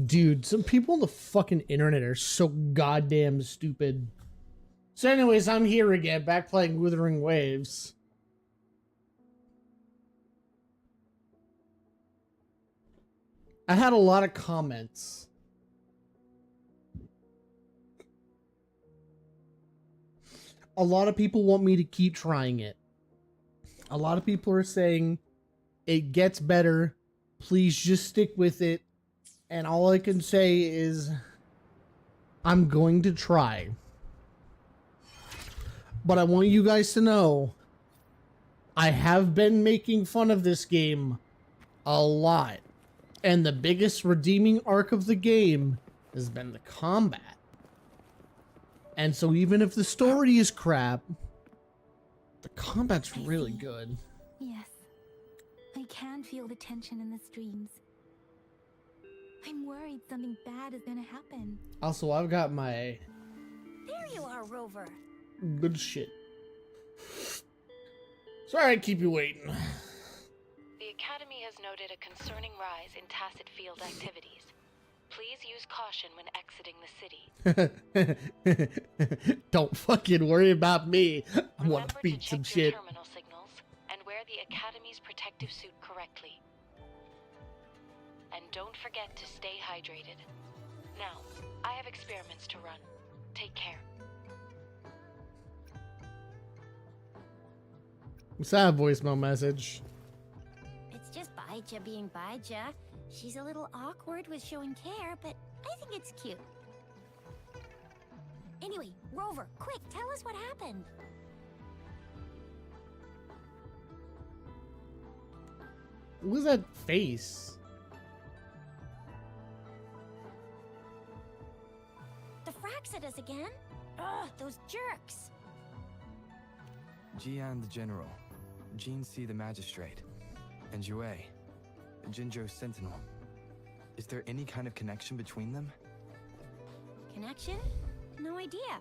Dude, some people on the fucking internet are so goddamn stupid. So anyways, I'm here again, back playing Wuthering Waves. I had a lot of comments. A lot of people want me to keep trying it. A lot of people are saying it gets better. Please just stick with it. And all I can say is I'm going to try. But I want you guys to know I have been making fun of this game a lot. And the biggest redeeming arc of the game has been the combat. And so even if the story is crap, the combat's really good. Yes. I can feel the tension in the streams. I'm worried something bad is gonna happen. Also, I've got my... There you are, Rover. good shit. Sorry I keep you waiting. The Academy has noted a concerning rise in tacit field activities. Please use caution when exiting the city. Don't fucking worry about me. I want Remember to beat to some check your shit. terminal signals and wear the Academy's protective suit correctly. And don't forget to stay hydrated. Now, I have experiments to run. Take care. What's that voicemail message? It's just Baija being Baija. She's a little awkward with showing care, but I think it's cute. Anyway, Rover, quick, tell us what happened. What was that face? The Fraxidus again? Ugh, those jerks. Jian the General, Jean C the Magistrate, and Yue, Jinzhou's Sentinel. Is there any kind of connection between them? Connection? No idea.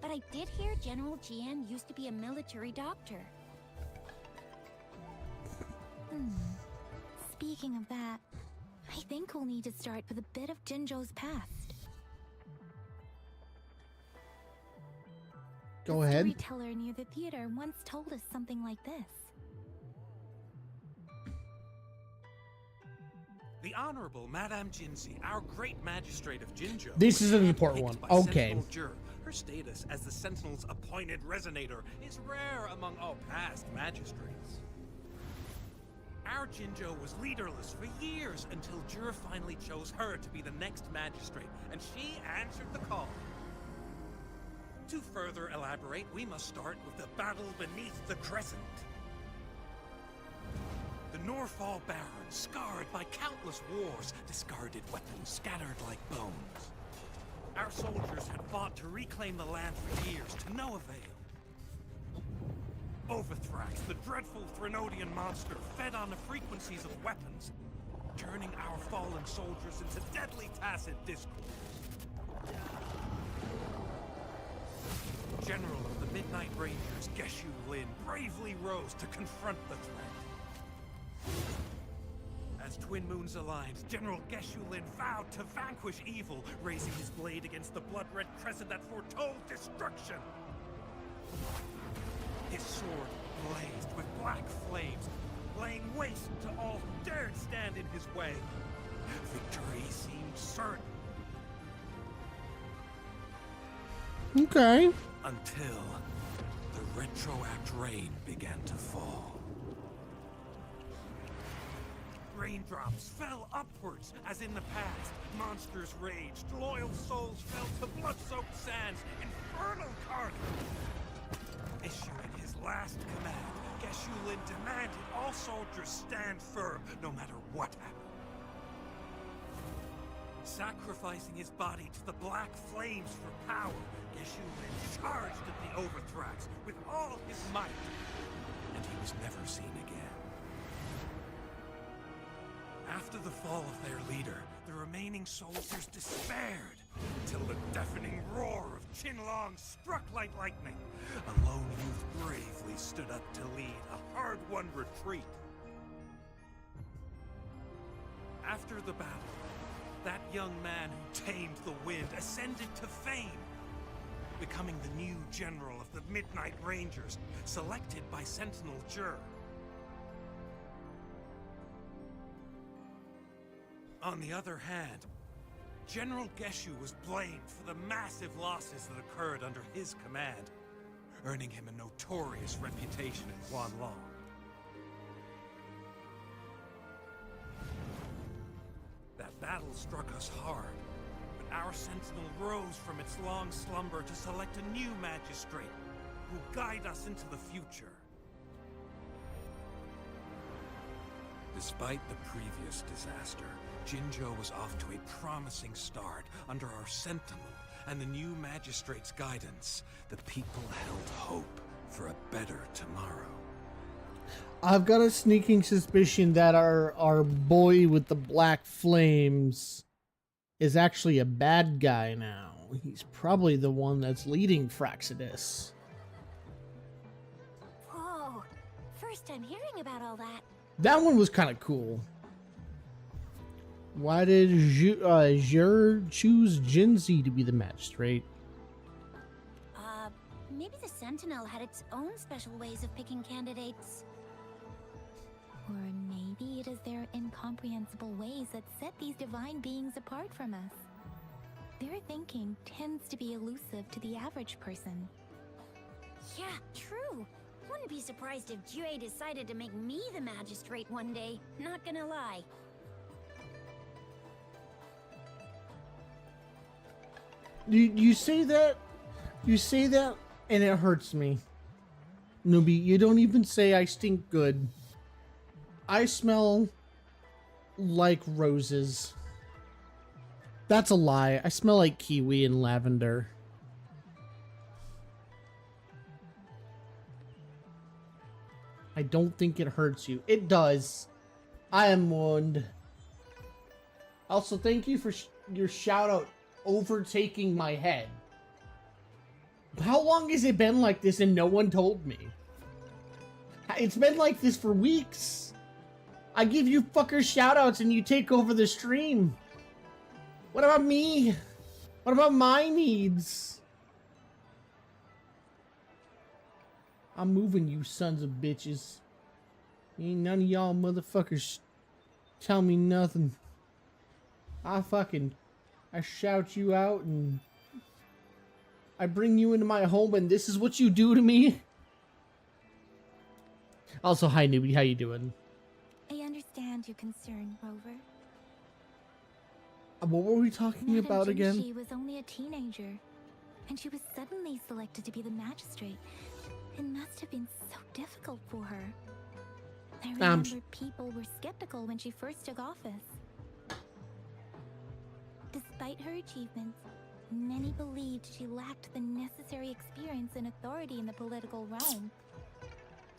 But I did hear General Jian used to be a military doctor. Speaking of that, I think we'll need to start with a bit of Jinzhou's past. Go A ahead. storyteller near the theater once told us something like this. The Honorable Madame Jinzi, our great magistrate of Jinzhou. This was is an important handpicked one. by Okay. Sentinel Jur. Her status as the Sentinel's appointed resonator is rare among all past magistrates. Our Jinzhou was leaderless for years until Jur finally chose her to be the next magistrate, and she answered the call. To further elaborate, we must start with the battle beneath the Crescent. The Norfall Baron, scarred by countless wars, discarded weapons scattered like bones. Our soldiers had fought to reclaim the land for years, to no avail. Overthrax, the dreadful Threnodian monster, fed on the frequencies of weapons, turning our fallen soldiers into deadly tacit discourse. General of the Midnight Rangers, Geshu Lin, bravely rose to confront the threat. As Twin Moons aligned, General Geshu Lin vowed to vanquish evil, raising his blade against the blood-red crescent that foretold destruction. His sword blazed with black flames, laying waste to all who dared stand in his way. Victory seemed certain. Okay. Until the retroact rain began to fall. Raindrops fell upwards, as in the past. Monsters raged, loyal souls fell to blood-soaked sands, infernal carnage. Issuing his last command, Geshu Lin demanded all soldiers stand firm, no matter what happened. Sacrificing his body to the black flames for power, Geshu Lin charged at the Overthrax with all his might, and he was never seen again. After the fall of their leader, the remaining soldiers despaired, until the deafening roar of Qinlong struck like lightning. A lone youth bravely stood up to lead a hard-won retreat. After the battle, That young man who tamed the wind ascended to fame, becoming the new general of the Midnight Rangers, selected by Sentinel Jur. On the other hand, General Geshu was blamed for the massive losses that occurred under his command, earning him a notorious reputation in Guanlong. That battle struck us hard, but our Sentinel rose from its long slumber to select a new magistrate who will guide us into the future. Despite the previous disaster, Jinzhou was off to a promising start under our Sentinel and the new magistrate's guidance. The people held hope for a better tomorrow. I've got a sneaking suspicion that our boy with the black flames is actually a bad guy now. He's probably the one that's leading Fraxidus. Whoa. First time hearing about all that. That one was kind of cool. Why did Jur choose Jinzi to be the magistrate? Maybe the Sentinel had its own special ways of picking candidates. Or maybe it is their incomprehensible ways that set these divine beings apart from us. Their thinking tends to be elusive to the average person. Yeah, true. Wouldn't be surprised if Jue decided to make me the magistrate one day. Not gonna lie. You say that, and it hurts me. Newbie, you don't even say I stink good. I smell like roses. That's a lie. I smell like kiwi and lavender. I don't think it hurts you. It does. I am warned. Also, thank you for your shout out overtaking my head. How long has it been like this and no one told me? It's been like this for weeks. I give you fuckers shout outs and you take over the stream. What about me? What about my needs? I'm moving, you sons of bitches. Ain't none of y'all motherfuckers tell me nothing. I shout you out and I bring you into my home and this is what you do to me? Also, hi newbie, how you doing? I understand your concern, Rover. What were we talking about again? She was only a teenager, and she was suddenly selected to be the magistrate. It must have been so difficult for her. I remember people were skeptical when she first took office. Despite her achievements, many believed she lacked the necessary experience and authority in the political realm.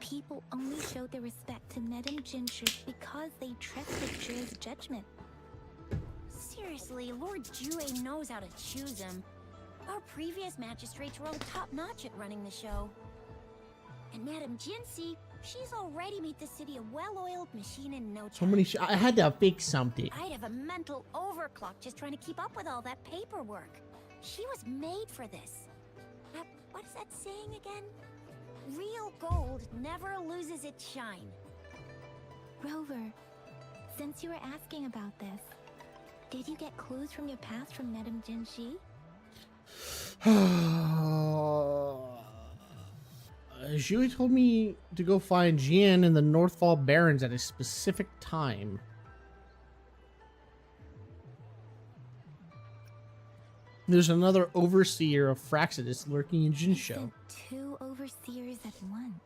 People only showed their respect to Madame Jinshi because they trusted Jue's judgment. Seriously, Lord Jue knows how to choose him. Our previous magistrates were all top-notch at running the show. And Madame Jinsi, she's already made the city a well-oiled machine in no time. So many I had to fix something. I'd have a mental overclock just trying to keep up with all that paperwork. She was made for this. What is that saying again? Real gold never loses its shine. Rover, since you were asking about this, did you get clues from your past from Madame Jinshi? Jui told me to go find Jian and the Northfall Barons at a specific time. There's another overseer of Fraxidus lurking in Jinsho. Two overseers at once.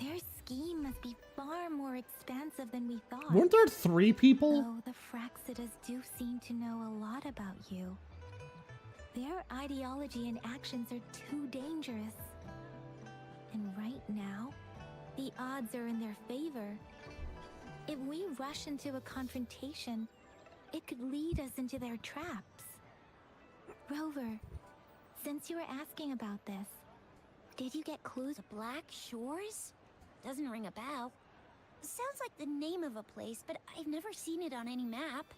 Their scheme must be far more expansive than we thought. Weren't there 3 people? Though the Fraxidus do seem to know a lot about you. Their ideology and actions are too dangerous. And right now, the odds are in their favor. If we rush into a confrontation, it could lead us into their traps. Rover, since you were asking about this, did you get clues? The Black Shores? Doesn't ring a bell. Sounds like the name of a place, but I've never seen it on any map.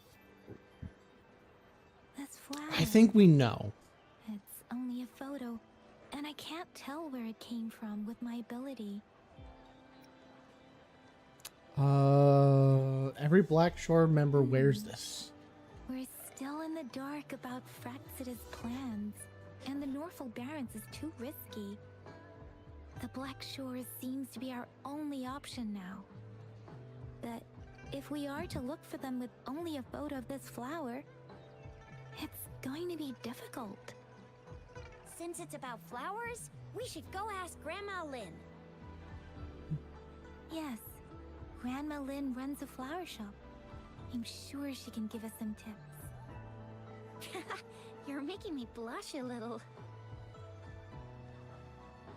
This flower. I think we know. It's only a photo, and I can't tell where it came from with my ability. Every Black Shore member wears this. We're still in the dark about Fraxita's plans, and the Norfolk Barrens is too risky. The Black Shores seems to be our only option now. But if we are to look for them with only a photo of this flower, it's going to be difficult. Since it's about flowers, we should go ask Grandma Lynn. Yes, Grandma Lynn runs a flower shop. I'm sure she can give us some tips. You're making me blush a little.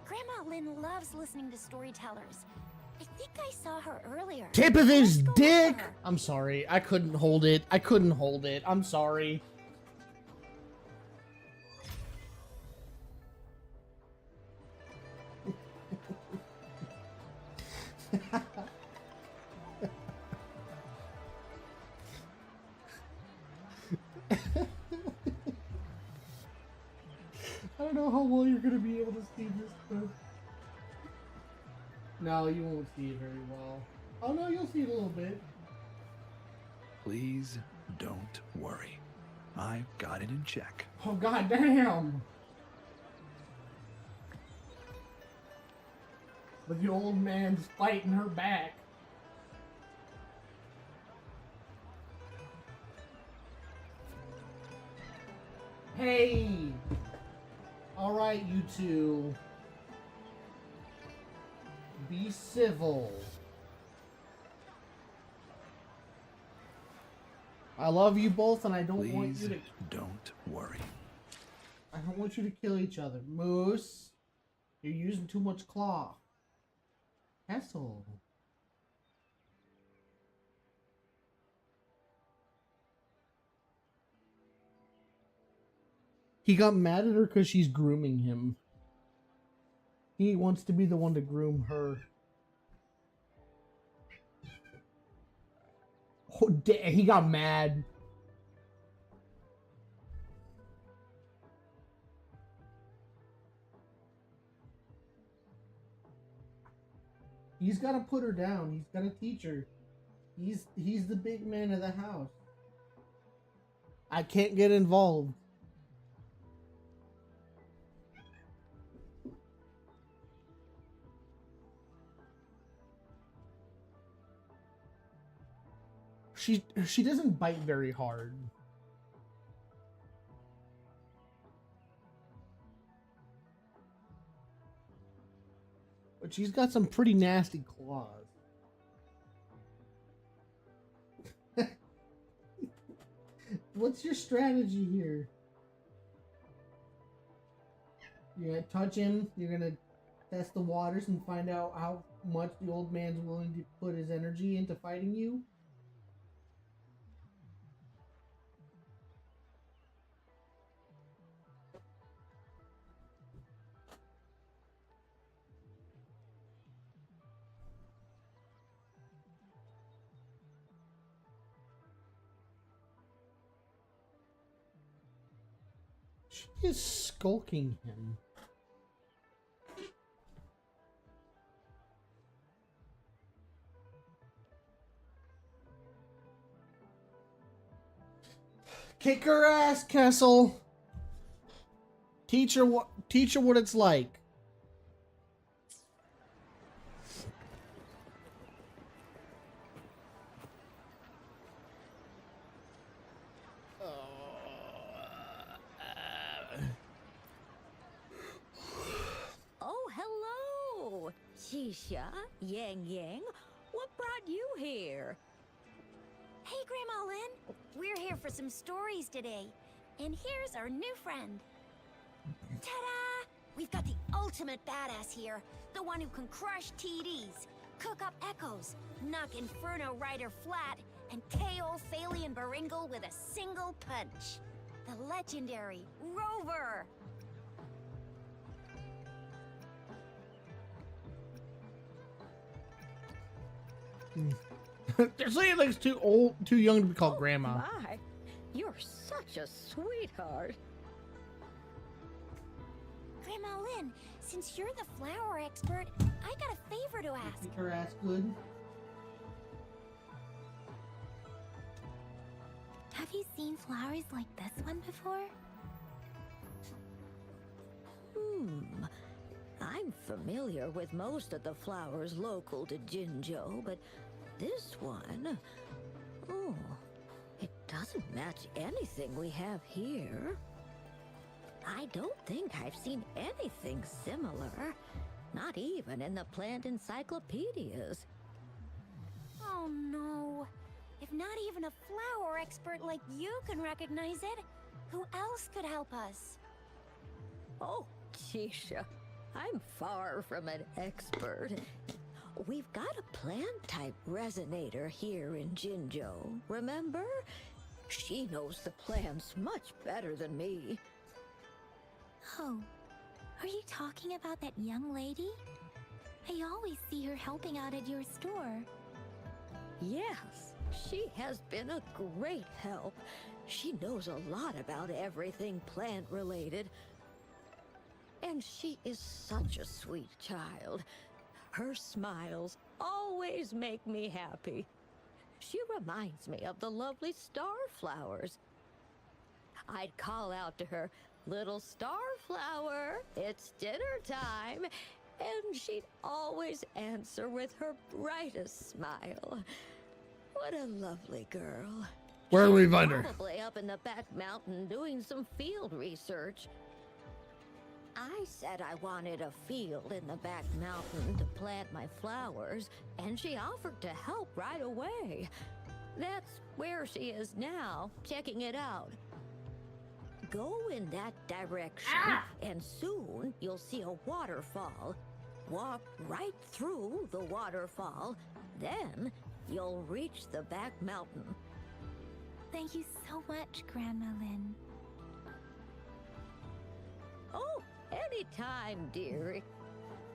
Grandma Lynn loves listening to storytellers. I think I saw her earlier. Tip of his Let's go look dick! for her. I'm sorry. I couldn't hold it. I couldn't hold it. I'm sorry. I don't know how well you're gonna be able to see this, but... No, you won't see it very well. Oh no, you'll see it a little bit. Please don't worry. I've got it in check. Oh god damn! But the old man's fighting her back. Hey! Alright, you two. Be civil. I love you both, and I don't want Please you to... don't worry. I don't want you to kill each other. Moose, you're using too much claw. Castle. He got mad at her because she's grooming him. He wants to be the one to groom her. Oh, he got mad. He's got to put her down. He's got to teach her. He's the big man of the house. I can't get involved. She doesn't bite very hard. But she's got some pretty nasty claws. What's your strategy here? You're gonna touch him, you're gonna test the waters and find out how much the old man's willing to put his energy into fighting you? She is skulking him. Kick her ass, Kessel. Teach her what it's like. Oh, hello! Shisha, Yang Yang, what brought you here? Hey, Grandma Lynn. We're here for some stories today. And here's our new friend. Ta-da! We've got the ultimate badass here. The one who can crush TDs, cook up echoes, knock Inferno Rider flat, and KO Faley and Baringle with a single punch. The legendary Rover! They're saying like it's too old, too young to be called grandma. My, You're such a sweetheart. Grandma Lynn, since you're the flower expert, I got a favor to ask. Make her ass good. Have you seen flowers like this one before? I'm familiar with most of the flowers local to Jinzhou, but this one... Oh, it doesn't match anything we have here. I don't think I've seen anything similar. Not even in the plant encyclopedias. Oh no. If not even a flower expert like you can recognize it, who else could help us? Oh, Chisha, I'm far from an expert. We've got a plant-type resonator here in Jinzhou, remember? She knows the plants much better than me. Oh, are you talking about that young lady? I always see her helping out at your store. Yes, she has been a great help. She knows a lot about everything plant-related. And she is such a sweet child. Her smiles always make me happy. She reminds me of the lovely starflowers. I'd call out to her, "Little starflower, it's dinner time," and she'd always answer with her brightest smile. What a lovely girl. Where do we find her? Probably up in the back mountain doing some field research. I said I wanted a field in the back mountain to plant my flowers, and she offered to help right away. That's where she is now, checking it out. Go in that direction, and soon you'll see a waterfall. Walk right through the waterfall, then you'll reach the back mountain. Thank you so much, Grandma Lynn. Oh, anytime, dearie.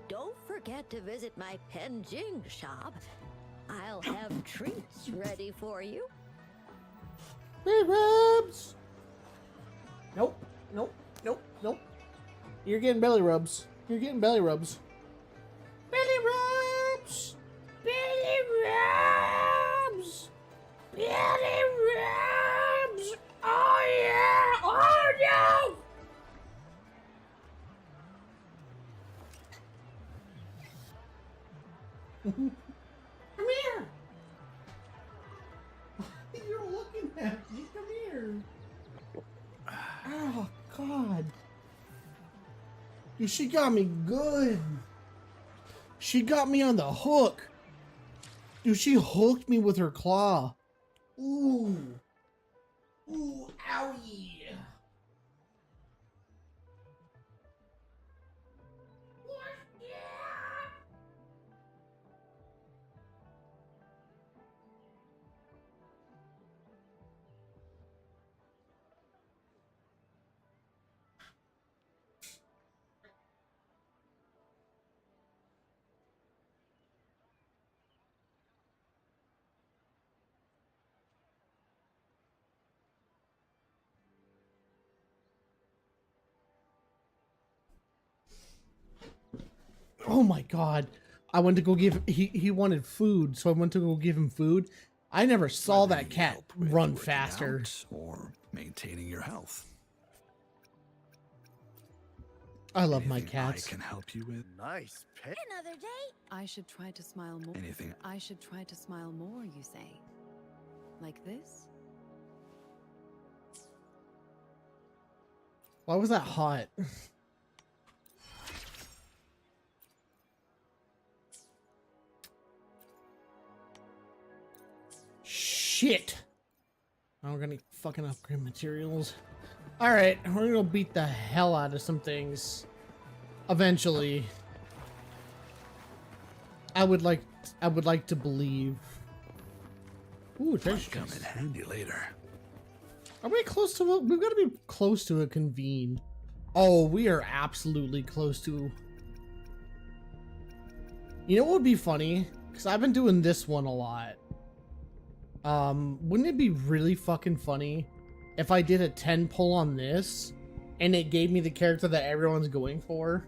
Don't forget to visit my Penjing shop. I'll have treats ready for you. Belly rubs! Nope, nope, nope, nope. You're getting belly rubs. You're getting belly rubs. Belly rubs! Belly rubs! Belly rubs! Oh yeah! Oh no! Come here! You're looking at me. Come here. Oh, God. Dude, she got me good. She got me on the hook. Dude, she hooked me with her claw. Ooh. Ooh, owie. Oh my God. I went to go give, he wanted food, so I went to go give him food. I never saw Whether that you cat help with run working faster. out or maintaining your health. I love my Anything cats. I can help you with. Nice pick. Another day? I should try to smile more. Anything. I should try to smile more, you say? Like this? Why was that hot? Shit. Now we're gonna fucking upgrade materials. Alright, we're gonna beat the hell out of some things. Eventually. I would like to believe. Ooh, treasure Might come in chest. handy later. Are we close to we've got to be close to a convene. Oh, we are absolutely close to. You know what would be funny? Because I've been doing this one a lot. Wouldn't it be really fucking funny if I did a 10 pull on this and it gave me the character that everyone's going for,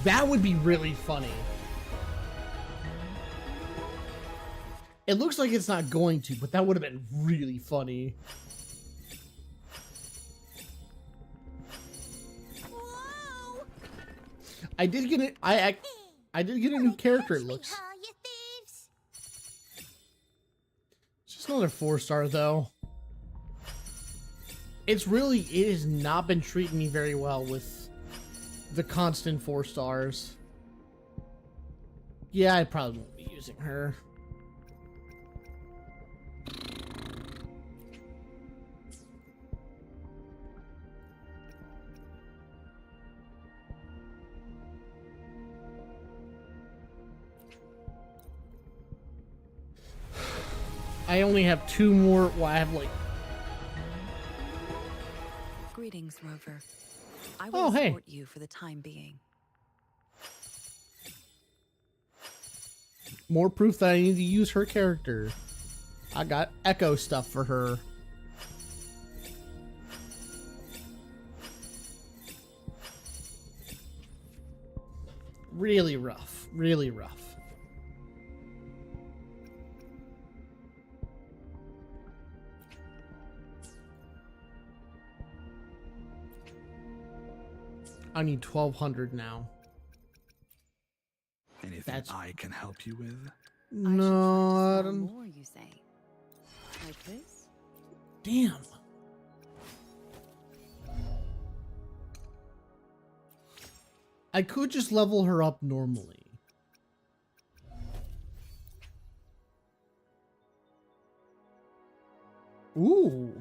that would be really funny. It looks like it's not going to, but that would have been really funny. Whoa! I did get it. I did get a new character. It looks. Huh, you thieves? It's just another 4-star though. It has not been treating me very well with the constant 4 stars. Yeah, I probably won't be using her. I only have 2 more. Well, I have like. Greetings, Rover. I will Oh, hey. escort you for the time being. More proof that I need to use her character. I got echo stuff for her. Really rough. Really rough. I need 1,200 now. Anything That's- I can help you with? I should try to No, I sell don't. more, you say? Like this? Damn. I could just level her up normally. Ooh.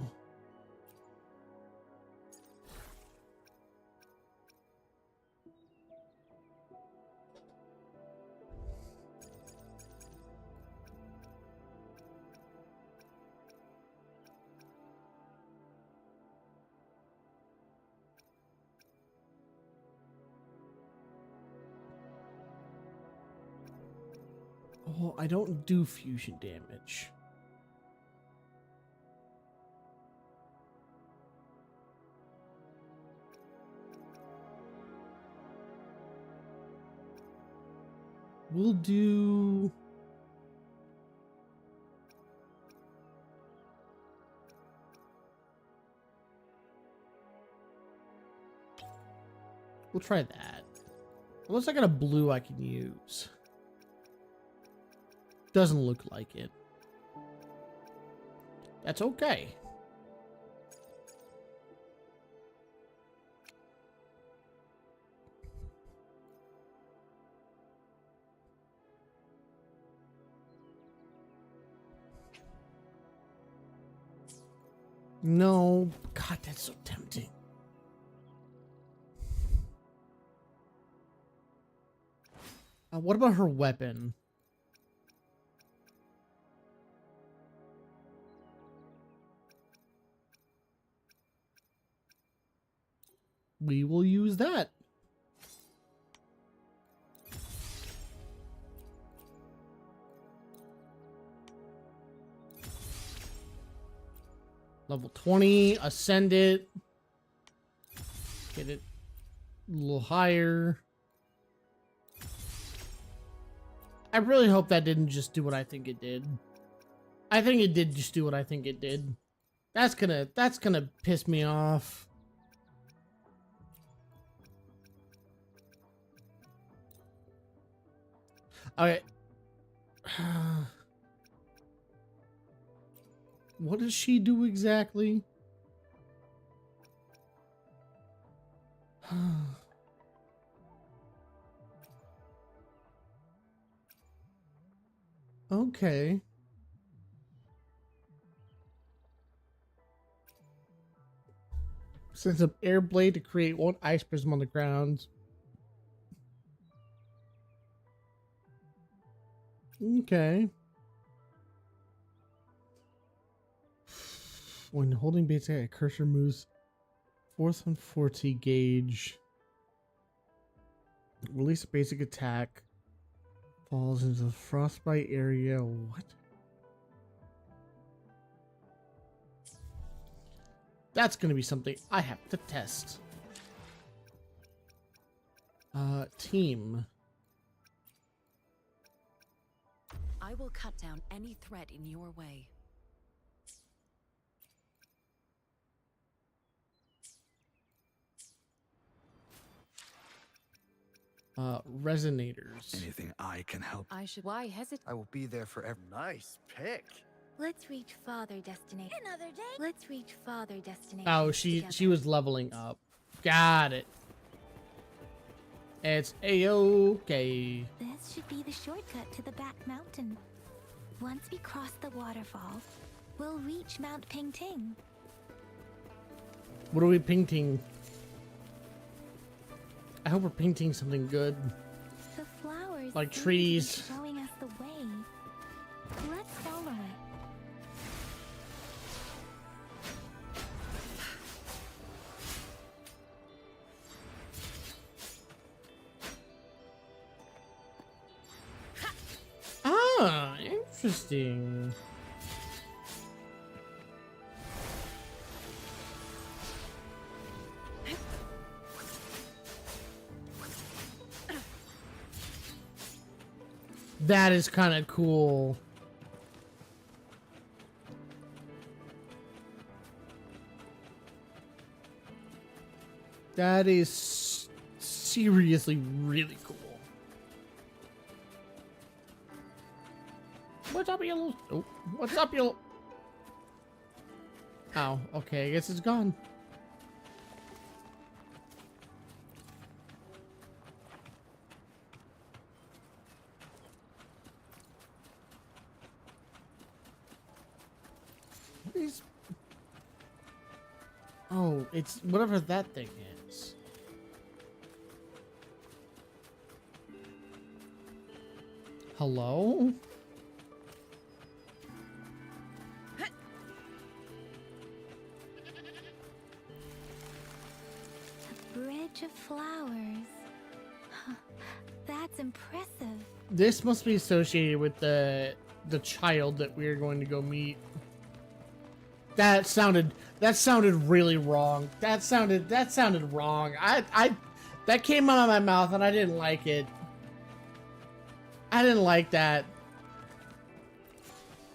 Oh, I don't do fusion damage. We'll do... We'll try that. Unless I got a blue I can use. Doesn't look like it. That's okay. No, God, that's so tempting. What about her weapon? We will use that. Level 20, ascend it. Get it a little higher. I really hope that didn't just do what I think it did. I think it did just do what I think it did. That's gonna piss me off. Okay. What does she do exactly? Okay. Sends up air blade to create 1 ice prism on the ground. Okay. When holding basic, a cursor moves 4th and 40 gauge. Release a basic attack. Falls into the frostbite area. What? That's gonna be something I have to test. Team. I will cut down any threat in your way. Resonators. Anything I can help. I should. Why hesitate? I will be there for every. Nice pick. Let's reach farther destination. Another day? Let's reach farther destination. Oh, she was leveling up. Got it. It's a-okay. This should be the shortcut to the back mountain. Once we cross the waterfall, we'll reach Mount Pingting. What are we painting? I hope we're painting something good. The flowers Like seem to be trees. showing us the way. Let's follow it. Ah, interesting. That is kind of cool. That is seriously really cool. What's up, you little... Oh, what's up, you... Oh, okay, I guess it's gone. These... Oh, it's whatever that thing is. Hello? Bridge of flowers. That's impressive. This must be associated with the child that we're going to go meet. That sounded really wrong. That sounded wrong. That came out of my mouth and I didn't like it. I didn't like that.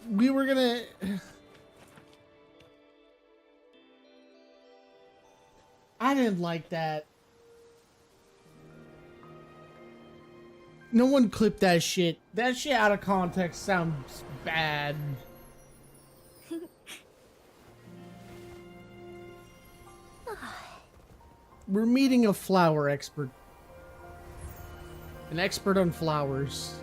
We were gonna... I didn't like that. No one clipped that shit. That shit out of context sounds bad. We're meeting a flower expert. An expert on flowers.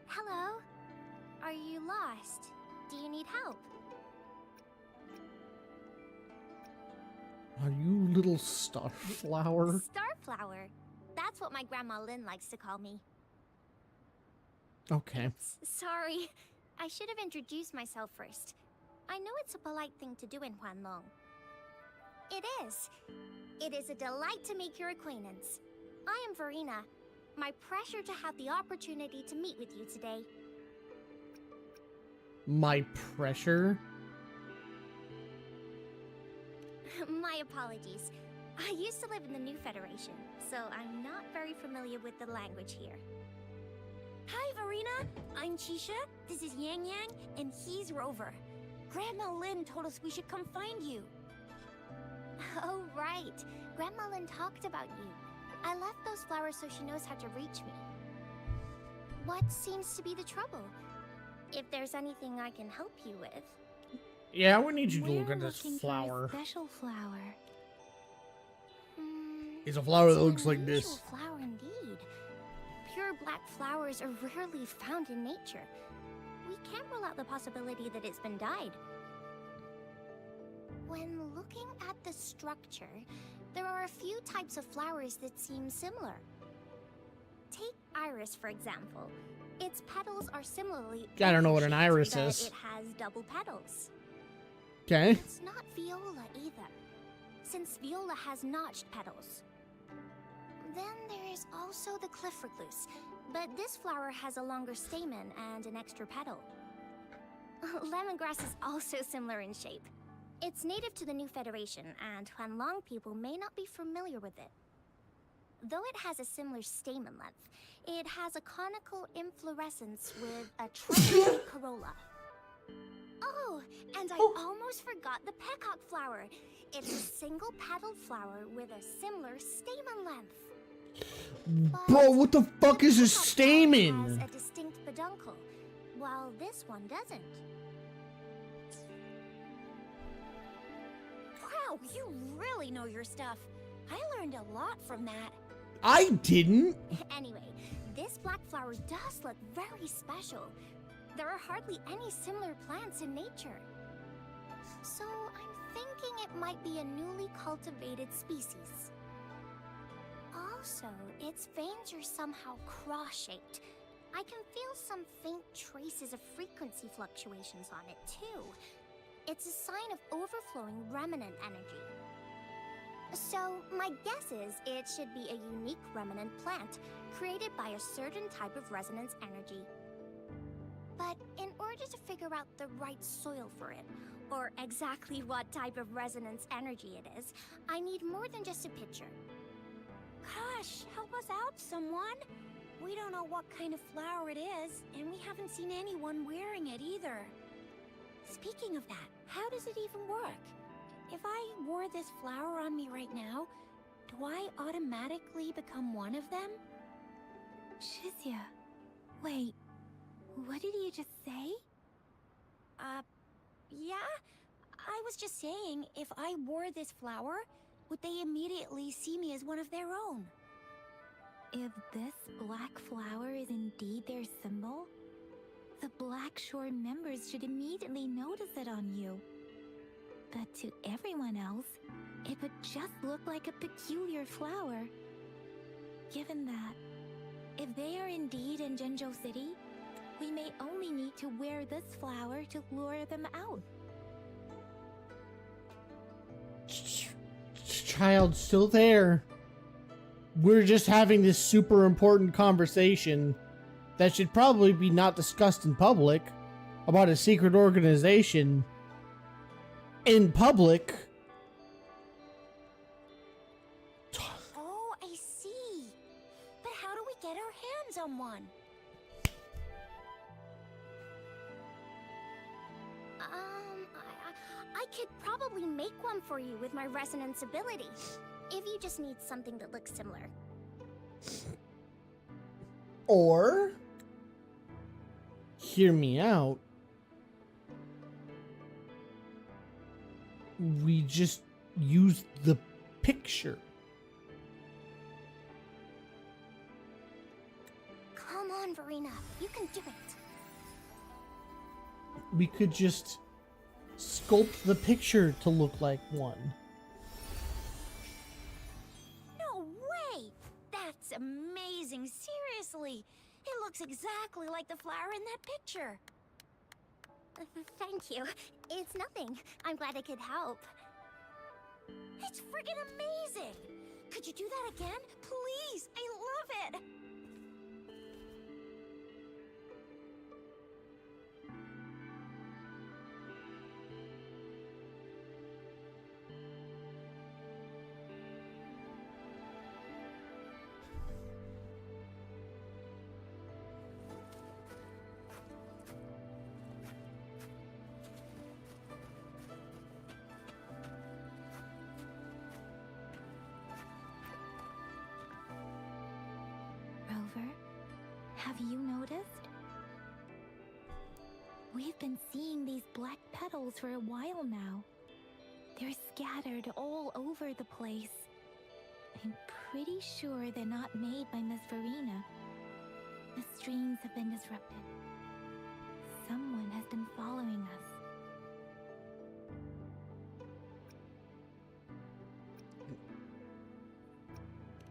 Hello? Are you lost? Do you need help? Are you little starflower? Starflower. That's what my Grandma Lynn likes to call me. Okay. Sorry. I should have introduced myself first. I know it's a polite thing to do in Huanlong. It is. It is a delight to make your acquaintance. I am Verena. My pleasure to have the opportunity to meet with you today. My pressure? My apologies. I used to live in the New Federation, so I'm not very familiar with the language here. Hi, Verena. I'm Chisha. This is Yang Yang, and he's Rover. Grandma Lynn told us we should come find you. Oh, right. Grandma Lynn talked about you. I left those flowers so she knows how to reach me. What seems to be the trouble? If there's anything I can help you with. Yeah, we need you to We're look at this looking flower. For a special flower. It's a flower that It's an looks like this. unusual flower indeed. Pure black flowers are rarely found in nature. We can't rule out the possibility that it's been dyed. When looking at the structure, there are a few types of flowers that seem similar. Take iris, for example. Its petals are similarly I don't know what an oval-shaped, iris but is. It has double petals. Okay. It's not viola either, since viola has notched petals. Then there is also the cliff recluse, but this flower has a longer stamen and an extra petal. Lemongrass is also similar in shape. It's native to the New Federation, and Huanlong people may not be familiar with it. Though it has a similar stamen length, it has a conical inflorescence with a triangular corolla. Oh, and I almost forgot the peacock flower. It's a single-petaled flower with a similar stamen length. Bro, what the fuck is a Peacock flower stamen? has a distinct peduncle, while this one doesn't. Wow, you really know your stuff. I learned a lot from that. I didn't. Anyway, this black flower does look very special. There are hardly any similar plants in nature. So I'm thinking it might be a newly cultivated species. Also, its veins are somehow cross-shaped. I can feel some faint traces of frequency fluctuations on it too. It's a sign of overflowing remnant energy. So, my guess is it should be a unique remnant plant, created by a certain type of resonance energy. But in order to figure out the right soil for it, or exactly what type of resonance energy it is, I need more than just a picture. Gosh, help us out, someone. We don't know what kind of flower it is, and we haven't seen anyone wearing it either. Speaking of that, how does it even work? If I wore this flower on me right now, do I automatically become one of them? Shizia, wait, what did you just say? Yeah? I was just saying, if I wore this flower, would they immediately see me as one of their own? If this black flower is indeed their symbol, the Black Shore members should immediately notice it on you. But to everyone else, it would just look like a peculiar flower. Given that, if they are indeed in Jinzhou City, we may only need to wear this flower to lure them out. Child's still there. We're just having this super important conversation that should probably be not discussed in public about a secret organization in public. Oh, I see. But how do we get our hands on one? I could probably make one for you with my resonance ability, if you just need something that looks similar. Or, hear me out, we just use the picture. Come on, Verena, you can do it. We could just sculpt the picture to look like one. No way! That's amazing, seriously! It looks exactly like the flower in that picture. Thank you. It's nothing. I'm glad I could help. It's friggin' amazing! Could you do that again? Please! I love it! Rover, have you noticed? We've been seeing these black petals for a while now. They're scattered all over the place. I'm pretty sure they're not made by Miss Verena. The streams have been disrupted. Someone has been following us.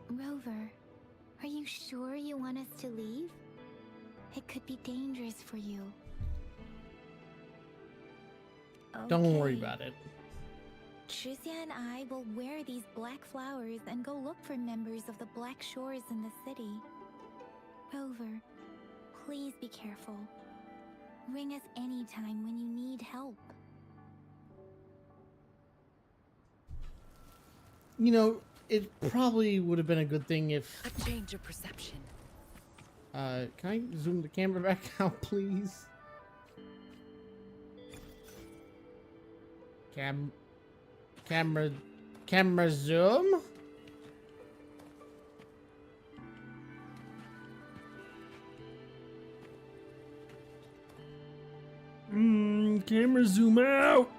Rover, are you sure you want us to leave? It could be dangerous for you. Don't worry Okay. about it. Tricia and I will wear these black flowers and go look for members of the Black Shores in the city. Rover, please be careful. Ring us anytime when you need help. You know, it probably would have been a good thing if... A change of perception. Can I zoom the camera back out, please? Camera zoom? Camera zoom out.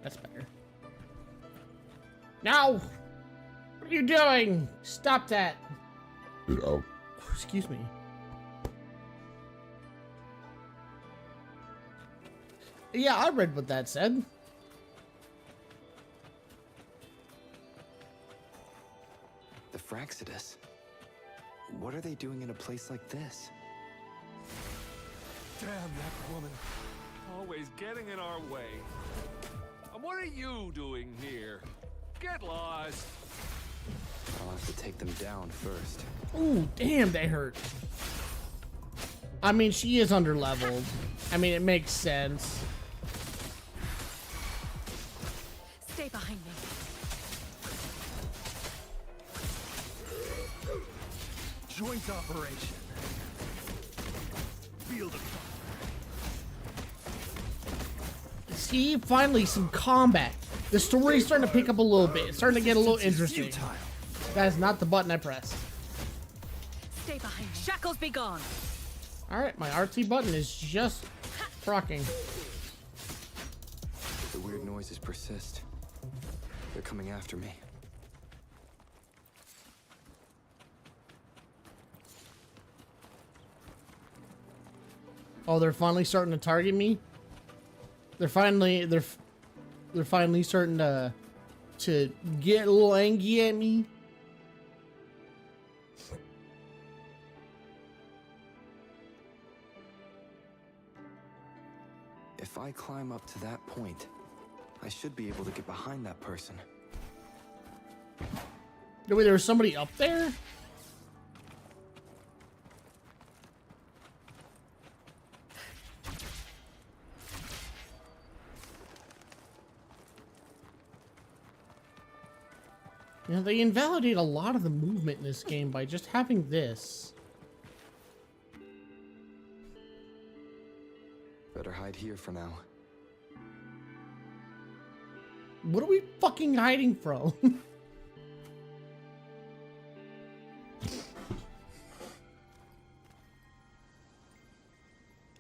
That's better. No! What are you doing? Stop that. Oh, excuse me. Yeah, I read what that said. The Fraxidus. What are they doing in a place like this? Damn that woman. Always getting in our way. And what are you doing here? Get lost. I'll have to take them down first. Ooh, damn, they hurt. I mean, she is underleveled. I mean, it makes sense. Stay behind me. Joint operation. Field of fire. See, finally some combat. The story's starting to pick up a little bit. It's starting to get a little interesting. Futile. That is not the button I pressed. Stay behind me. Shackles be gone. Alright, my RT button is just procking. The weird noises persist. They're coming after me. Oh, they're finally starting to target me. They're finally starting to get a little angry at me. If I climb up to that point, I should be able to get behind that person. Wait, there was somebody up there? You know, they invalidate a lot of the movement in this game by just having this. Better hide here for now. What are we fucking hiding from?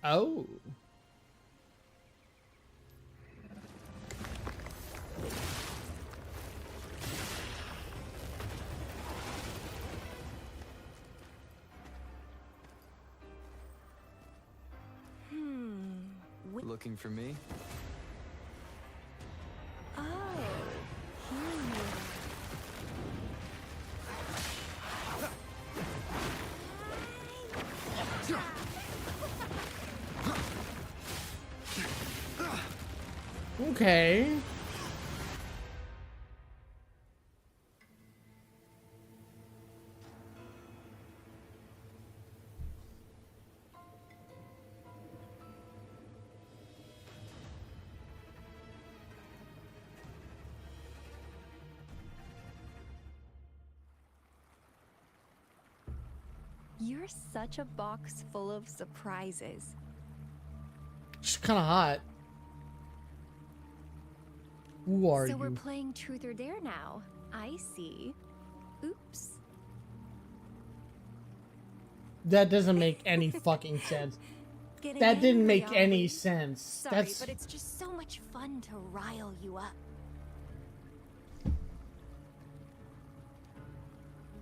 Oh. Looking for me? Oh. Okay. You're such a box full of surprises. She's kind of hot. Who are So you? we're playing truth or dare now. I see. Oops. That doesn't make any fucking sense. Getting That didn't angry, make are any we? sense. Sorry, That's but it's just so much fun to rile you up.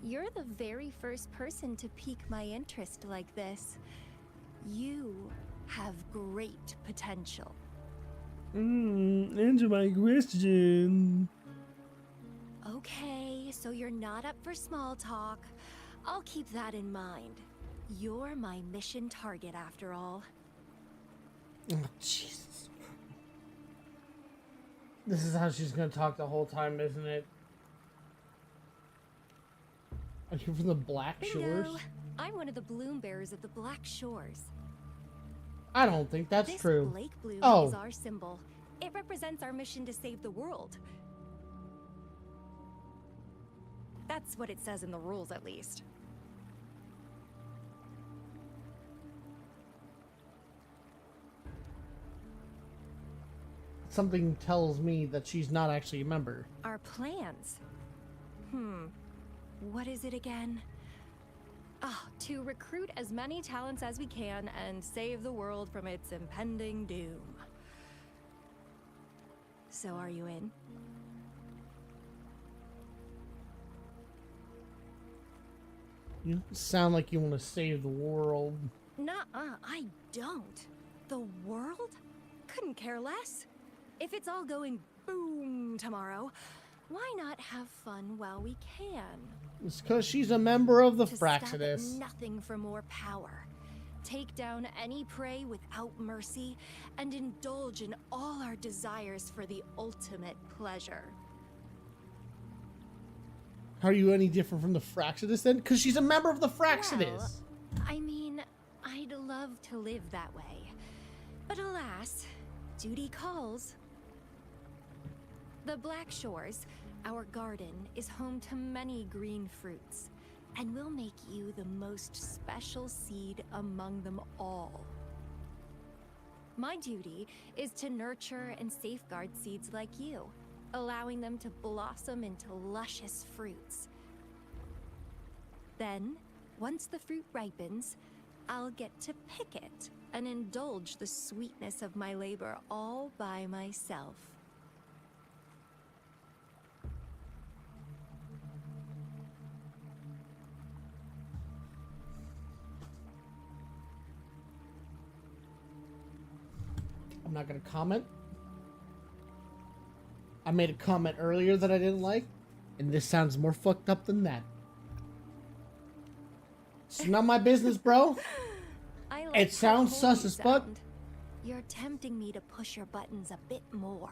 You're the very first person to pique my interest like this. You have great potential. Answer my question. Okay, so you're not up for small talk. I'll keep that in mind. You're my mission target after all. Oh, Jesus. This is how she's gonna talk the whole time, isn't it? Are you from the Black Shores? Bingo! I'm one of the bloom bearers of the Black Shores. I don't think that's This true. Blake bloom Oh. is our symbol. It represents our mission to save the world. That's what it says in the rules, at least. Something tells me that she's not actually a member. Our plans. What is it again? To recruit as many talents as we can and save the world from its impending doom. So are you in? You sound like you want to save the world. Nuh-uh, I don't. The world? Couldn't care less. If it's all going boom tomorrow, why not have fun while we can? It's because she's a member of the To stop at Fraxidus. nothing for more power. Take down any prey without mercy, and indulge in all our desires for the ultimate pleasure. How are you any different from the Fraxidus then? Because she's a member of the Fraxidus. Well, I mean, I'd love to live that way. But alas, duty calls. The Black Shores, our garden, is home to many green fruits, and will make you the most special seed among them all. My duty is to nurture and safeguard seeds like you, allowing them to blossom into luscious fruits. Then, once the fruit ripens, I'll get to pick it and indulge the sweetness of my labor all by myself. I'm not going to comment. I made a comment earlier that I didn't like, and this sounds more fucked up than that. It's not my business, bro. I like It sounds how cold sus you as fuck. sound. You're tempting me to push your buttons a bit more.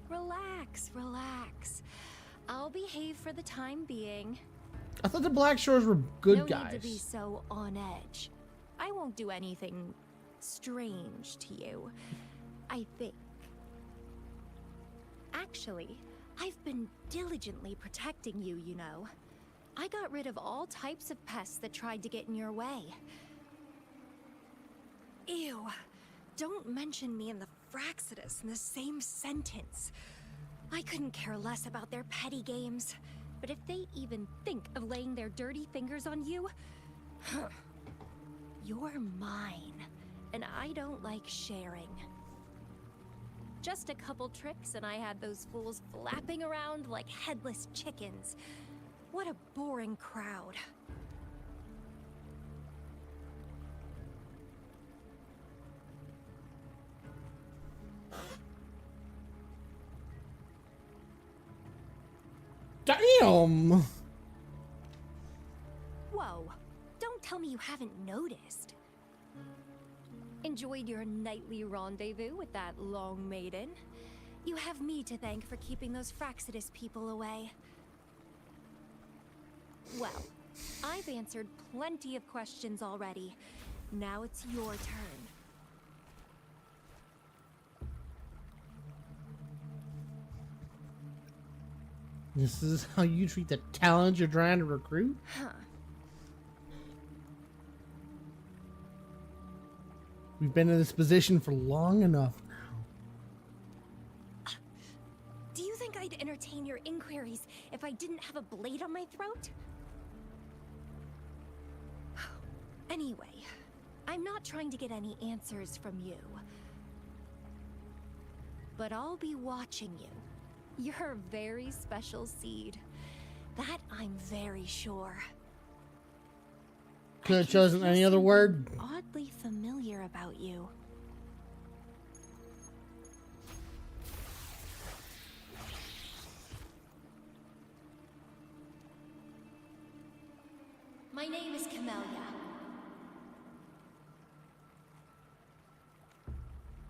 Relax, relax. I'll behave for the time being. I thought the Black Shores were good No guys. need to be so on edge. I won't do anything strange to you, I think. Actually, I've been diligently protecting you, you know. I got rid of all types of pests that tried to get in your way. Ew. Don't mention me and the Fraxidus in the same sentence. I couldn't care less about their petty games. But if they even think of laying their dirty fingers on you, you're mine. And I don't like sharing. Just a couple tricks and I had those fools flapping around like headless chickens. What a boring crowd. Damn! Whoa, don't tell me you haven't noticed. Enjoyed your nightly rendezvous with that long maiden? You have me to thank for keeping those Fraxidus people away. Well, I've answered plenty of questions already. Now it's your turn. This is how you treat the talent you're trying to recruit? Huh. We've been in this position for long enough now. Do you think I'd entertain your inquiries if I didn't have a blade on my throat? Anyway, I'm not trying to get any answers from you. But I'll be watching you. You're a very special seed. That I'm very sure. Could have I chosen feel any other something word. Oddly familiar about you. My My name is Camellia.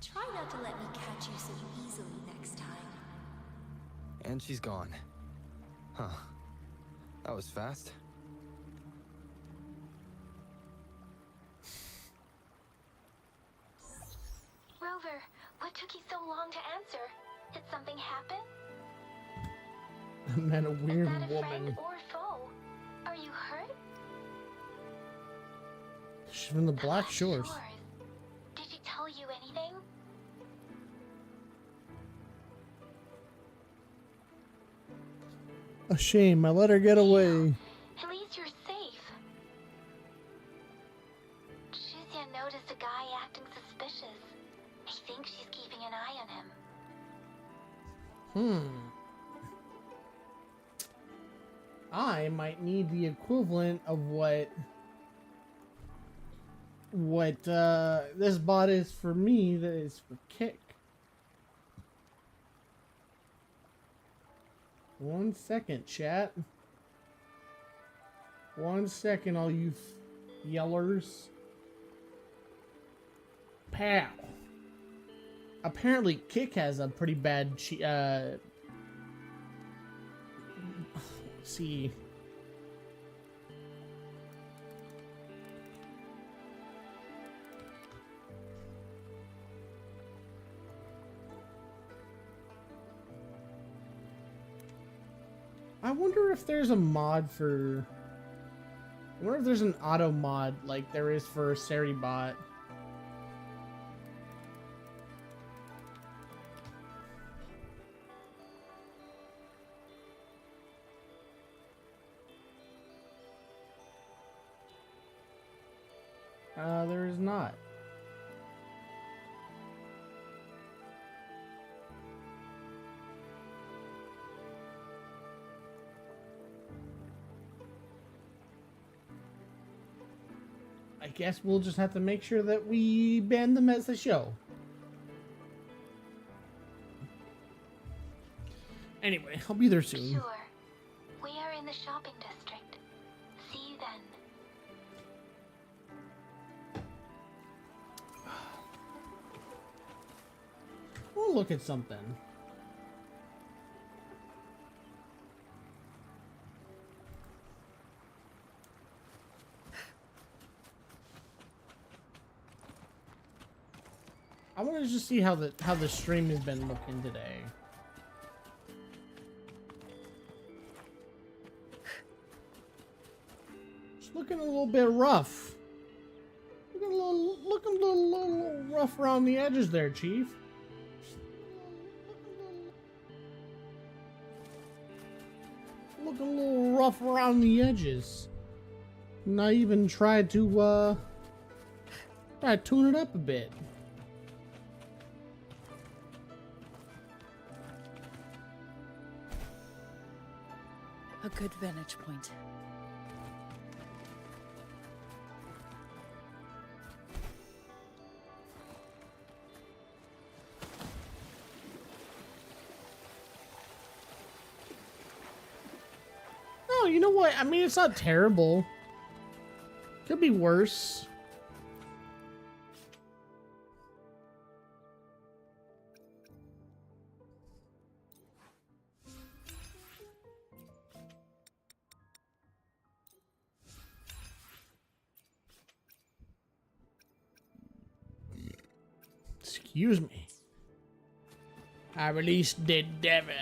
Try not to let me catch you so easily next time. And she's gone. Huh. That was fast. Rover, what took you so long to answer? Did something happen? I met a weird Is that a woman. friend or foe? Are you hurt? She's from the Black Shores. Did she tell you anything? A shame. I let her get away. At least you're safe. Shuzia noticed a guy acting suspicious. He thinks she's keeping an eye on him. I might need the equivalent of what this bot is for me that is for Kick. 1 second, chat. 1 second, all you yellers. Pow. Apparently, Kick has a pretty bad let's see. I wonder if there's a mod for... I wonder if there's an auto mod like there is for Seribot. There is not. I guess we'll just have to make sure that we ban them as a show. Anyway, I'll be there soon. Sure. We are in the shopping district. See you then. We'll look at something. I want to just see how the stream has been looking today. It's looking a little bit rough. Looking a little rough around the edges there, Chief. Looking a little rough around the edges. And I even tried to tune it up a bit. A good vantage point. Oh, you know what? I mean, it's not terrible. Could be worse. Excuse me. I released the devil.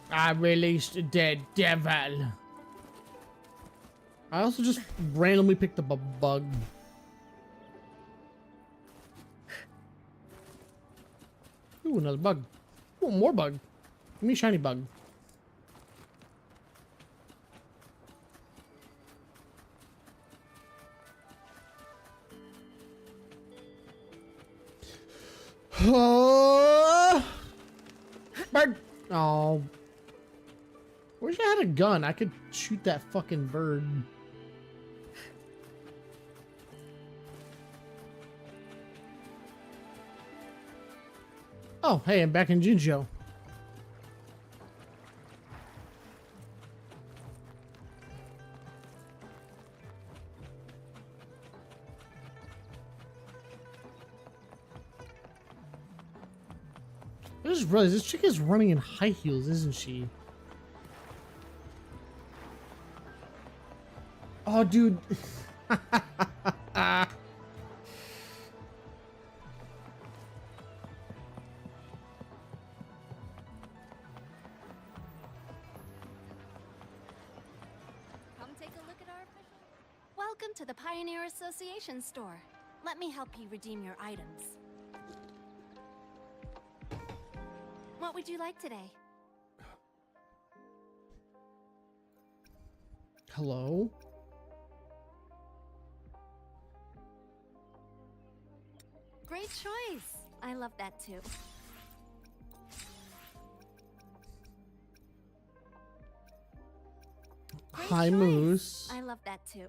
I released the devil. I also just randomly picked up a bug. Ooh, another bug. Ooh, more bug. Give me a shiny bug. Bird. Oh. Wish I had a gun. I could shoot that fucking bird. Oh, hey, I'm back in Jinjo. I just realized this chick is running in high heels, isn't she? Oh, dude. Come take a look at our official. Welcome to the Pioneer Association store. Let me help you redeem your items. What would you like today? Hello? Great choice. I love that too. Great Hi, choice. Moose. I love that too.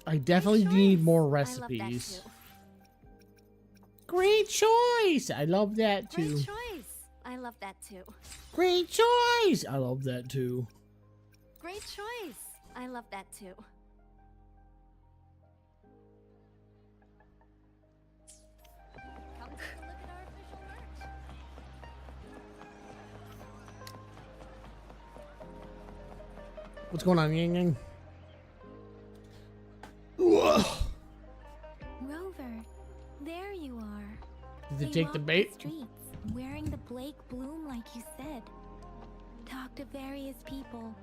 I definitely Great need choice. more I love that recipes. too. Great choice. I love that too. Great choice. I love that too. Great choice. I love that too. Great choice. I love that too. Come take a look at our official merch. What's going on, Yang Yang? Whoa. Rover, there you are. Did they They take the walked bait? streets, wearing the Blake bloom like you said. Talked to various people,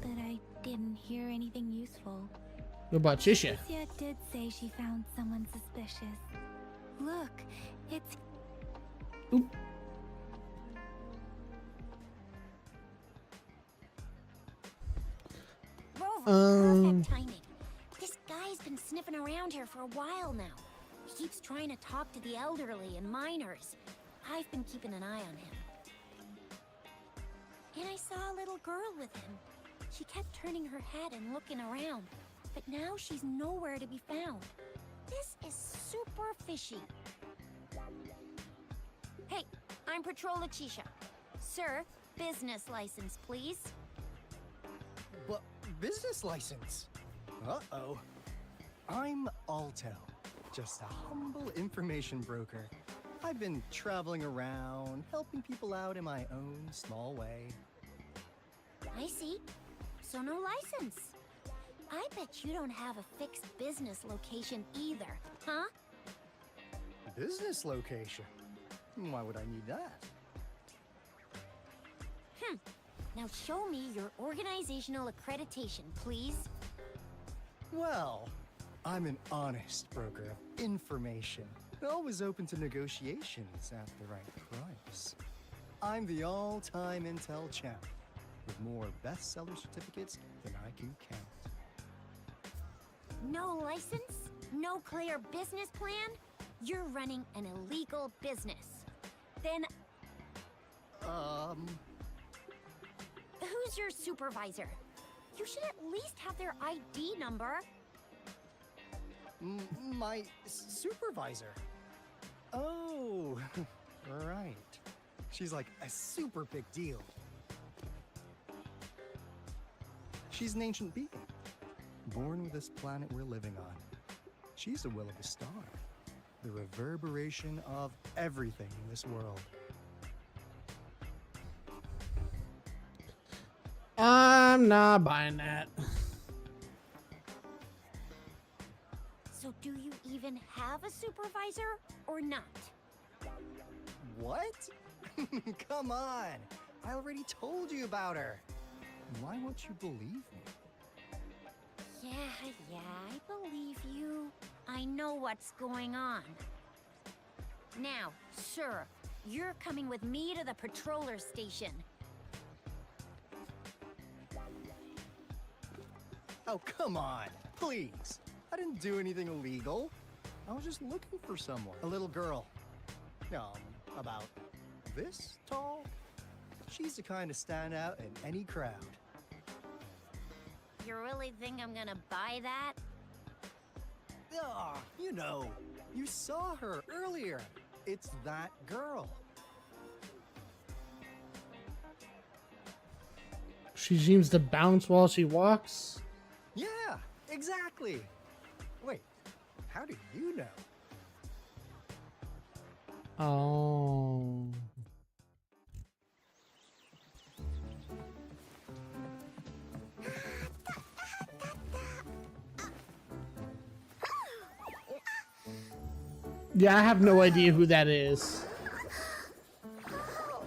but I didn't hear anything useful. What about Shisha? Alicia did say she found someone suspicious. Look, it's... Oop. Rover, perfect timing. This guy's been sniffing around here for a while now. He keeps trying to talk to the elderly and minors. I've been keeping an eye on him. And I saw a little girl with him. She kept turning her head and looking around, but now she's nowhere to be found. This is super fishy. Hey, I'm Patrol Letitia. Sir, business license, please. But business license? Uh-oh. I'm Alto, just a humble information broker. I've been traveling around, helping people out in my own small way. I see. So no license. I bet you don't have a fixed business location either, huh? Business location? Why would I need that? Now show me your organizational accreditation, please. Well, I'm an honest broker of information, always open to negotiations at the right price. I'm the all-time intel champ, with more bestseller certificates than I can count. No license? No clear business plan? You're running an illegal business. Then who's your supervisor? You should at least have their ID number. My supervisor? Oh, right. She's like a super big deal. She's an ancient being, born with this planet we're living on. She's the will of the star, the reverberation of everything in this world. I'm not buying that. So do you even have a supervisor or not? What? Come on! I already told you about her. Why won't you believe me? Yeah, I believe you. I know what's going on. Now, sir, you're coming with me to the patroller station. Oh, come on, please. I didn't do anything illegal. I was just looking for someone. A little girl. About this tall. She's the kind to stand out in any crowd. You really think I'm gonna buy that? Ah, you know, you saw her earlier. It's that girl. She seems to bounce while she walks. Yeah, exactly. Wait, how do you know? Oh. Yeah, I have no idea who that is. Oh,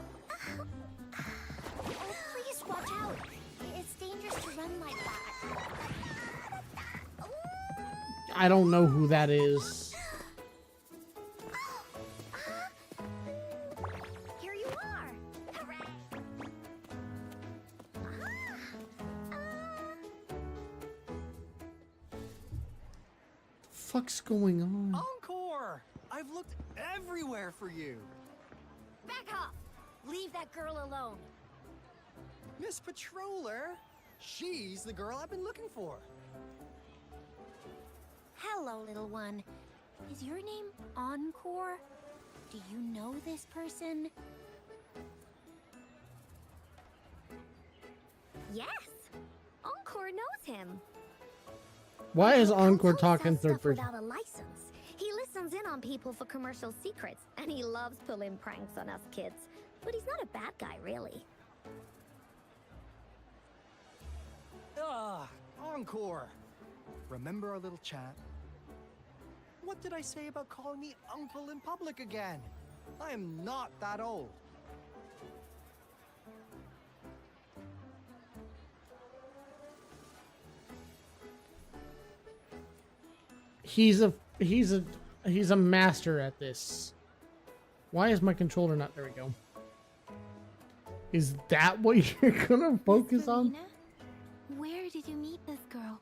please watch out. It's dangerous to run like that. I don't know who that is. Here you are. Hooray! Fuck's going on? Encore! I've looked everywhere for you. Back off! Leave that girl alone. Miss Patroller, she's the girl I've been looking for. Hello, little one. Is your name Encore? Do you know this person? Yes! Encore knows him. Why is Encore Alto talking says third stuff person? without a license. He listens in on people for commercial secrets, and he loves pulling pranks on us kids. But he's not a bad guy, really. Encore. Remember our little chat? What did I say about calling me uncle in public again? I am not that old. He's a master at this. Why is my controller not? There we go. Is that what you're gonna focus on? Where did you meet this girl?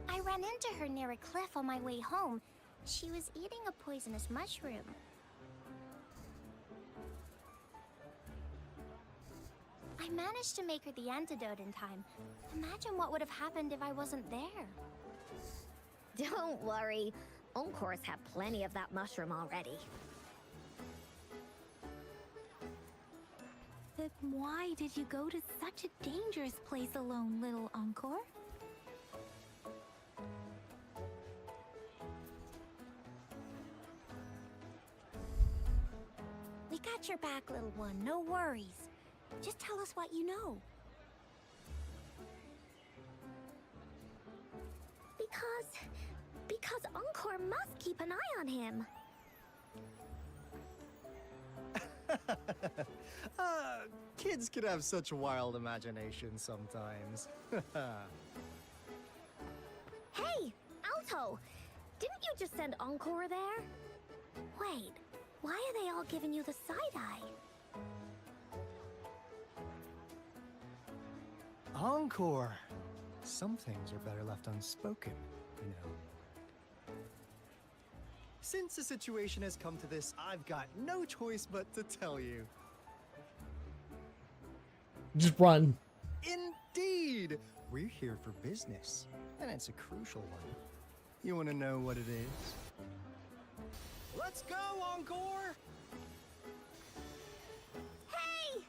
I ran into her near a cliff on my way home. She was eating a poisonous mushroom. I managed to make her the antidote in time. Imagine what would have happened if I wasn't there. Don't worry. Encore's had plenty of that mushroom already. But why did you go to such a dangerous place alone, little Encore? We got your back, little one. No worries. Just tell us what you know. Because Encore must keep an eye on him. Kids can have such wild imaginations sometimes. Hey, Alto! Didn't you just send Encore there? Wait, why are they all giving you the side-eye? Encore. Some things are better left unspoken, you know. Since the situation has come to this, I've got no choice but to tell you. Just run. Indeed! We're here for business, and it's a crucial one. You want to know what it is? Let's go, Encore! Hey!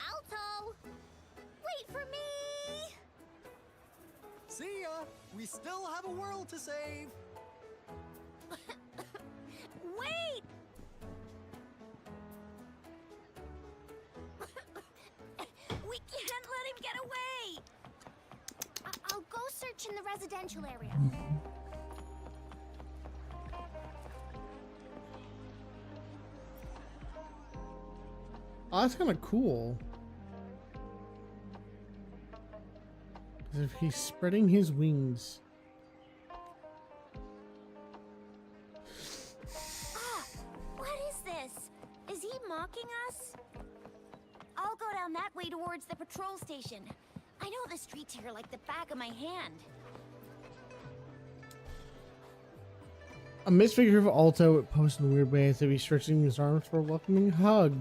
Alto! Wait for me! See ya! We still have a world to save! Wait! We can't let him get away! I'll go search in the residential area. Oh, that's kind of cool. As if he's spreading his wings. What is this? Is he mocking us? I'll go down that way towards the patrol station. I know the streets here like the back of my hand. A misfigure of Alto it posed in a weird way as if he's stretching his arms for a welcoming hug.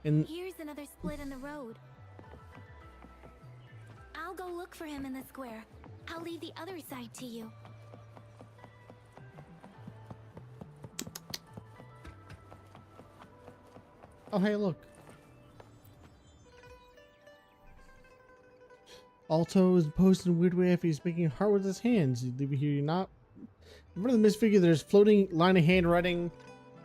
And Here's another split in the road. I'll go look for him in the square. I'll leave the other side to you. oh, hey, look. Alto is posed in a weird way after he's making a heart with his hands. You leave it here, you not. In front of the misfigure, there's floating line of handwriting.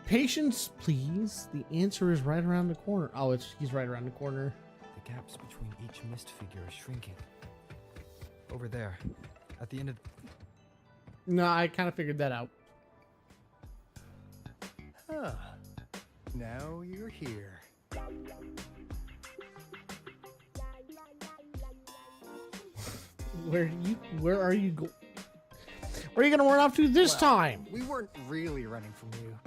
Patience, please. The answer is right around the corner. Oh, he's right around the corner. The gaps between each mist figure are shrinking. Over there, at the end of... No, I kind of figured that out. Huh. Now you're here. Where are you going? Where are you gonna run off to this time? We weren't really running from you.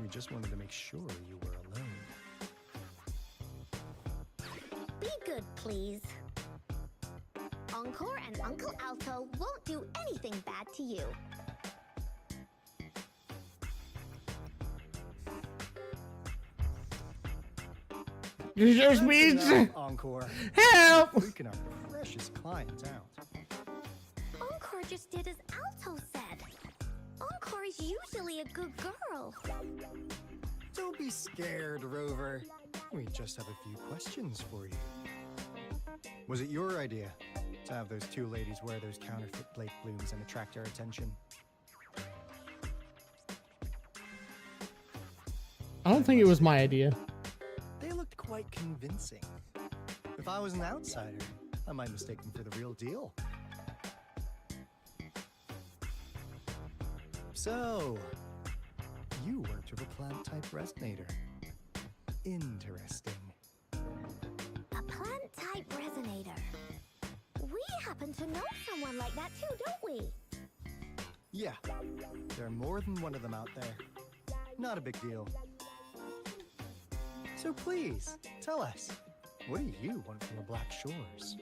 We just wanted to make sure you were alone. Be good, please. Encore and Uncle Alto won't do anything bad to you. You just That's means enough, Encore. help. Freaking our precious client out. Encore just did as Alto said. Encore is usually a good girl. Don't be scared, Rover. We just have a few questions for you. Was it your idea to have those two ladies wear those counterfeit Blake blooms and attract our attention? I don't think it was my idea. They looked quite convincing. If I was an outsider, I might mistake them for the real deal. So, you worked with a plant-type resonator. Interesting. A plant-type resonator. We happen to know someone like that too, don't we? Yeah, there are more than one of them out there. Not a big deal. So please, tell us, what do you want from the Black Shores?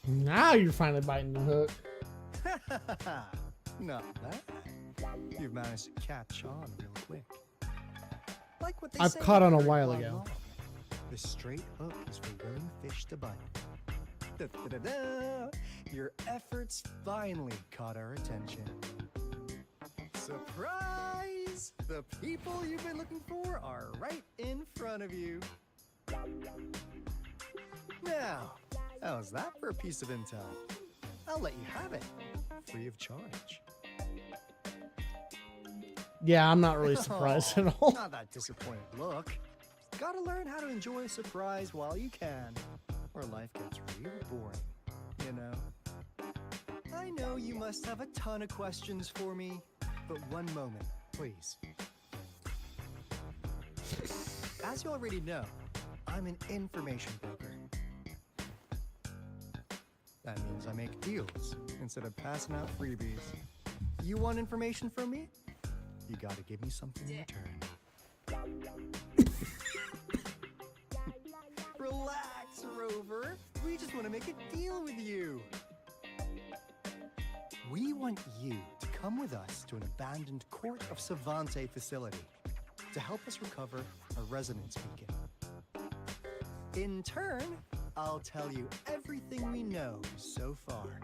Now you're finally biting the hook. Not bad. You've managed to catch on real quick. Like what they I've say caught on a in while Bird ago. Law. The straight hook is for willing fish to bite. Da-da-da-da. Your efforts finally caught our attention. Surprise! The people you've been looking for are right in front of you. Now, how's that for a piece of intel? I'll let you have it, free of charge. Yeah, I'm not really surprised at all. Not that disappointed look. Gotta learn how to enjoy a surprise while you can, or life gets real boring, you know? I know you must have a ton of questions for me, but one moment, please. As you already know, I'm an information broker. That means I make deals instead of passing out freebies. You want information from me? You gotta give me something in return. Relax, Rover. We just want to make a deal with you. We want you to come with us to an abandoned Court of Savante facility to help us recover a resonance beacon. In turn, I'll tell you everything we know so far.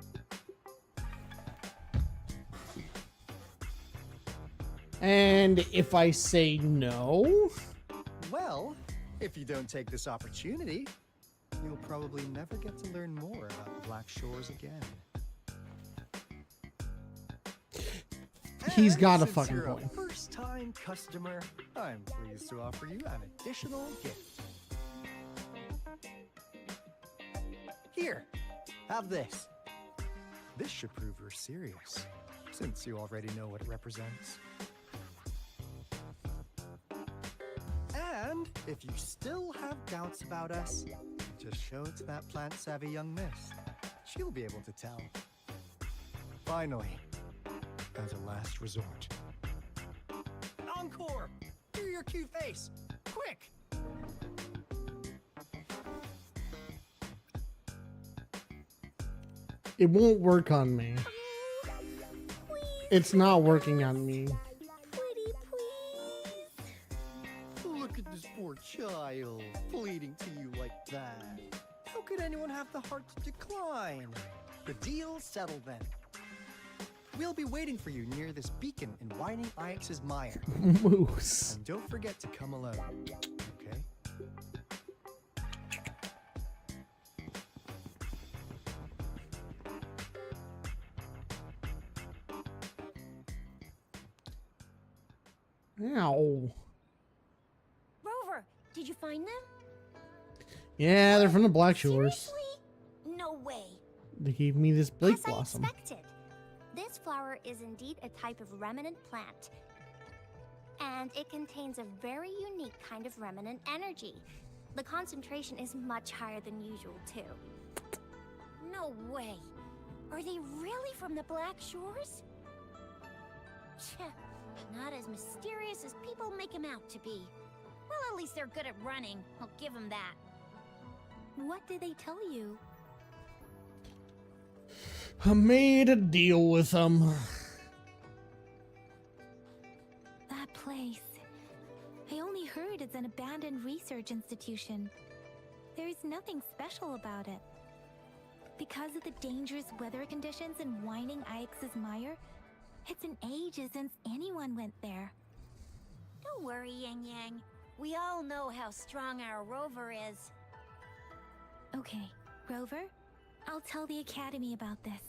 And if I say no? Well, if you don't take this opportunity, you'll probably never get to learn more about the Black Shores again. He's And got a since fucking you're point. a first-time customer, I'm pleased to offer you an additional gift. Here, have this. This should prove you're serious, since you already know what it represents. And if you still have doubts about us, just show it to that plant-savvy young miss. She'll be able to tell. Finally, as a last resort. Encore! Do your cute face! Quick! It won't work on me. It's not working on me. Pretty please. Look at this poor child, pleading to you like that. How could anyone have the heart to decline? The deal's settled then. We'll be waiting for you near this beacon in Whining Ix's mire. Moose. And don't forget to come alone, okay? Ow. Rover, did you find them? Yeah, they're from the Black Shores. Seriously? No way. They gave me this Blake As I Blossom. expected. This flower is indeed a type of remnant plant. And it contains a very unique kind of remnant energy. The concentration is much higher than usual, too. No way. Are they really from the Black Shores? Tch, not as mysterious as people make them out to be. Well, at least they're good at running. I'll give them that. What did they tell you? I made a deal with them. That place. I only heard it's an abandoned research institution. There's nothing special about it. Because of the dangerous weather conditions in Whining Ix's mire, it's been ages since anyone went there. Don't worry, Yang Yang. We all know how strong our Rover is. Okay, Rover, I'll tell the Academy about this,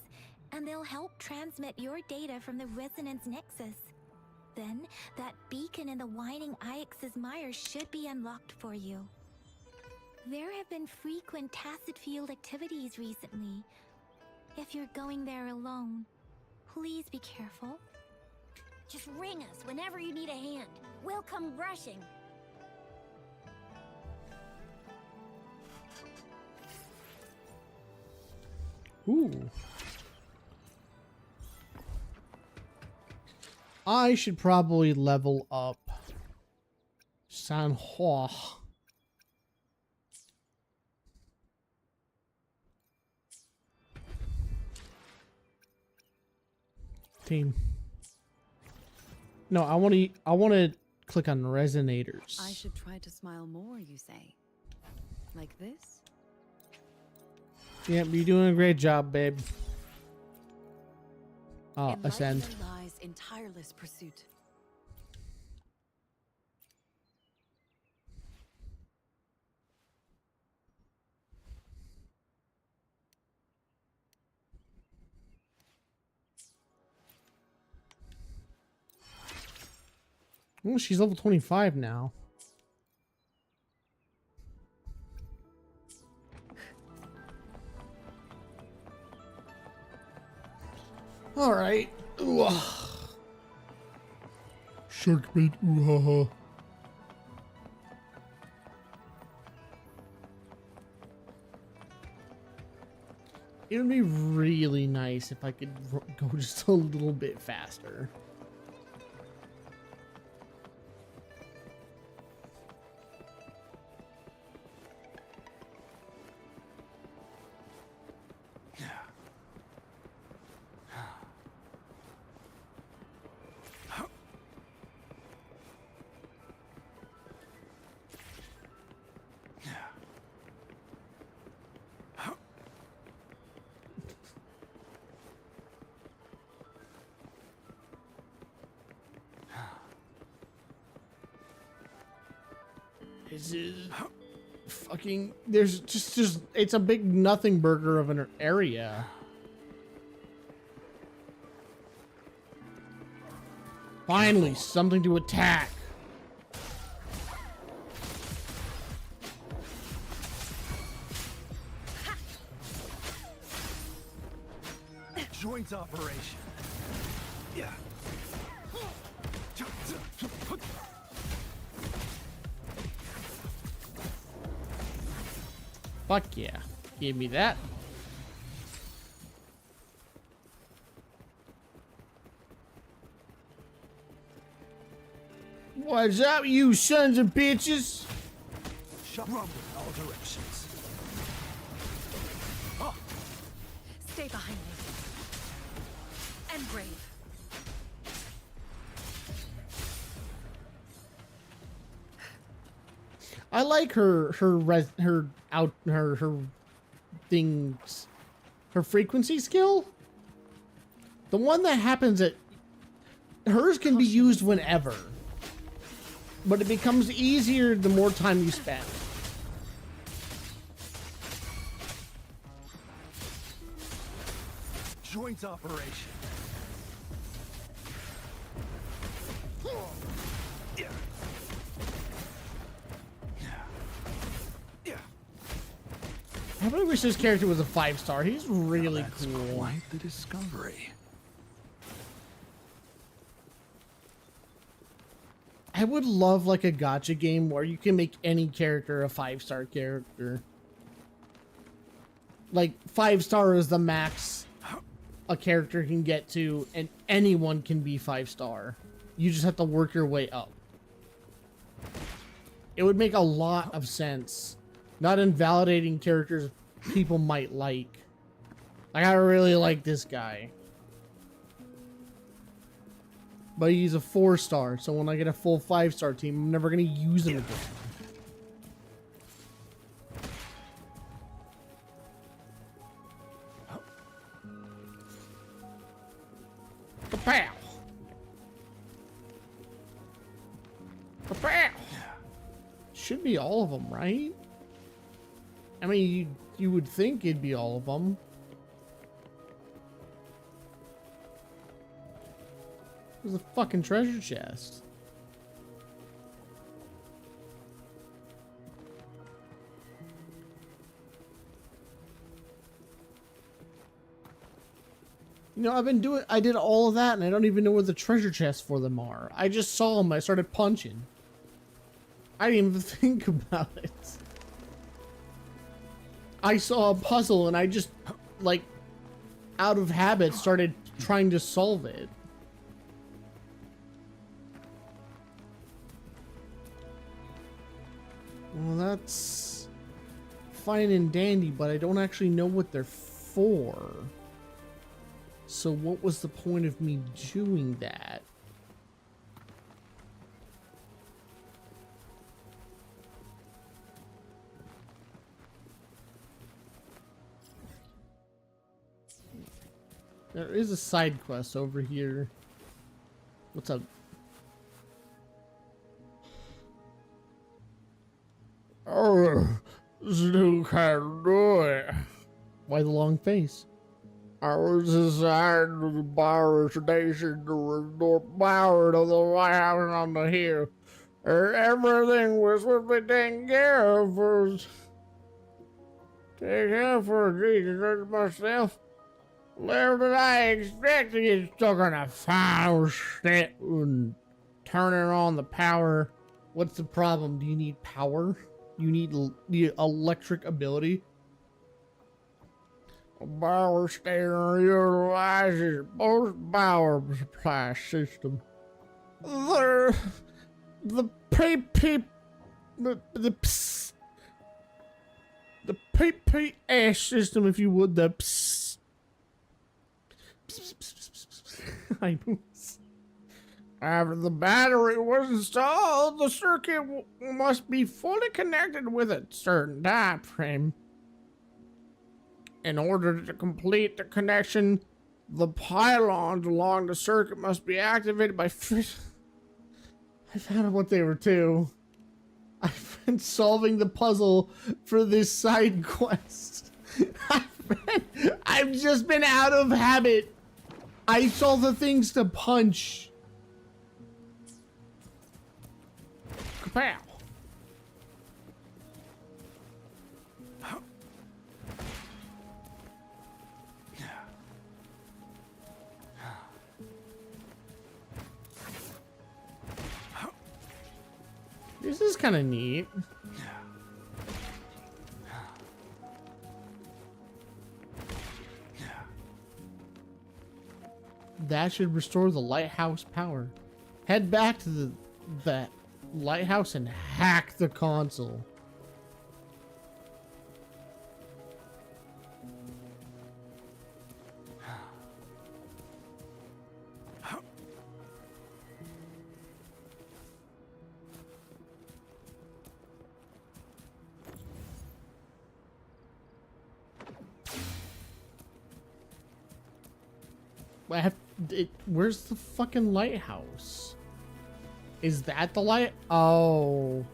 and they'll help transmit your data from the Resonance Nexus. Then, that beacon in the Whining Ix's mire should be unlocked for you. There have been frequent tacit field activities recently. If you're going there alone, please be careful. Just ring us whenever you need a hand. We'll come rushing. Ooh. I should probably level up San Hua. Team. No, I want to click on resonators. I should try to smile more, you say? Like this? Yep, you're doing a great job, babe. Oh, ascend. Enlightenment lies in tireless pursuit. Oh, she's level 25 now. All right. Ooh. Shark bait. Ooh, ha, ha. It would be really nice if I could go just a little bit faster. This is fucking. There's just it's a big nothing burger of an area. Finally, something to attack. Joint operation. Yeah. Fuck yeah. Give me that. What's up, you sons of bitches? Rumble in all directions. Stay behind me. And brave. I like her things, her frequency skill. The one that happens at hers can be used whenever, but it becomes easier the more time you spend. Joint operation. I really wish this character was a 5-star. He's really That's cool. quite the discovery. I would love like a gacha game where you can make any character a 5-star character. Like 5-star is the max a character can get to, and anyone can be 5-star. You just have to work your way up. It would make a lot of sense. Not invalidating characters people might like. Like, I really like this guy. But he's a 4-star, so when I get a full 5-star team, I'm never going to use him again. Kapow! Kapow! Should be all of them, right? I mean, you would think it'd be all of them. There's a fucking treasure chest. You know, I did all of that and I don't even know where the treasure chests for them are. I just saw them, I started punching. I didn't even think about it. I saw a puzzle and I just, like, out of habit started trying to solve it. Well, that's fine and dandy, but I don't actually know what they're for. So what was the point of me doing that? There is a side quest over here. What's up? Oh, Snook, how do it? Why the long face? I was assigned to the Bower Station to restore power to the White House on the hill. And everything was supposed to be taken care of for... Take care for Jesus myself. Little did I expect to get stuck on a final step and turning on the power. What's the problem? Do you need power? You need the electric ability? A power station utilizes both power supply system. The PPS system, if you would, the After the battery was installed, the circuit must be fully connected with a certain time frame. In order to complete the connection, the pylons along the circuit must be activated by... I found out what they were too. I've been solving the puzzle for this side quest. I've just been out of habit. I saw the things to punch. Kapow. This is kind of neat. That should restore the lighthouse power. Head back to the lighthouse and hack the console. I have Where's the fucking lighthouse? Is that the light? Oh.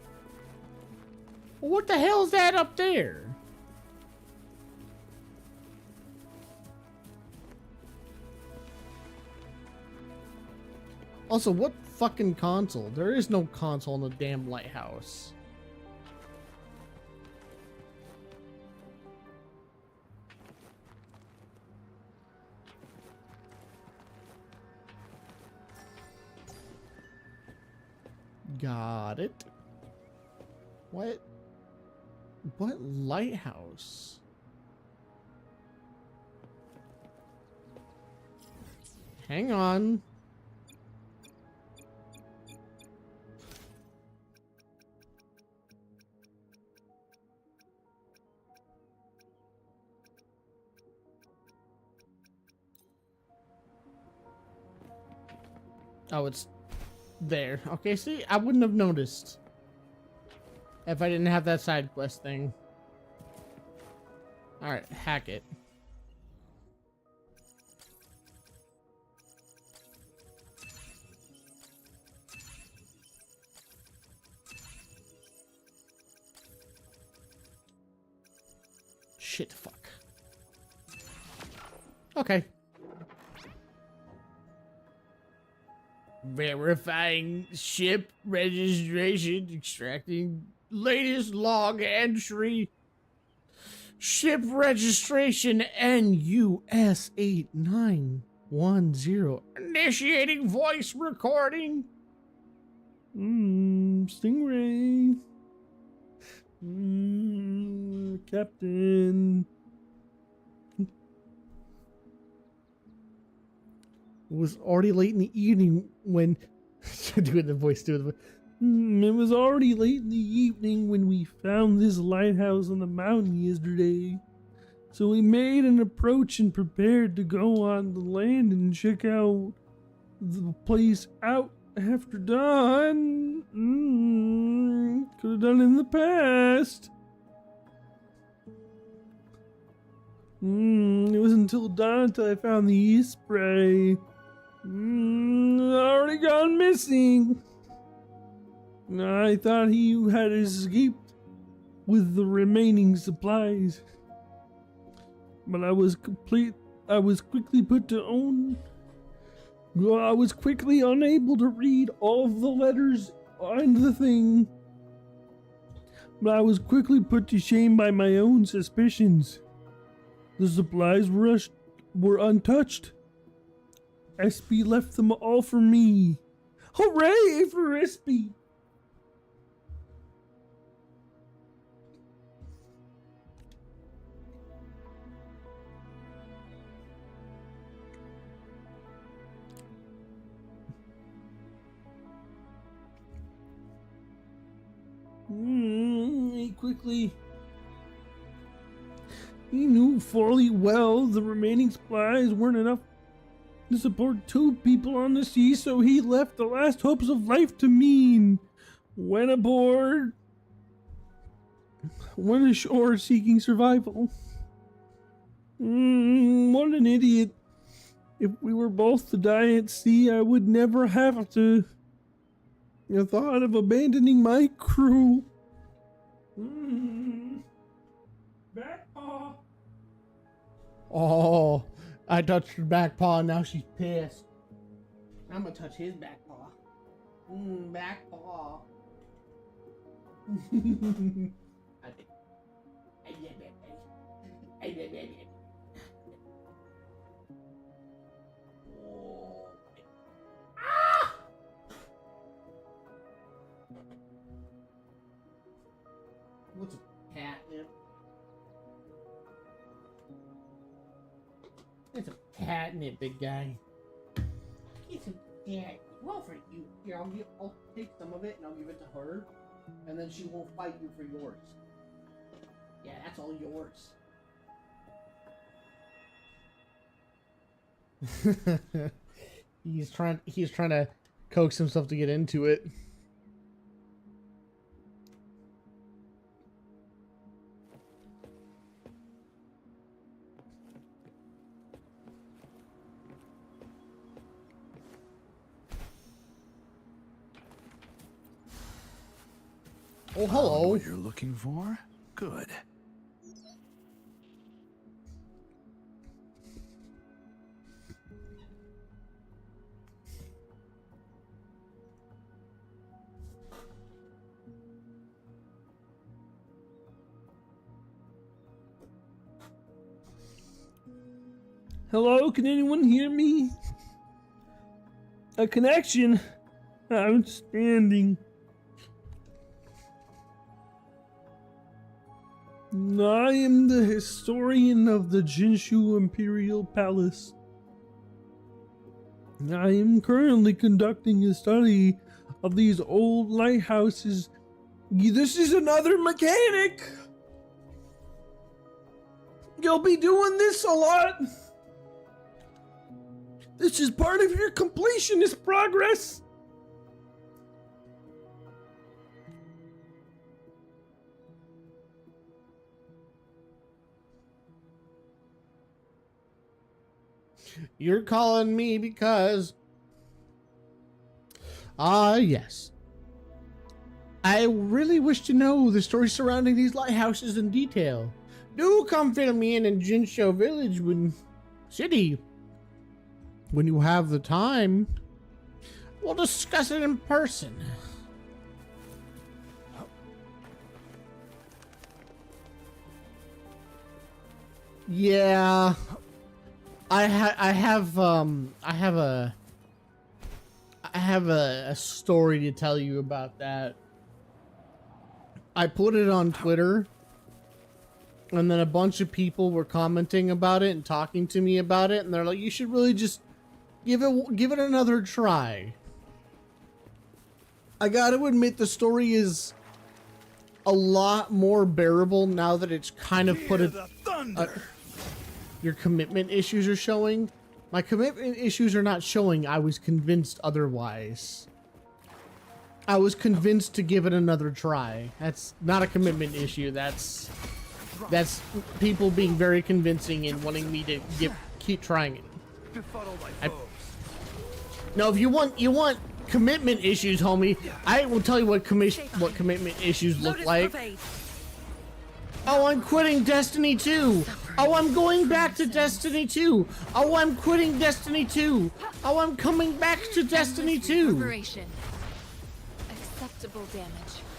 Well, what the hell is that up there? Also, what fucking console? There is no console in the damn lighthouse. Got it. What? What lighthouse? Hang on. Oh, it's there. Okay, see, I wouldn't have noticed if I didn't have that side quest thing. Alright, hack it. Shit, fuck. Okay. Verifying ship registration, extracting latest log entry. Ship registration NUS 8910. Initiating voice recording. Stingray. Captain. It was already late in the evening when doing the voice. It was already late in the evening when we found this lighthouse on the mountain yesterday. So we made an approach and prepared to go on the land and check out the place out after dawn. Could have done it in the past. It wasn't until dawn until I found the spray. Already gone missing. I thought he had escaped with the remaining supplies, but I was quickly put to own. I was quickly unable to read all of the letters on the thing, but I was quickly put to shame by my own suspicions. The supplies were untouched. SB left them all for me. Hooray for SB! He knew fully well the remaining supplies weren't enough to support 2 people on the sea, so he left the last hopes of life to me. Went ashore seeking survival. What an idiot. If we were both to die at sea, I would never have to thought of abandoning my crew. Back paw. Oh, I touched her back paw, now she's pissed. I'm gonna touch his back paw. Back paw. What's a catnip? It's a catnip, big guy. Get some catnip. Well, for you. Here, I'll take some of it and I'll give it to her, and then she won't fight you for yours. Yeah, that's all yours. He's trying to coax himself to get into it. Oh, Found hello. what you're looking for? Good. Hello, can anyone hear me? A connection? Outstanding. I am the historian of the Jinshu Imperial Palace. I am currently conducting a study of these old lighthouses. This is another mechanic! You'll be doing this a lot! This is part of your completionist progress! You're calling me because... yes. I really wish to know the story surrounding these lighthouses in detail. Do come fill me in Jinsho Village City. When you have the time, we'll discuss it in person. Yeah, I have a story to tell you about that. I put it on Twitter, and then a bunch of people were commenting about it and talking to me about it, and they're like, "You should really just give it another try." I gotta admit, the story is a lot more bearable now that it's kind of put it. Your commitment issues are showing. My commitment issues are not showing. I was convinced otherwise. I was convinced to give it another try. That's not a commitment issue. That's people being very convincing and wanting me to keep trying it. No, if you want commitment issues, homie, I will tell you what commitment issues look like. Oh, I'm quitting Destiny 2. Oh, I'm going back to Destiny 2. Oh, I'm quitting Destiny 2. Oh, I'm coming back to Destiny 2. Acceptable damage.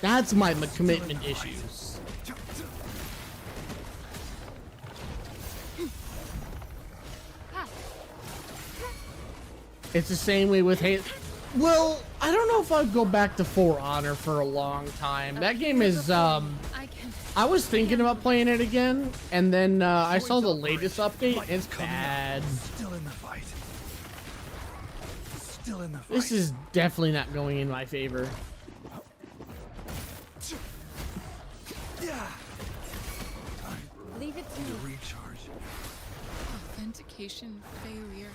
That's my commitment issues. It's the same way with Halo. Well, I don't know if I'd go back to For Honor for a long time. That game is, I was thinking about playing it again, and then I saw the latest update. It's bad. Still in the fight. Still in the fight. This is definitely not going in my favor. Yeah. Leave it to me. Recharge. Authentication failure.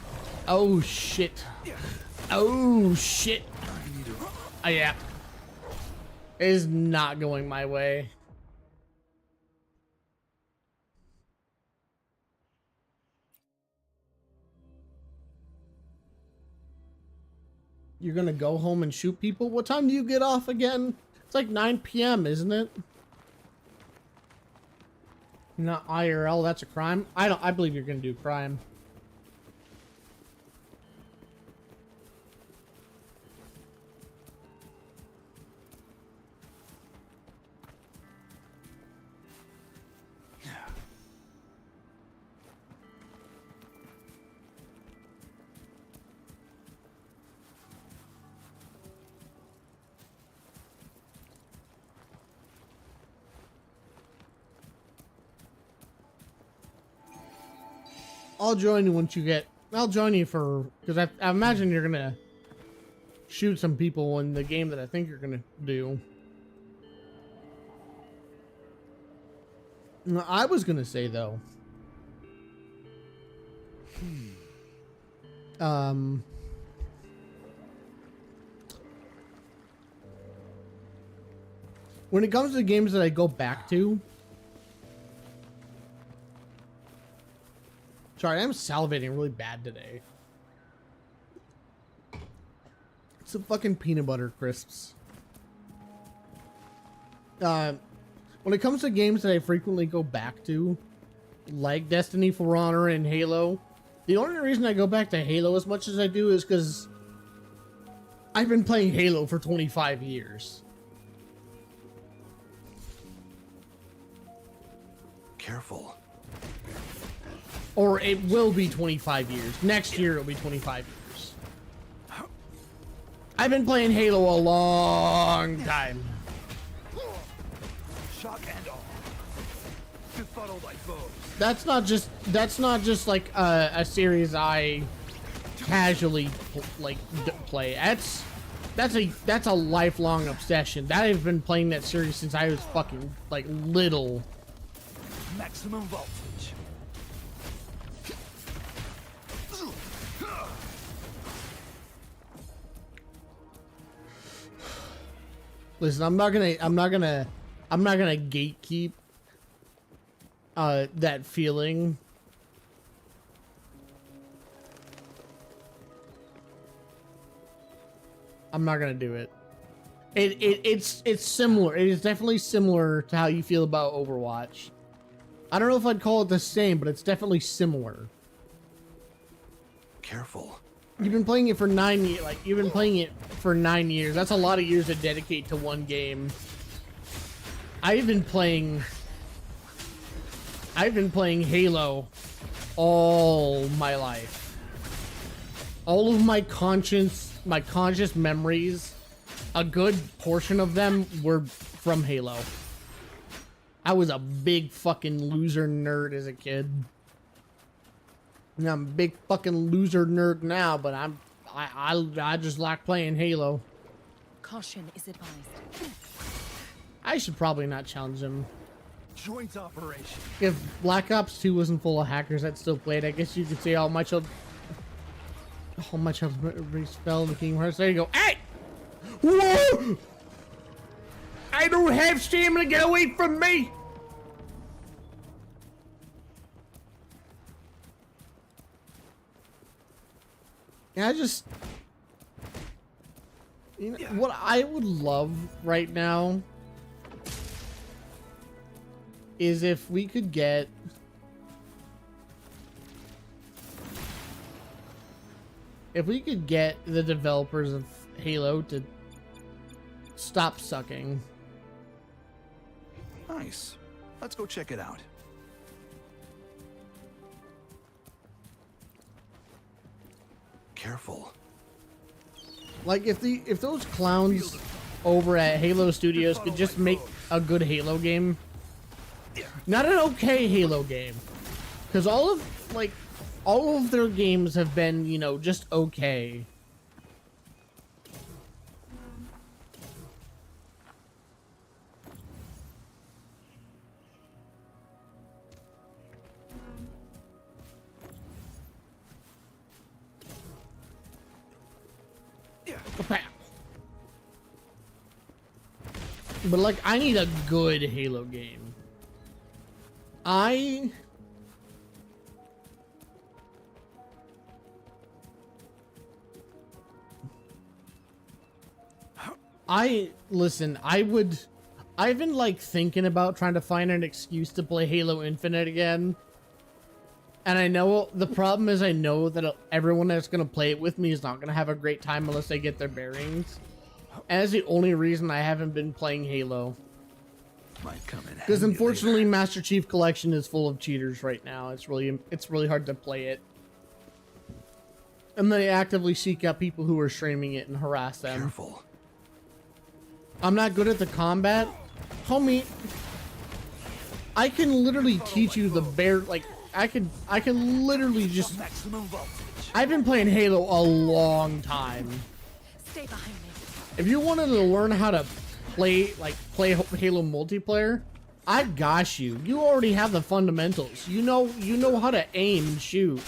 Oh shit. Oh shit. Oh yeah. It is not going my way. You're gonna go home and shoot people? What time do you get off again? It's like 9 p.m., isn't it? Not IRL, that's a crime. I believe you're gonna do crime. I'll join you once you get. I'll join you for because I imagine you're gonna shoot some people in the game that I think you're gonna do. I was gonna say though. When it comes to the games that I go back to. Sorry, I'm salivating really bad today. It's the fucking peanut butter crisps. When it comes to games that I frequently go back to, like Destiny, For Honor, and Halo, the only reason I go back to Halo as much as I do is because I've been playing Halo for 25 years. Careful. Or it will be 25 years. Next year it'll be 25 years. I've been playing Halo a long time. Shock and awe. Befuddled like bows. That's not just like a series I casually play. That's a lifelong obsession. That I've been playing that series since I was fucking like little. Maximum voltage. Listen, I'm not gonna gatekeep that feeling. I'm not gonna do it. It's similar. It is definitely similar to how you feel about Overwatch. I don't know if I'd call it the same, but it's definitely similar. Careful. You've been playing it for 9 years. Like, you've been playing it for 9 years. That's a lot of years to dedicate to one game. I've been playing Halo all my life. All of my conscious memories, a good portion of them were from Halo. I was a big fucking loser nerd as a kid. And I'm a big fucking loser nerd now, but I just like playing Halo. Caution is advised. I should probably not challenge him. Joint operation. If Black Ops 2 wasn't full of hackers, I'd still play it. I guess you could say all my children spell the Kingdom Hearts. There you go. Hey! Whoa! I don't have stamina. Get away from me! Yeah, you know, what I would love right now is if we could get the developers of Halo to stop sucking. Nice. Let's go check it out. Careful. Like if those clowns over at Halo Studios could just make a good Halo game. Not an okay Halo game. Cuz all of their games have been, you know, just okay. But like, I need a good Halo game. Listen, I've been like thinking about trying to find an excuse to play Halo Infinite again. And I know the problem is I know that everyone that's going to play it with me is not going to have a great time unless they get their bearings. And that's the only reason I haven't been playing Halo. Might come in Because handy unfortunately later. Master Chief Collection is full of cheaters right now. It's really hard to play it. And they actively seek out people who are streaming it and harass them. Careful. I'm not good at the combat. Homie, I can literally teach you the I can literally just... Maximum voltage. I've been playing Halo a long time. Stay behind me. If you wanted to learn how to play Halo multiplayer, I got you. You already have the fundamentals. You know how to aim and shoot.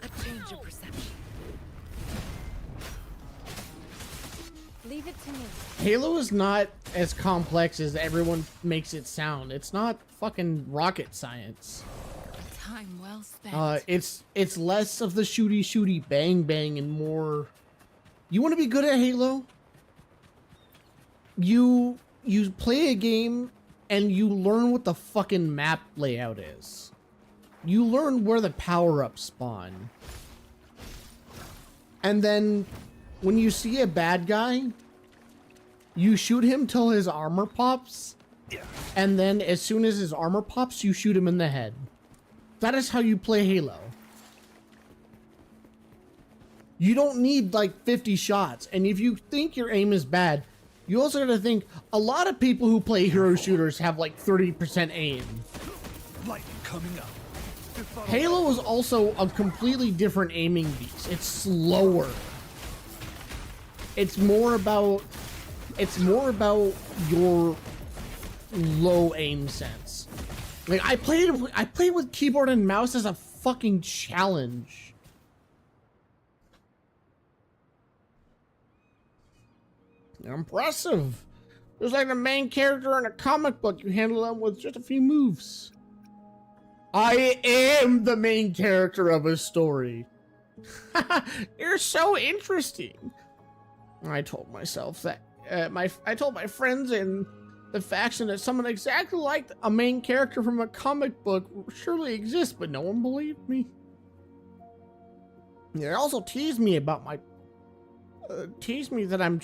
A change of perception. Leave it to me. Halo is not as complex as everyone makes it sound. It's not fucking rocket science. Time well spent. It's less of the shooty bang bang and more You want to be good at Halo? You play a game and you learn what the fucking map layout is. You learn where the power-ups spawn. And then when you see a bad guy, you shoot him till his armor pops. And then as soon as his armor pops, you shoot him in the head. That is how you play Halo. You don't need like 50 shots. And if you think your aim is bad, you also gotta think a lot of people who play hero shooters have like 30% aim. Lightning coming up. Halo is also a completely different aiming beast. It's slower. It's more about your low aim sense. Like I played with keyboard and mouse as a fucking challenge. Impressive. It's like the main character in a comic book. You handle them with just a few moves. I am the main character of a story. You're so interesting. I told myself that I told my friends in the faction that someone exactly like a main character from a comic book surely exists, but no one believed me. They also teased me about my that I'm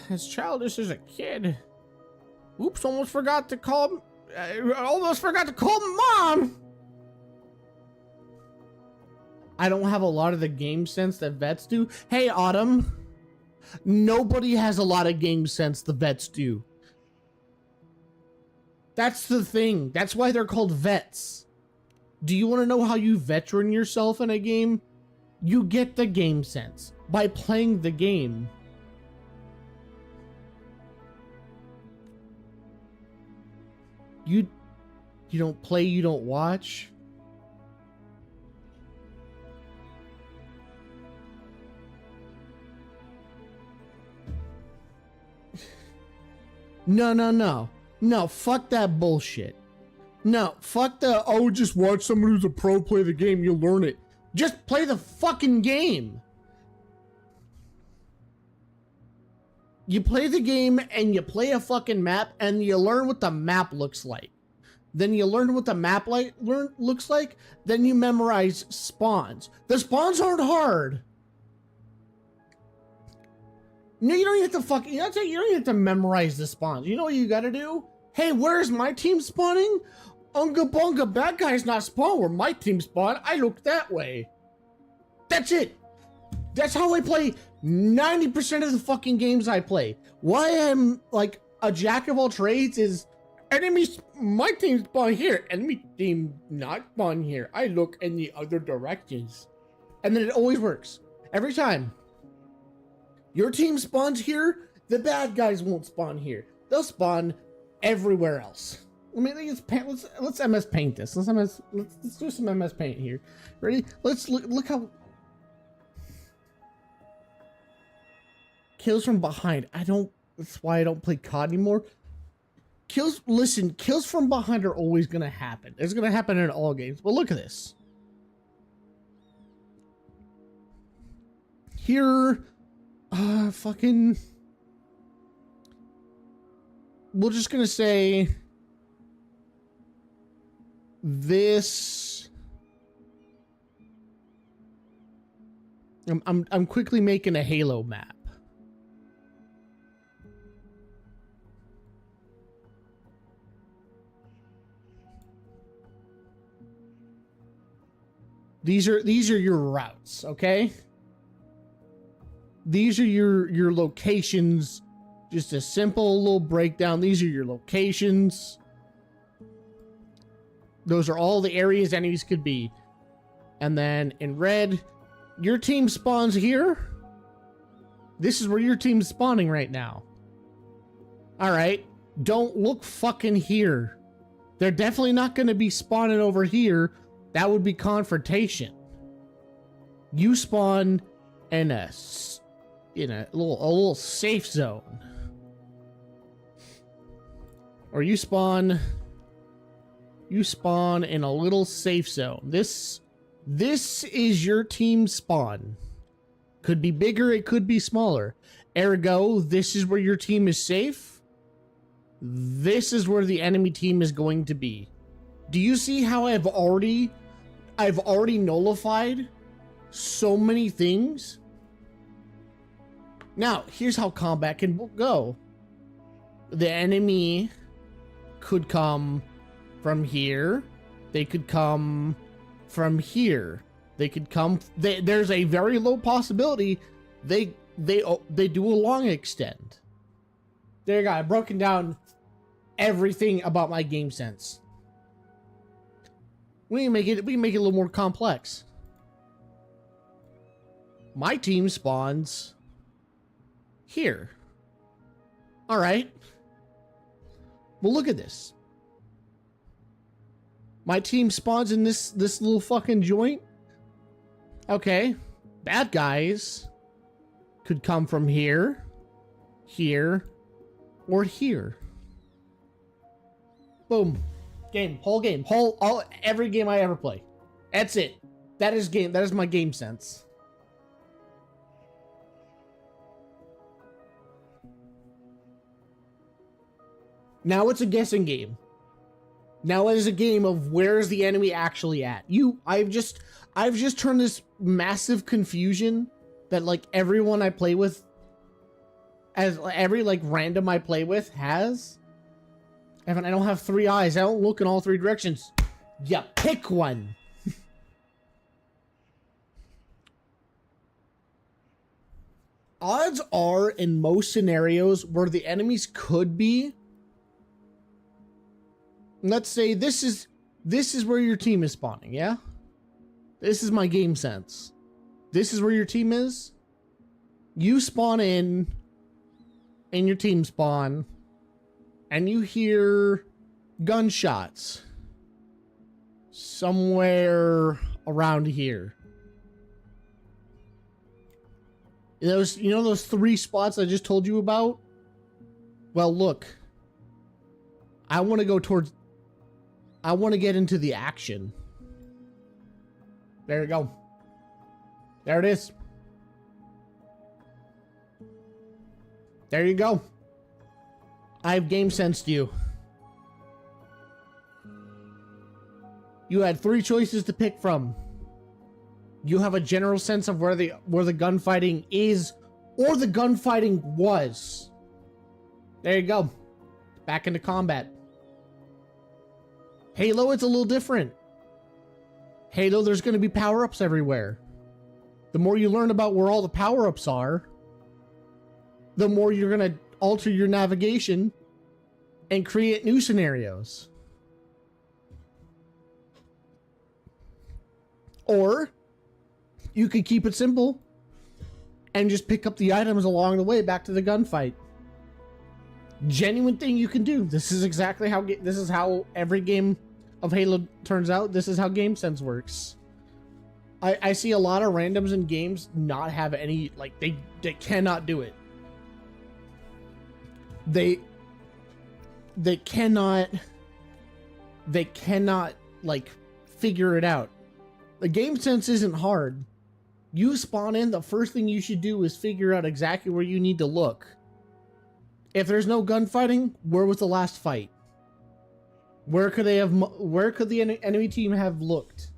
as childish as a kid. Oops, almost forgot to call mom. I don't have a lot of the game sense that vets do. Hey, Autumn. Nobody has a lot of game sense the vets do. That's the thing. That's why they're called vets. Do you want to know how you veteran yourself in a game? You get the game sense by playing the game. You don't play, you don't watch. No, fuck that bullshit. No, fuck the, oh, just watch someone who's a pro play the game, you'll learn it. Just play the fucking game. You play the game and you play a fucking map and you learn what the map looks like. Then you learn what the map looks like. Then you memorize spawns. The spawns aren't hard. No, you don't even have to you don't even have to memorize the spawns. You know what you gotta do? Hey, where's my team spawning? Unga bunga, bad guy's not spawn where my team spawn. I look that way. That's it. That's how I play 90% of the fucking games I play. Why I'm like a jack of all trades is my team spawn here, enemy team not spawn here. I look in the other directions. And then it always works. Every time. Your team spawns here, the bad guys won't spawn here. They'll spawn everywhere else. Let's MS Paint this. Let's do some MS Paint here. Ready? Let's look how kills from behind. That's why I don't play COD anymore. Kills from behind are always gonna happen. It's gonna happen in all games. But look at this. Here, fucking. We're just gonna say this. I'm quickly making a Halo map. These are your routes, okay? These are your locations. Just a simple little breakdown. These are your locations. Those are all the areas enemies could be. And then in red, your team spawns here. This is where your team's spawning right now. Alright, don't look fucking here. They're definitely not going to be spawning over here. That would be confrontation. You spawn in a little safe zone. Or you spawn in a little safe zone. This is your team spawn. Could be bigger, it could be smaller. Ergo, this is where your team is safe. This is where the enemy team is going to be. Do you see how I've already nullified so many things? Now, here's how combat can go. The enemy could come from here. They could come from here. They could come. There's a very low possibility they do a long extend. There you go. I've broken down everything about my game sense. We can make it a little more complex. My team spawns here. All right. Well, look at this. My team spawns in this little fucking joint. Okay. Bad guys could come from here, here, or here. Boom. Game. Whole game. Every game I ever play. That's it. That is game. That is my game sense. Now it's a guessing game. Now it is a game of where is the enemy actually at. I've just turned this massive confusion that like everyone I play with, as every like random I play with has. Evan, I don't have 3 eyes. I don't look in all 3 directions. Yeah, pick one. Odds are in most scenarios where the enemies could be. Let's say this is where your team is spawning, yeah? This is my game sense. This is where your team is. You spawn in, and your team spawn, and you hear gunshots somewhere around here. You know those 3 spots I just told you about? Well, look. I want to get into the action. There you go. There it is. There you go. I've game sensed you. You had 3 choices to pick from. You have a general sense of where the gunfighting is, or the gunfighting was. There you go. Back into combat. Halo, it's a little different. Halo, there's going to be power-ups everywhere. The more you learn about where all the power-ups are, the more you're going to alter your navigation and create new scenarios. Or you could keep it simple and just pick up the items along the way back to the gunfight. Genuine thing you can do. This is exactly how this is how every game of Halo turns out. This is how game sense works. I see a lot of randoms in games not have any, like, they cannot do it. They cannot like figure it out. The game sense isn't hard. You spawn in, the first thing you should do is figure out exactly where you need to look. If there's no gunfighting, where was the last fight? Where could the enemy team have looked?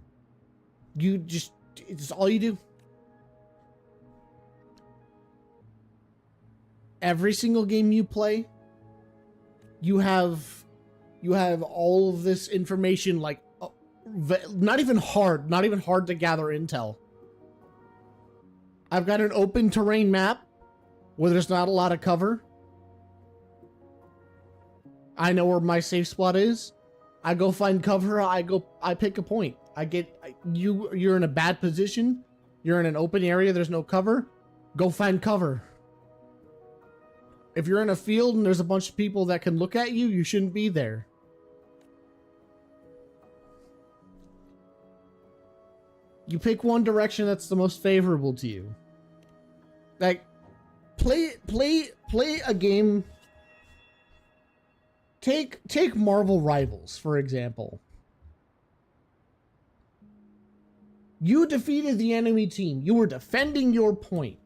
It's all you do. Every single game you play, you have all of this information, like, not even hard to gather intel. I've got an open terrain map where there's not a lot of cover. I know where my safe spot is. I go find cover. I pick a point. You're in a bad position. You're in an open area. There's no cover. Go find cover. If you're in a field and there's a bunch of people that can look at you, you shouldn't be there. You pick one direction that's the most favorable to you. Like, play a game. Take Marvel Rivals, for example. You defeated the enemy team. You were defending your point.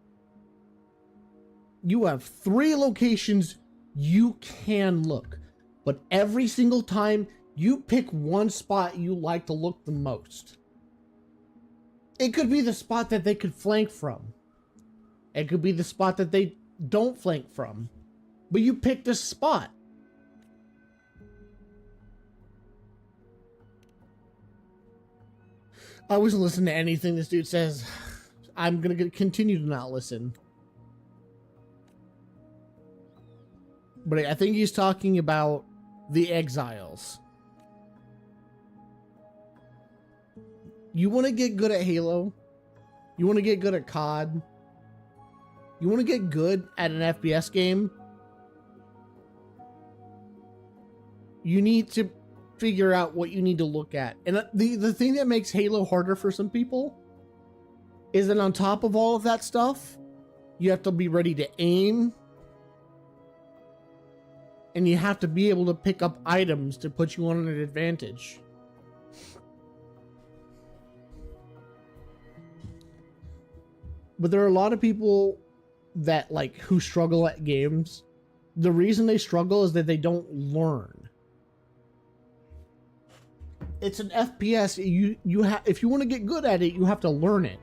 You have 3 locations you can look, but every single time you pick one spot you like to look the most. It could be the spot that they could flank from. It could be the spot that they don't flank from. But you picked a spot. I wasn't listening to anything this dude says. I'm going to continue to not listen. But I think he's talking about the Exiles. You want to get good at Halo? You want to get good at COD? You want to get good at an FPS game? You need to figure out what you need to look at. And the thing that makes Halo harder for some people is that on top of all of that stuff, you have to be ready to aim. And you have to be able to pick up items to put you on an advantage. But there are a lot of people that who struggle at games. The reason they struggle is that they don't learn. It's an FPS. If you want to get good at it, you have to learn it.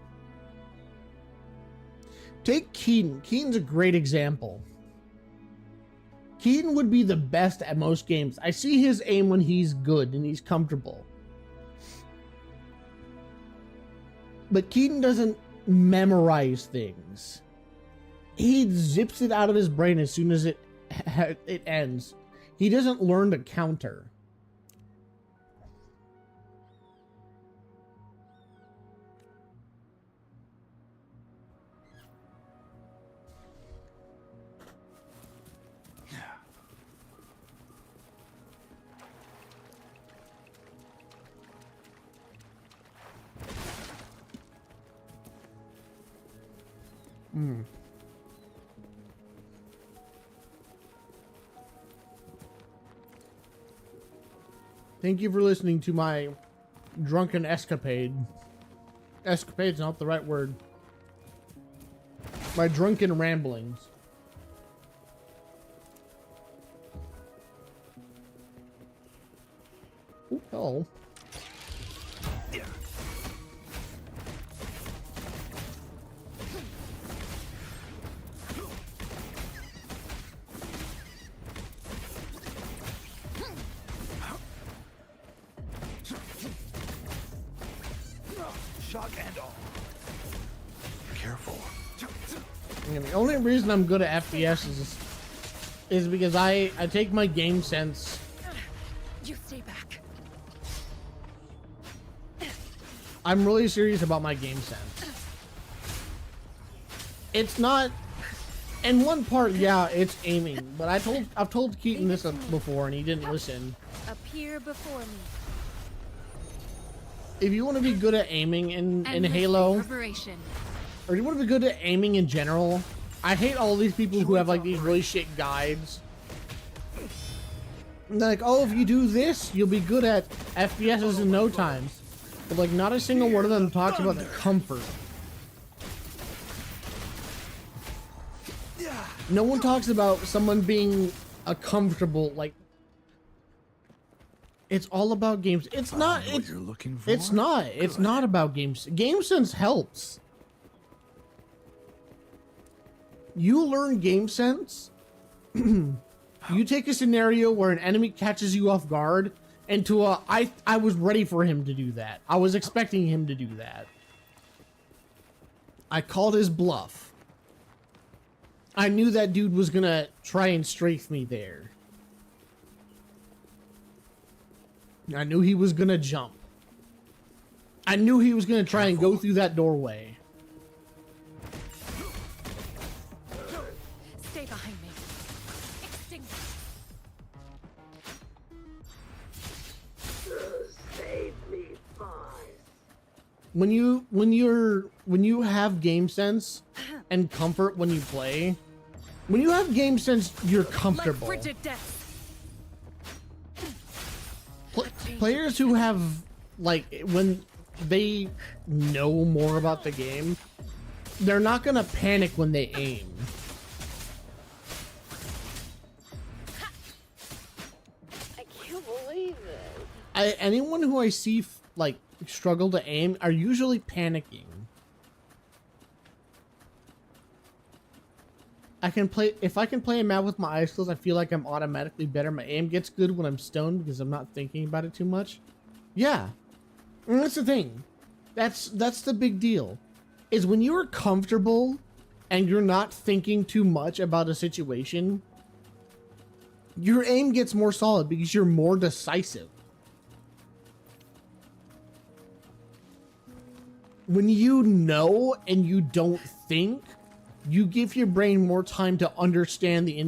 Take Keaton. Keaton's a great example. Keaton would be the best at most games. I see his aim when he's good and he's comfortable. But Keaton doesn't memorize things. He zips it out of his brain as soon as it ends. He doesn't learn to counter. Thank you for listening to my drunken escapade. Escapade's not the right word. My drunken ramblings. Ooh, hello. Shock and all. Careful. The only reason I'm good at FPS is because I take my game sense. You stay back. I'm really serious about my game sense. It's not, in one part, yeah, it's aiming, but I've told Keaton this before and he didn't listen. Appear before me. If you want to be good at aiming in Halo, or you want to be good at aiming in general, I hate all these people who have these really shit guides. And they're like, oh, if you do this, you'll be good at FPSs in no time. But not a single one of them talks about the comfort. No one talks about someone being a comfortable, it's all about games. It's not. It's, you're looking for? It's not. It's not about games. Game sense helps. You learn game sense. You take a scenario where an enemy catches you off guard, and I was ready for him to do that. I was expecting him to do that. I called his bluff. I knew that dude was gonna try and strafe me there. I knew he was gonna jump. I knew he was gonna try and go through that doorway. Stay behind me. Extinguish. Save me, boys. When you have game sense and comfort when you play, when you have game sense, you're comfortable. Like frigid death. Players who have when they know more about the game, they're not gonna panic when they aim. I can't believe it. Anyone who I see like struggle to aim are usually panicking. If I can play a map with my eyes closed, I feel like I'm automatically better. My aim gets good when I'm stoned because I'm not thinking about it too much. Yeah. And that's the thing. That's the big deal. Is when you're comfortable and you're not thinking too much about a situation, your aim gets more solid because you're more decisive. When you know and you don't think, you give your brain more time to understand the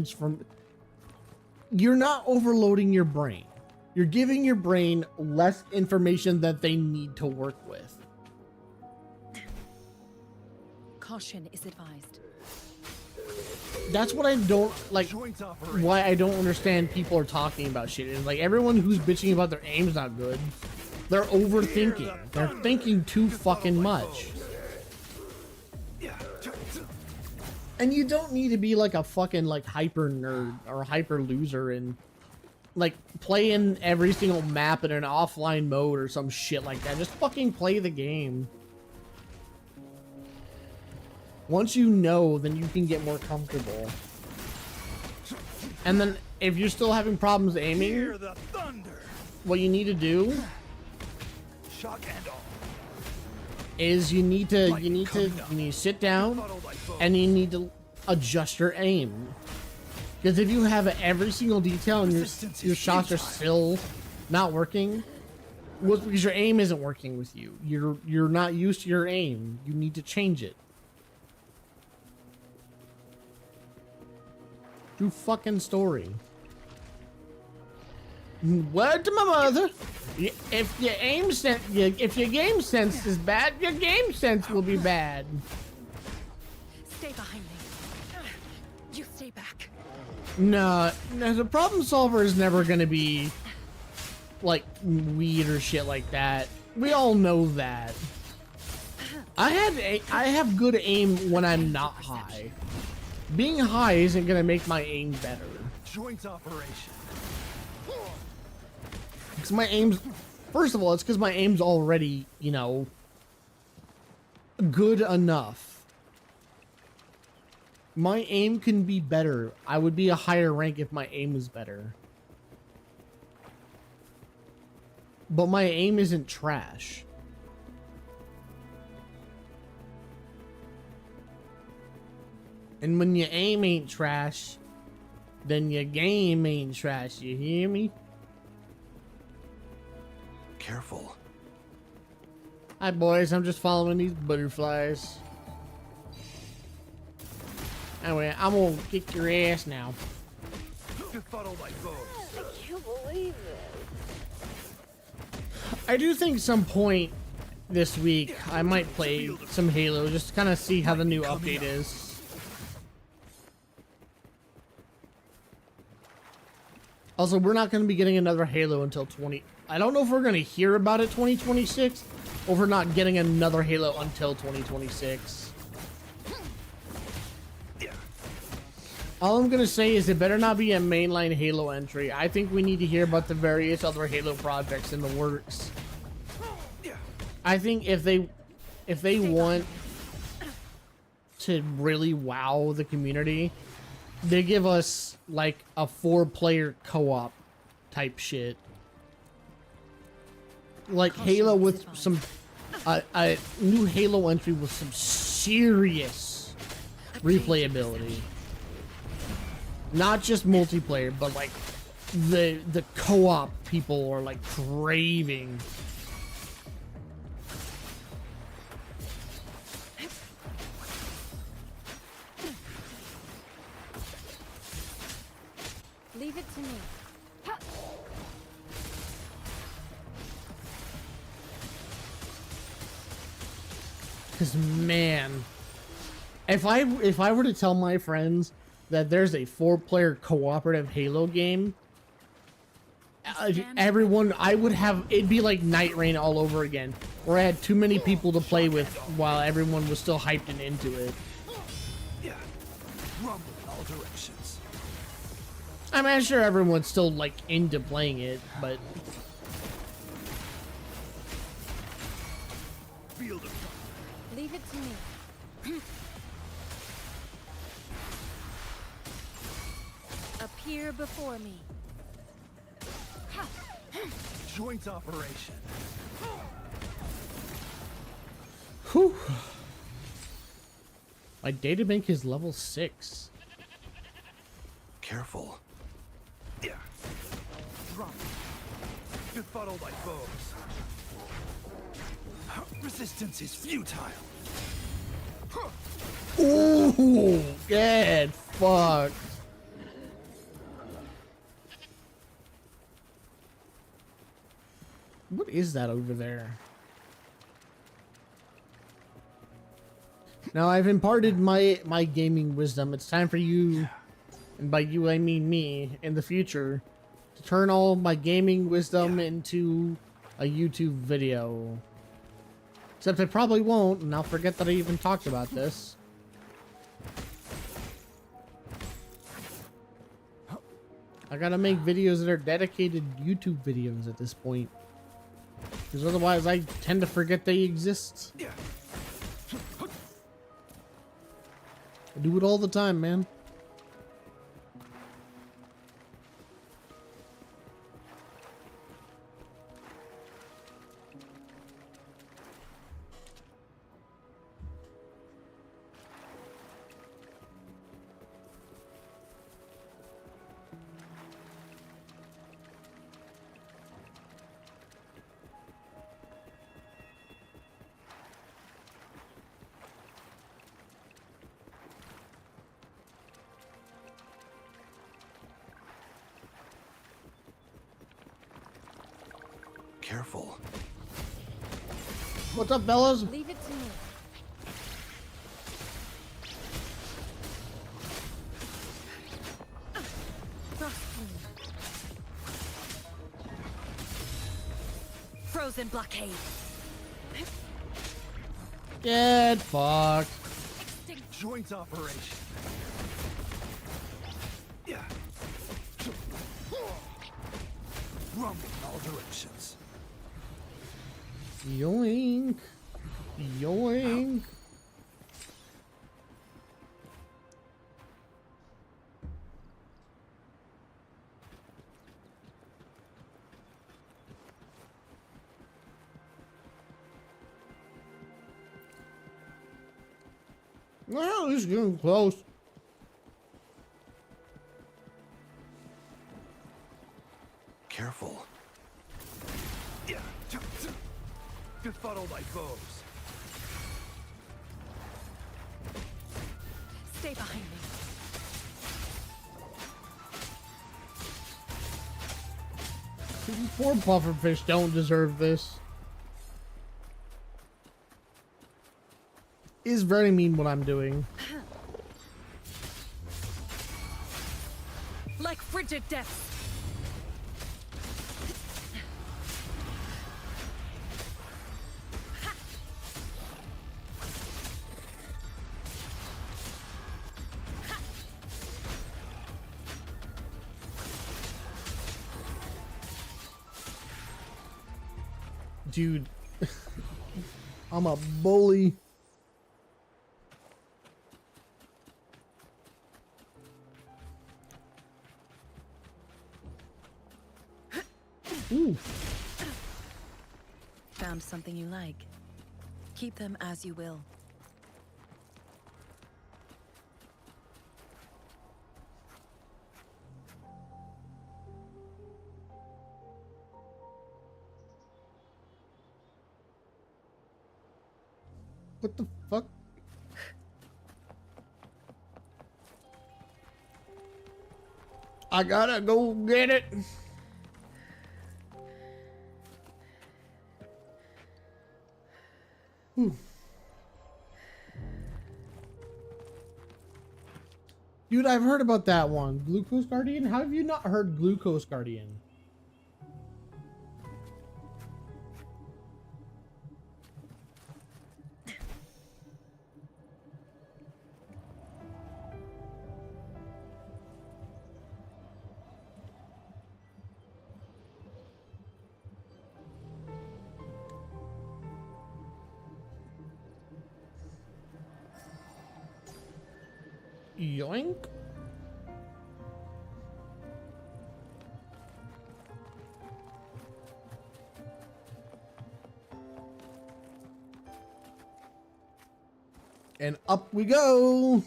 You're not overloading your brain. You're giving your brain less information that they need to work with. Caution is advised. That's what I don't like. Why I don't understand people are talking about shit. It's like everyone who's bitching about their aim's not good. They're overthinking. They're thinking too fucking much. And you don't need to be like a fucking like hyper nerd or hyper loser and like play in every single map in an offline mode or some shit like that. Just fucking play the game. Once you know, then you can get more comfortable. And then if you're still having problems aiming, what you need to do is you need to sit down and you need to adjust your aim. Because if you have every single detail and your shots are still not working, well, because your aim isn't working with you. You're not used to your aim. You need to change it. True fucking story. Word to my mother. If your aim sense, if your game sense is bad, your game sense will be bad. Stay behind me. You stay back. No, the problem solver is never gonna be like weed or shit like that. We all know that. I have good aim when I'm not high. Being high isn't gonna make my aim better. Joint operation. Because my aim's, first of all, it's because my aim's already, you know, good enough. My aim can be better. I would be a higher rank if my aim was better. But my aim isn't trash. And when your aim ain't trash, then your game ain't trash. You hear me? Careful. Hi boys, I'm just following these butterflies. Anyway, I'm gonna kick your ass now. Befuddle my foes. I can't believe it. I do think some point this week I might play some Halo just to kind of see how the new update is. Also, we're not going to be getting another Halo until I don't know if we're going to hear about it 2026 or if we're not getting another Halo until 2026. All I'm going to say is it better not be a mainline Halo entry. I think we need to hear about the various other Halo projects in the works. I think if they want to really wow the community, they give us like a 4-player co-op type shit. Like Halo with some a new Halo entry with some serious replayability. Not just multiplayer, but like the co-op people are like craving. Leave it to me. Cause man, if I were to tell my friends that there's a 4-player cooperative Halo game, everyone, I would have, it'd be like Night Rain all over again, where I had too many people to play with while everyone was still hyped and into it. Yeah. Rumble in all directions. I mean, I'm sure everyone's still like into playing it, but Field of fire. Leave it to me. Appear before me. Joint operation. whew. My databank is level 6. Careful. Yeah. Drop. Befuddle my foes. Resistance is futile. Ooh, get fucked. What is that over there? Now I've imparted my gaming wisdom. It's time for you, and by you I mean me, in the future, to turn all my gaming wisdom into a YouTube video. Except I probably won't, and I'll forget that I even talked about this. I gotta make videos that are dedicated YouTube videos at this point. Because otherwise I tend to forget they exist. I do it all the time, man. Careful. What's up, fellas? Leave it to me. Frozen blockade. Get fucked. Joint operation. Yeah. Rumble in all directions. Yoink. Yoink. Well, this is getting close. Careful. Yeah. Befuddle my foes. Stay behind me. These poor pufferfish don't deserve this. Is very mean what I'm doing. Like frigid depths. Dude, I'm a bully. Ooh. Found something you like. Keep them as you will. What the fuck? I gotta go get it. Dude, I've heard about that one. Glucose Guardian? How have you not heard Glucose Guardian? Yoink. And up we go.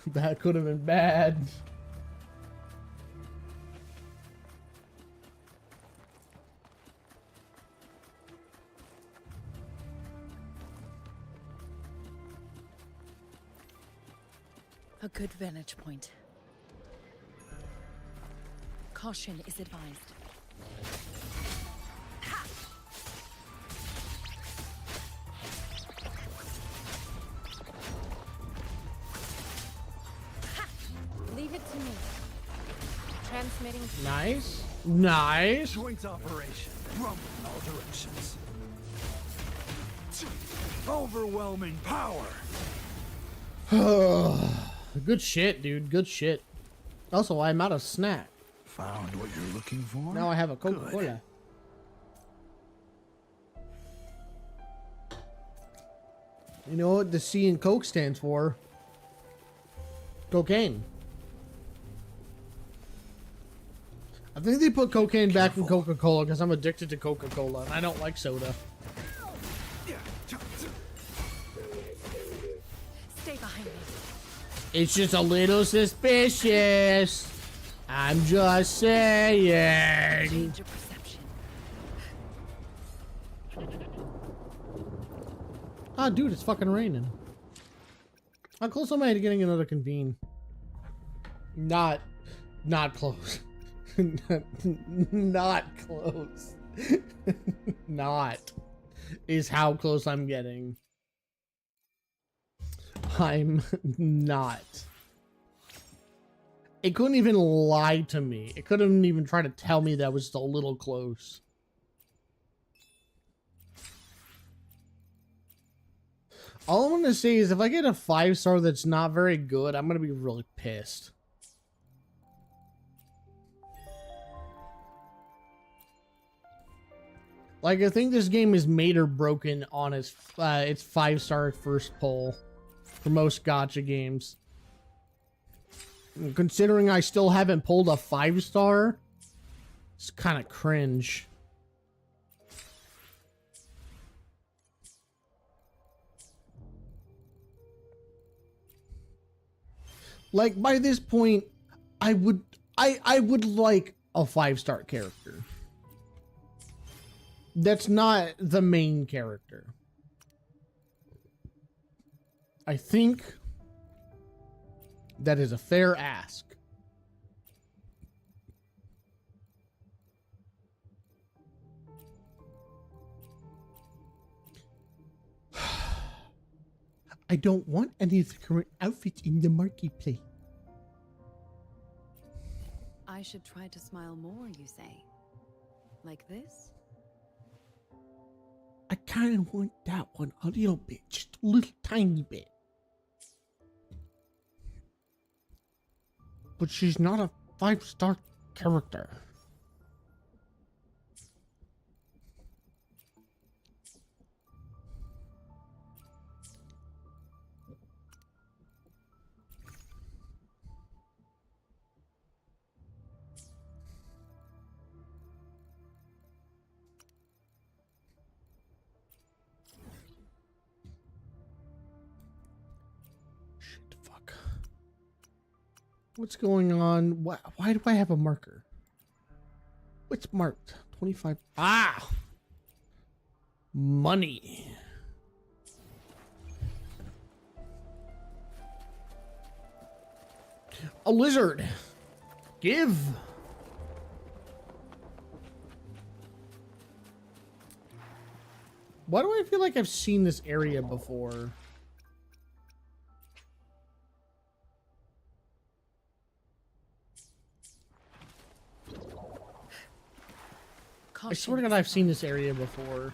That could have been bad. A good vantage point. Caution is advised. Leave it to me. Transmitting. Nice. Nice. Joint operation. Rumble in all directions. Overwhelming power. Good shit, dude. Good shit. Also, I'm out of snack. Found what you're looking for? Now I have a Coca-Cola. You know what the C in Coke stands for? Cocaine. I think they put cocaine back in Coca-Cola because I'm addicted to Coca-Cola and I don't like soda. Stay behind me. It's just a little suspicious. I'm just saying. Change your perception. Ah, dude, it's fucking raining. How close am I to getting another convene? Not close. Not close. Not is how close I'm getting. I'm not. It couldn't even lie to me. It couldn't even try to tell me that was just a little close. All I'm gonna say is if I get a 5-star that's not very good, I'm gonna be really pissed. Like, I think this game is made or broken on its 5-star first pull for most gacha games. And considering I still haven't pulled a 5-star, it's kind of cringe. Like, by this point, I would like a 5-star character. That's not the main character. I think that is a fair ask. I don't want any of the current outfits in the marketplace. I should try to smile more, you say? Like this? I kind of want that one a little bit, just a little tiny bit. But she's not a 5-star character. What's going on? Why do I have a marker? What's marked? 25. Ah! Money. A lizard. Give. Why do I feel like I've seen this area before? I swear to God, I've seen this area before.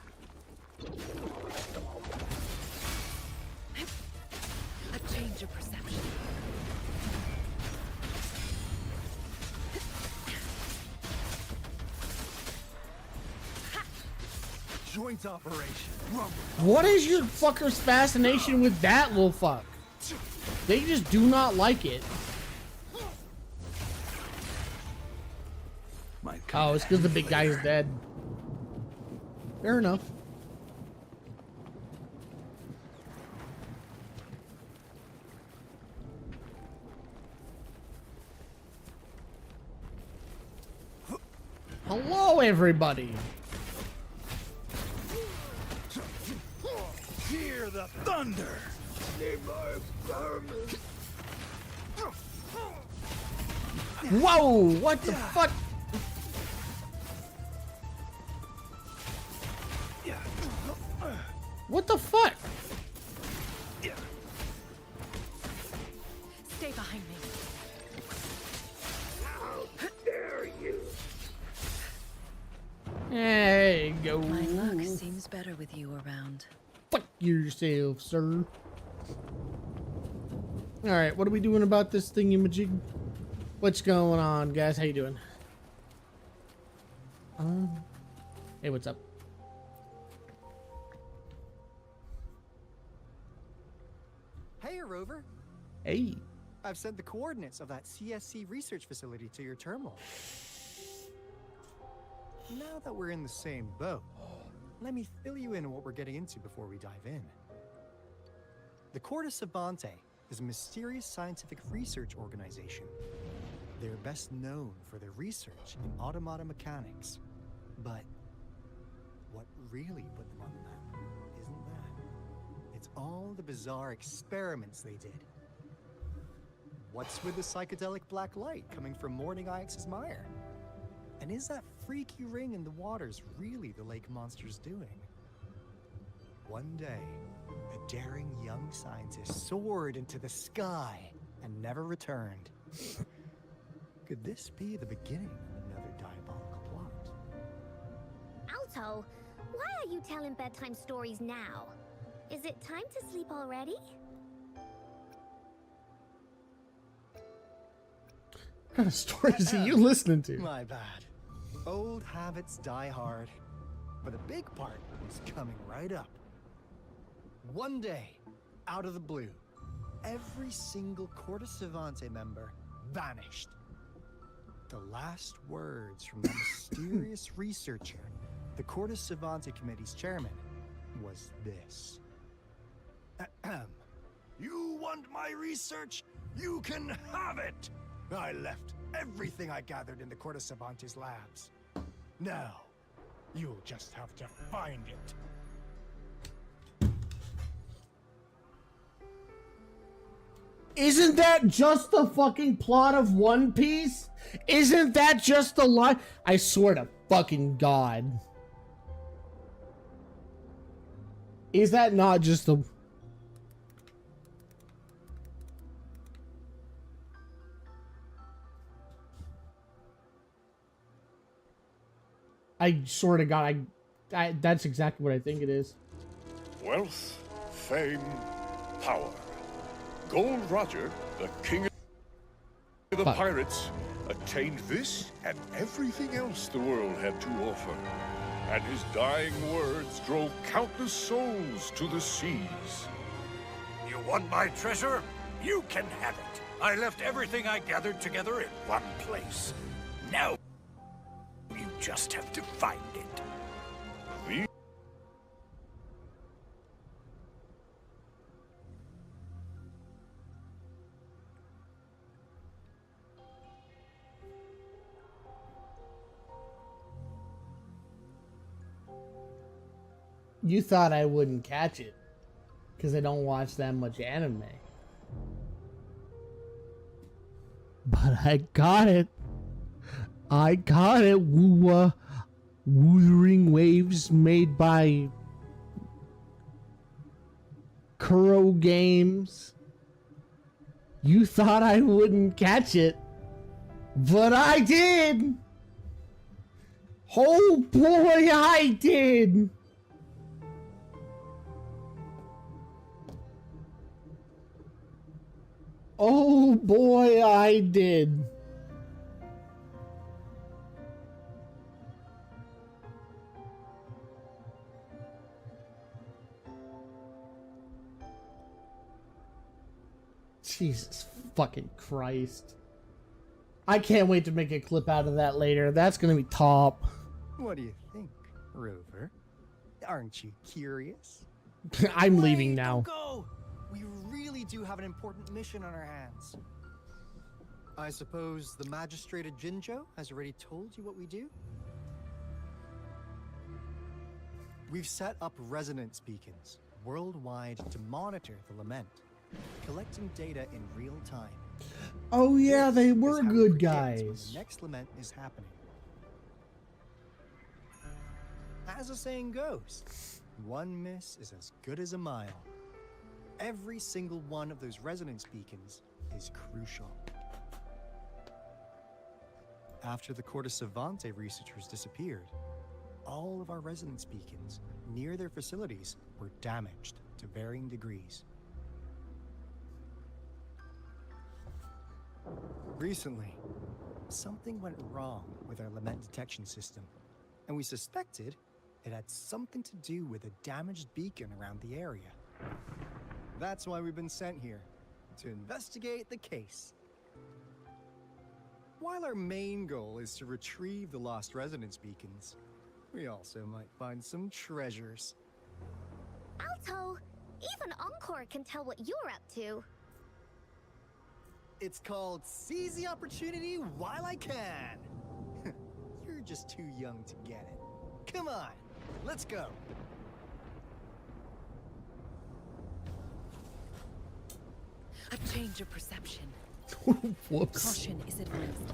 Joint operation. What is your fucker's fascination with that little fuck? They just do not like it. Oh, it's because the big guy is dead. Fair enough. Hello, everybody. Hear the thunder. Whoa! What the fuck? What the fuck? Stay behind me. How dare you? There you go. My luck seems better with you around. Fuck yourself, sir. Alright, what are we doing about this thingy-majig? What's going on, guys? How you doing? Hey, what's up? Hey, Rover. Hey. I've sent the coordinates of that CSC research facility to your terminal. Now that we're in the same boat, let me fill you in on what we're getting into before we dive in. The Corte Savante is a mysterious scientific research organization. They're best known for their research in automata mechanics. But what really put them on the map isn't that. It's all the bizarre experiments they did. What's with the psychedelic black light coming from Morning Ix's mire? And is that freaky ring in the waters really the lake monster's doing? One day, a daring young scientist soared into the sky and never returned. Could this be the beginning of another diabolical plot? Alto, why are you telling bedtime stories now? Is it time to sleep already? What kind of stories are you listening to? My bad. Old habits die hard. But a big part is coming right up. One day, out of the blue, every single Corte Savante member vanished. The last words from that mysterious researcher, the Corte Savante Committee's chairman, was this. You want my research? You can have it! I left everything I gathered in the Corte Savante's labs. Now, you'll just have to find it. Isn't that just the fucking plot of One Piece? Isn't that just the line? I swear to fucking God. Is that not just the... I swear to God, that's exactly what I think it is. Wealth, fame, power. Gold Roger, the king of the pirates, attained this and everything else the world had to offer. And his dying words drove countless souls to the seas. You want my treasure? You can have it. I left everything I gathered together in one place. Now, you just have to find it. You thought I wouldn't catch it because I don't watch that much anime. But I got it. I got it, WuWa. Wuthering Waves made by Kuro Games. You thought I wouldn't catch it, but I did. Oh boy, I did. Oh boy, I did. Jesus fucking Christ. I can't wait to make a clip out of that later. That's gonna be top. What do you think, Rover? Aren't you curious? I'm leaving now. Don't go! We really do have an important mission on our hands. I suppose the magistrate at Jinzhou has already told you what we do? We've set up resonance beacons worldwide to monitor the lament, collecting data in real time. Oh yeah, they were This is how we good predict when guys. the next lament is happening. As the saying goes, one miss is as good as a mile. Every single one of those resonance beacons is crucial. After the Corte Savante researchers disappeared, all of our resonance beacons near their facilities were damaged to varying degrees. Recently, something went wrong with our lament detection system, and we suspected it had something to do with a damaged beacon around the area. That's why we've been sent here, to investigate the case. While our main goal is to retrieve the lost resonance beacons, we also might find some treasures. Alto, even Encore can tell what you're up to. It's called Seize the Opportunity While I Can. You're just too young to get it. Come on, let's go. A change of perception. Whoops. Caution is advised.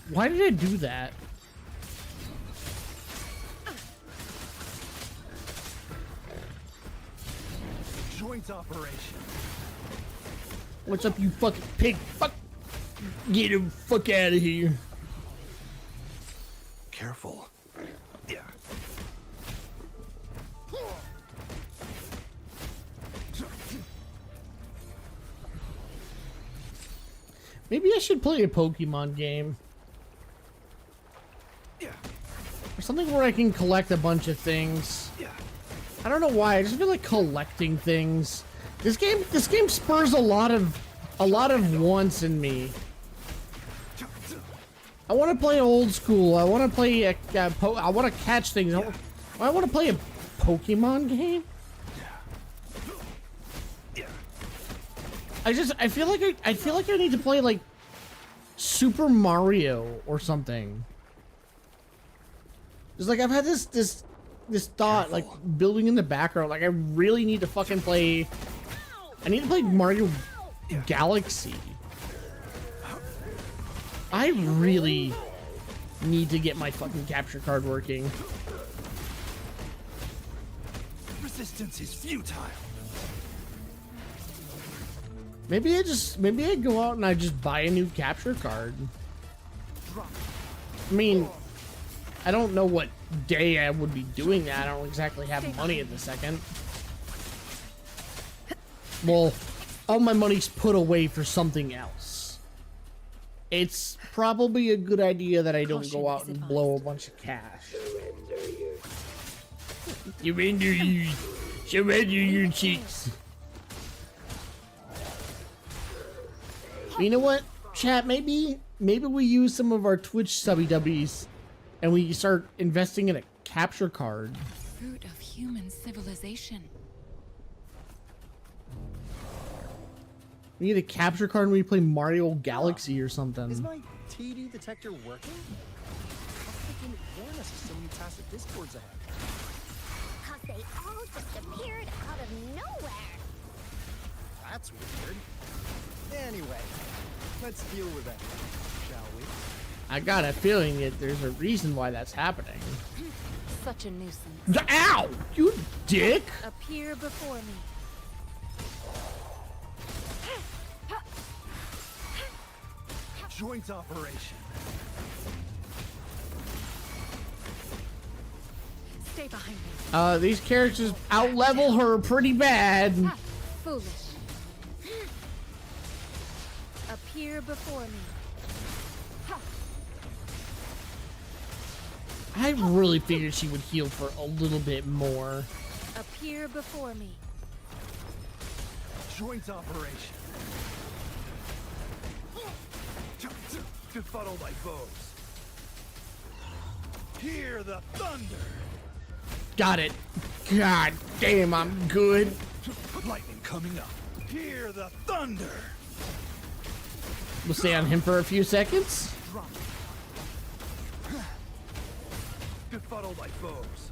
Why did I do that? Joint operation. What's up, you fucking pig? Fuck! Get him fuck out of here. Careful. Yeah. Maybe I should play a Pokemon game. Yeah. Or something where I can collect a bunch of things. Yeah. I don't know why, I just feel like collecting things. This game spurs a lot of wants in me. I want to play old school. I want to play I want to catch things. I want to play a Pokemon game. I feel like I need to play like Super Mario or something. It's like I've had this thought like building in the background. Like I really need to fucking play. I need to play Mario Galaxy. I really need to get my fucking capture card working. Resistance is futile. Maybe I go out and I just buy a new capture card. I mean, I don't know what day I would be doing that. I don't exactly have money at the second. Well, all my money's put away for something else. It's probably a good idea that I don't go out and blow a bunch of cash. Surrender your cheeks. You know what, chat? Maybe we use some of our Twitch subby dubbies and we start investing in a capture card. Fruit of human civilization. We need a capture card when we play Mario Galaxy or something. Is my TD detector working? How can it warn us of so many tacit discords ahead? Cause they all just appeared out of nowhere. That's weird. Anyway, let's deal with that, shall we? I got a feeling that there's a reason why that's happening. Such a nuisance. Ow! You dick! Appear before me. Joint operation. Stay behind me. These characters out-level her pretty bad. Foolish. Appear before me. I really figured she would heal for a little bit more. Appear before me. Joint operation. Befuddle my foes. Hear the thunder. Got it. God damn, I'm good. Lightning coming up. Hear the thunder. We'll stay on him for a few seconds. Befuddle my foes.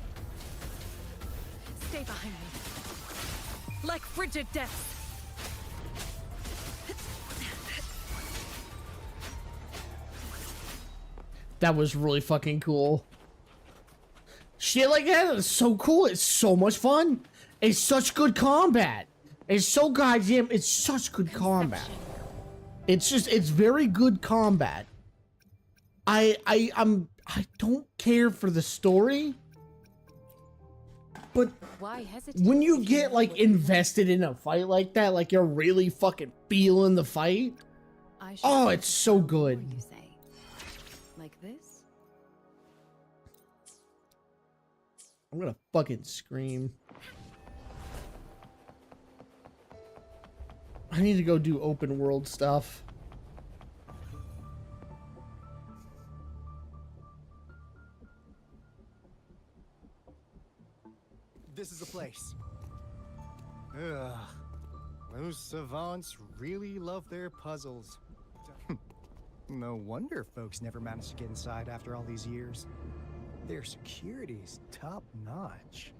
Stay behind me. Like frigid death. That was really fucking cool. Shit like that is so cool. It's so much fun. It's such good combat. It's so goddamn, it's such good combat. It's just, it's very good combat. I don't care for the story. But when you get like invested in a fight like that, like you're really fucking feeling the fight. Oh, it's so good. Like this? I'm gonna fucking scream. I need to go do open world stuff. This is the place. Ugh. Those savants really love their puzzles. No wonder folks never managed to get inside after all these years. Their security's top-notch.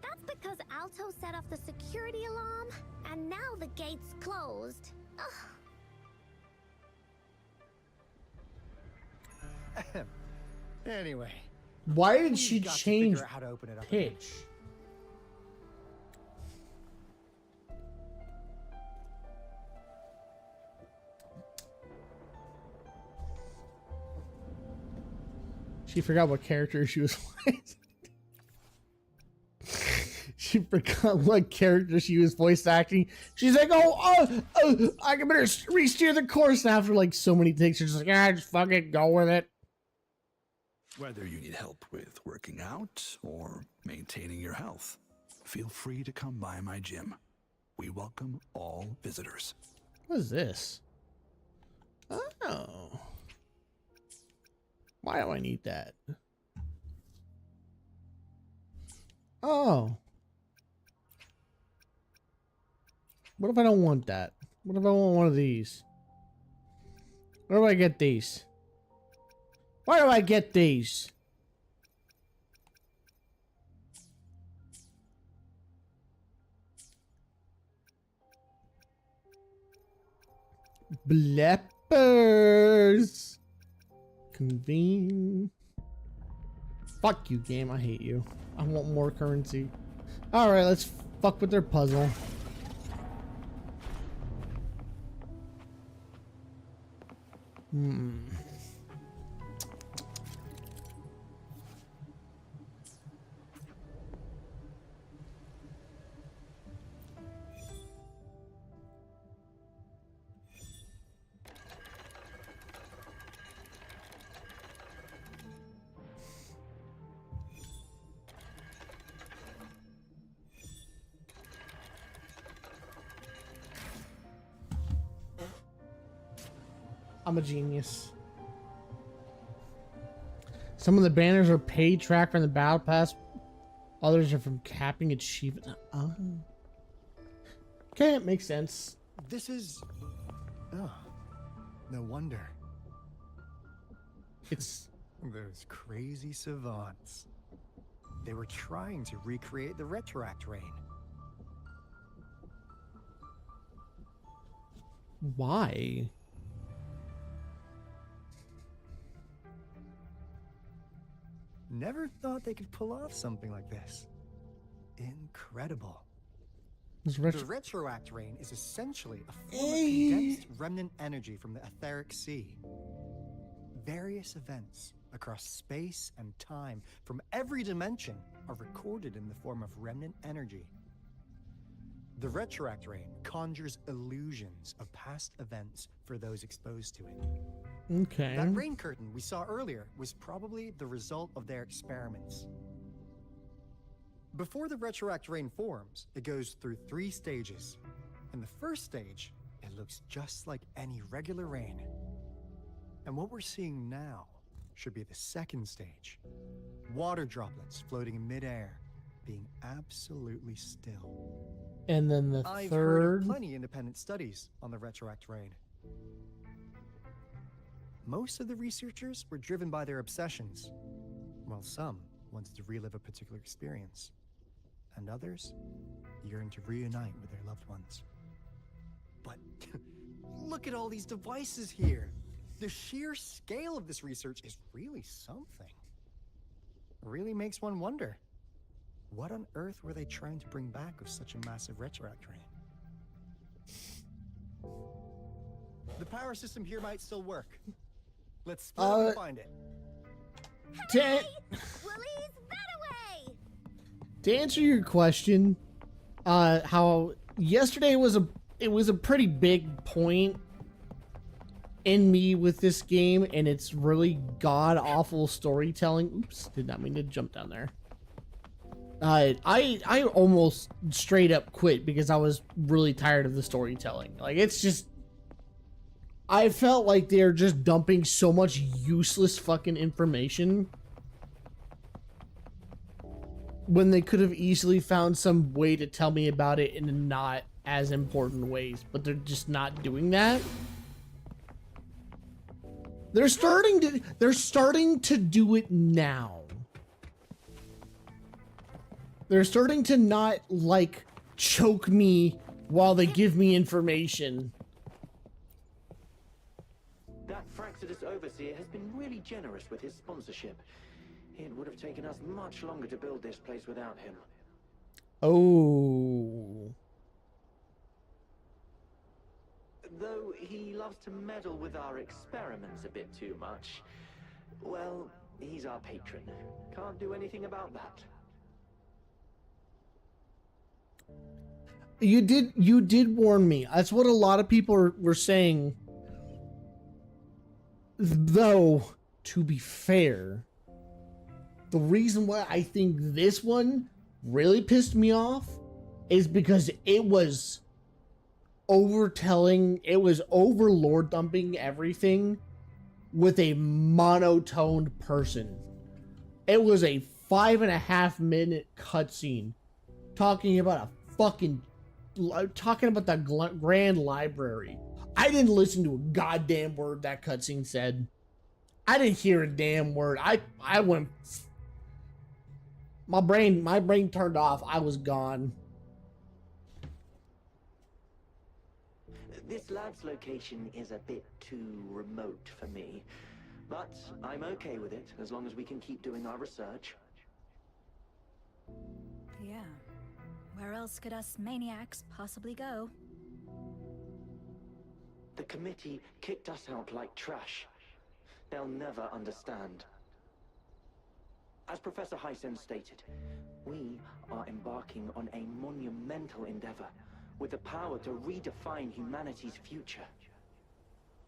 That's because Alto set off the security alarm, and now the gate's closed. Ugh. Anyway. Why did she got to change figure out how to open it up. pitch? She forgot what character she was playing. She forgot what character she was voice acting. She's like, I can better re-steer the course after like so many takes. She's just like, just fucking go with it. Whether you need help with working out or maintaining your health, feel free to come by my gym. We welcome all visitors. What is this? Oh. Why do I need that? Oh. What if I don't want that? What if I want one of these? Where do I get these? Why do I get these? Bleppers. Convene. Fuck you, game. I hate you. I want more currency. Alright, let's fuck with their puzzle. I'm a genius. Some of the banners are paid track from the battle pass. Others are from capping achievement. Oh. Okay, it makes sense. This is... Oh, no wonder. It's... Those crazy savants. They were trying to recreate the Retroact Rain. Why? Never thought they could pull off something like this. Incredible. The Retroact Rain is essentially a form of condensed remnant energy from the etheric sea. Various events across space and time from every dimension are recorded in the form of remnant energy. The retroact rain conjures illusions of past events for those exposed to it. Okay. That rain curtain we saw earlier was probably the result of their experiments. Before the retroact rain forms, it goes through 3 stages. In the first stage, it looks just like any regular rain. And what we're seeing now should be the second stage. Water droplets floating in midair, being absolutely still. And then the I've heard of third. plenty independent studies on the retroact rain. Most of the researchers were driven by their obsessions, while some wanted to relive a particular experience, and others yearned to reunite with their loved ones. But look at all these devices here. The sheer scale of this research is really something. It really makes one wonder, what on earth were they trying to bring back with such a massive retroact rain? The power system here might still work. Let's split up and find it. To answer your question, how yesterday was a pretty big point in me with this game, and it's really god awful storytelling. Oops, did not mean to jump down there. I almost straight up quit because I was really tired of the storytelling. Like, it's just, I felt like they're just dumping so much useless fucking information when they could have easily found some way to tell me about it in not as important ways, but they're just not doing that. They're starting to do it now. They're starting to not, like, choke me while they give me information. That Fraxidus overseer has been really generous with his sponsorship. It would have taken us much longer to build this place without him. Oh. Though he loves to meddle with our experiments a bit too much. Well, he's our patron. Can't do anything about that. You did warn me. That's what a lot of people were saying. Though, to be fair, the reason why I think this one really pissed me off is because it was overtelling, it was overlord dumping everything with a monotoned person. It was a 5.5-minute cutscene talking about the Grand Library. I didn't listen to a goddamn word that cutscene said. I didn't hear a damn word. I went. My brain turned off. I was gone. This lab's location is a bit too remote for me, but I'm okay with it as long as we can keep doing our research. Yeah. Where else could us maniacs possibly go? The committee kicked us out like trash. They'll never understand. As Professor Hysen stated, we are embarking on a monumental endeavor with the power to redefine humanity's future.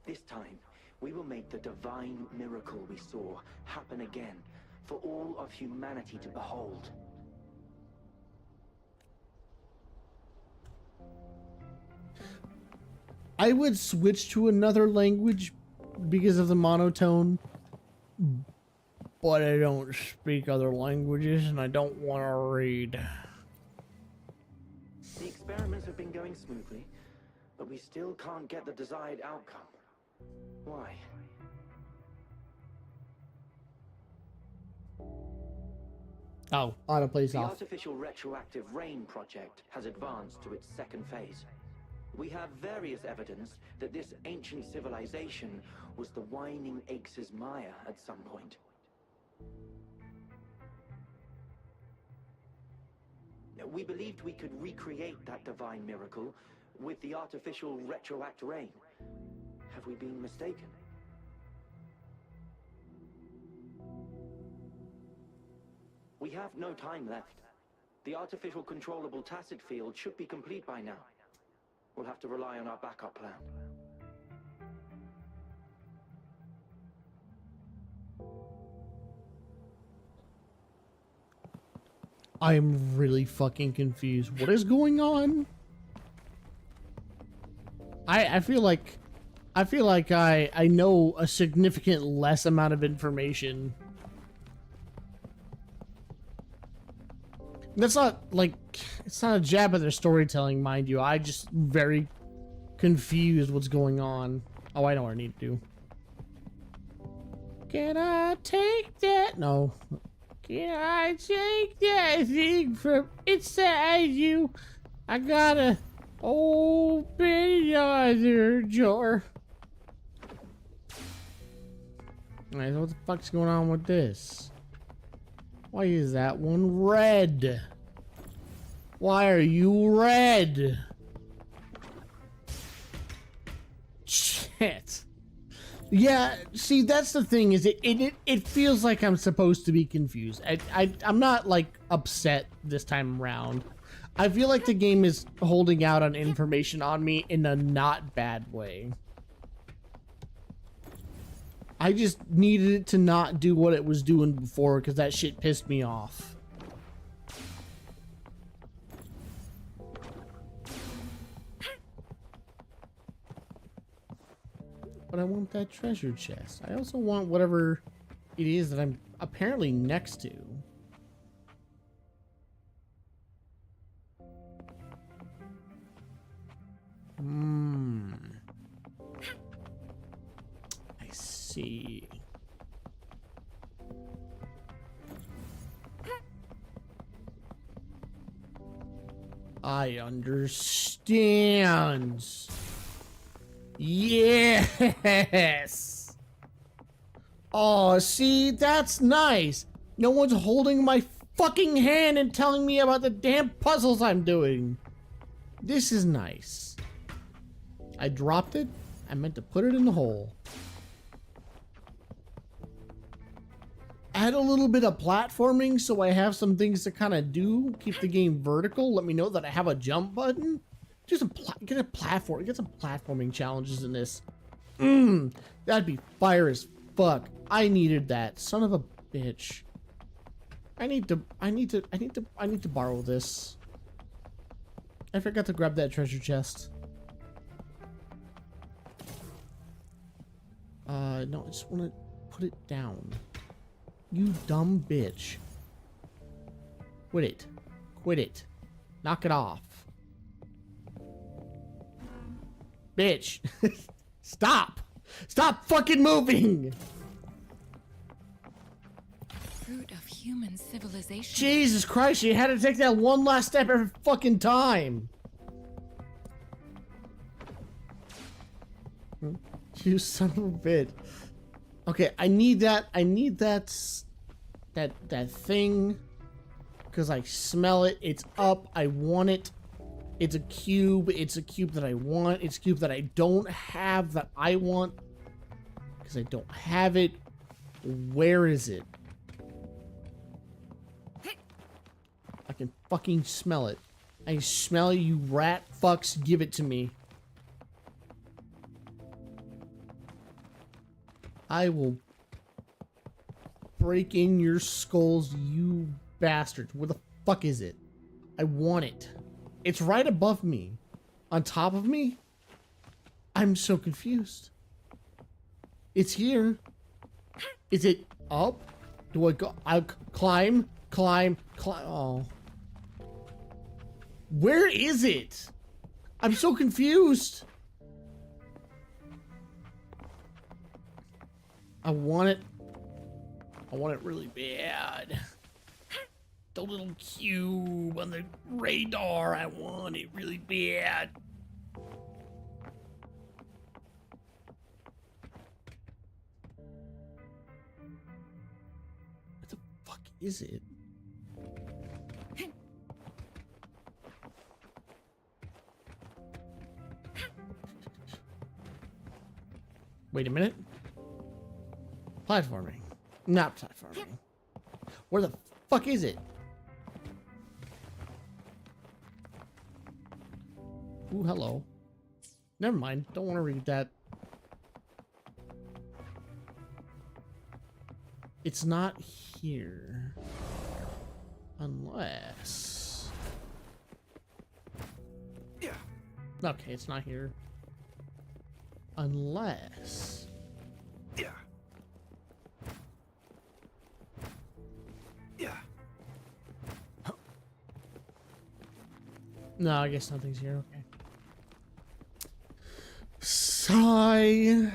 This time, we will make the divine miracle we saw happen again for all of humanity to behold. I would switch to another language because of the monotone, but I don't speak other languages and I don't want to read. The experiments have been going smoothly, but we still can't get the desired outcome. Why? Oh, autoplay's The off. artificial retroactive rain project has advanced to its second phase. We have various evidence that this ancient civilization was the Whining Aches' Maya at some point. We believed we could recreate that divine miracle with the artificial retroact rain. Have we been mistaken? We have no time left. The artificial controllable tacit field should be complete by now. We'll have to rely on our backup plan. I'm really fucking confused. What is going on? I feel like I know a significant less amount of information. That's not like, it's not a jab at their storytelling, mind you. I just very confused what's going on. Oh, I know what I need to do. Can I take that? No. Can I take that thing from inside you? I gotta open another drawer. Alright, so what the fuck's going on with this? Why is that one red? Why are you red? Shit. Yeah, see, that's the thing, is it feels like I'm supposed to be confused. I'm not, like, upset this time around. I feel like the game is holding out on information on me in a not bad way. I just needed it to not do what it was doing before, because that shit pissed me off. But I want that treasure chest. I also want whatever it is that I'm apparently next to. I see. I understand. Yes. Oh, see, that's nice. No one's holding my fucking hand and telling me about the damn puzzles I'm doing. This is nice. I dropped it. I meant to put it in the hole. Add a little bit of platforming so I have some things to kind of do. Keep the game vertical. Let me know that I have a jump button. Get some platforming challenges in this. That'd be fire as fuck. I needed that. Son of a bitch. I need to borrow this. I forgot to grab that treasure chest. No, I just want to put it down. You dumb bitch. Quit it. Quit it. Knock it off. Bitch. Stop. Stop fucking moving. Fruit of human civilization. Jesus Christ, you had to take that one last step every fucking time. You son of a bitch. Okay, I need that thing. Because I smell it. It's up. I want it. It's a cube. It's a cube that I want. It's a cube that I don't have that I want. Because I don't have it. Where is it? I can fucking smell it. I smell you rat fucks. Give it to me. I will break in your skulls, you bastards. Where the fuck is it? I want it. It's right above me. On top of me? I'm so confused. It's here. Is it up? Do I go? I climb. Oh. Where is it? I'm so confused. I want it. I want it really bad. The little cube on the radar. I want it really bad. What the fuck is it? Wait a minute. Platforming. Not platforming. Where the fuck is it? Ooh, hello. Never mind. Don't want to read that. It's not here. Unless... Yeah. Okay, it's not here. Unless... Yeah. Yeah. No, I guess nothing's here. Okay. Sigh.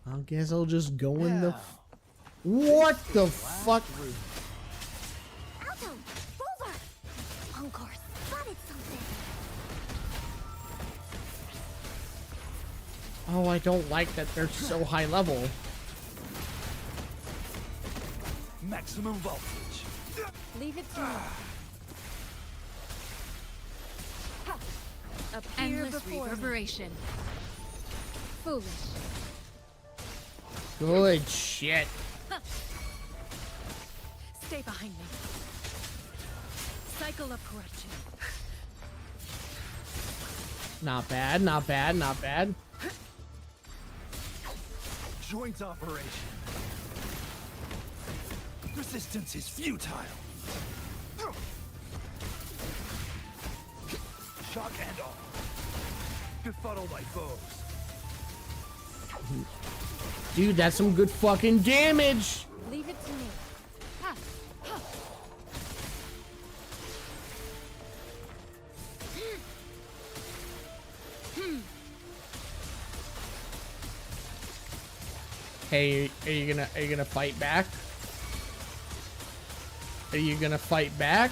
I guess I'll just go in the... What the fuck? Alto! Boulder! Encore spotted something! Oh, I don't like that they're so high level. Maximum voltage. Leave it to me. Appear before reverberation. Foolish. Good shit. Stay behind me. Cycle of corruption. Not bad, not bad, not bad. Joint operation. Resistance is futile. Shock and all. Befuddle my foes. Dude, that's some good fucking damage. Leave it to me. Ha. Ha. Hey, are you gonna fight back? Are you gonna fight back?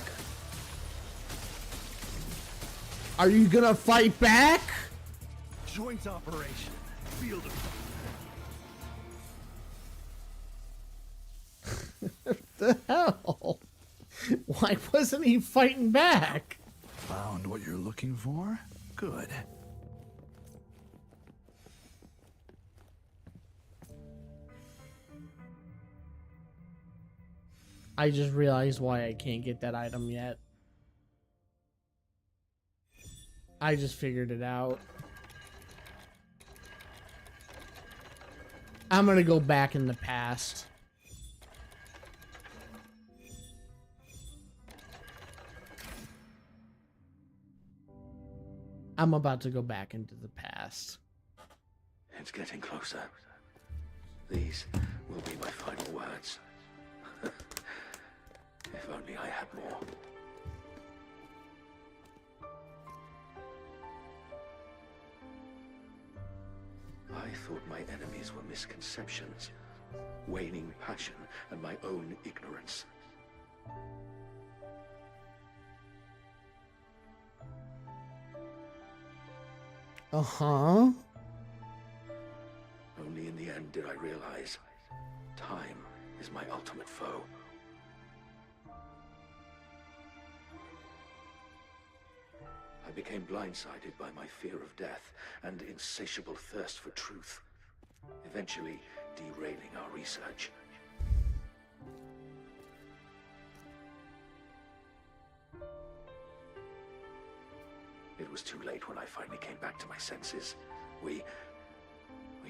Are you gonna fight back? Joint operation. Field of The hell? Why wasn't he fighting back? Found what you're looking for? Good. I just realized why I can't get that item yet. I just figured it out. I'm gonna go back in the past. I'm about to go back into the past. It's getting closer. These will be my final words. If only I had more. I thought my enemies were misconceptions, waning passion, and my own ignorance. Uh-huh. Only in the end did I realize time is my ultimate foe. I became blindsided by my fear of death and insatiable thirst for truth, eventually derailing our research. It was too late when I finally came back to my senses. We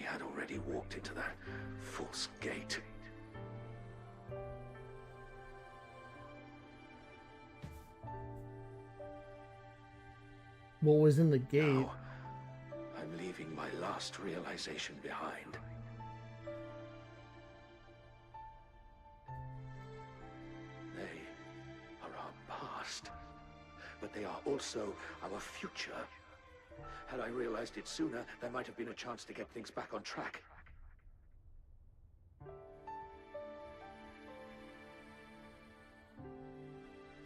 had already walked into that false gate. What was in the gate? Now, I'm leaving my last realization behind. They are our past, but they are also our future. Had I realized it sooner, there might have been a chance to get things back on track.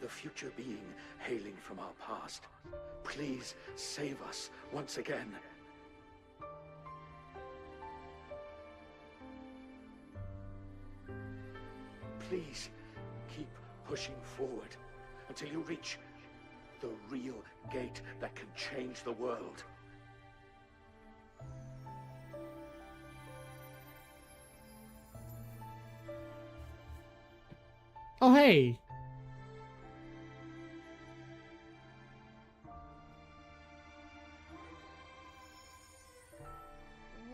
The future being hailing from our past. Please save us once again. Please keep pushing forward until you reach the real gate that can change the world. hey.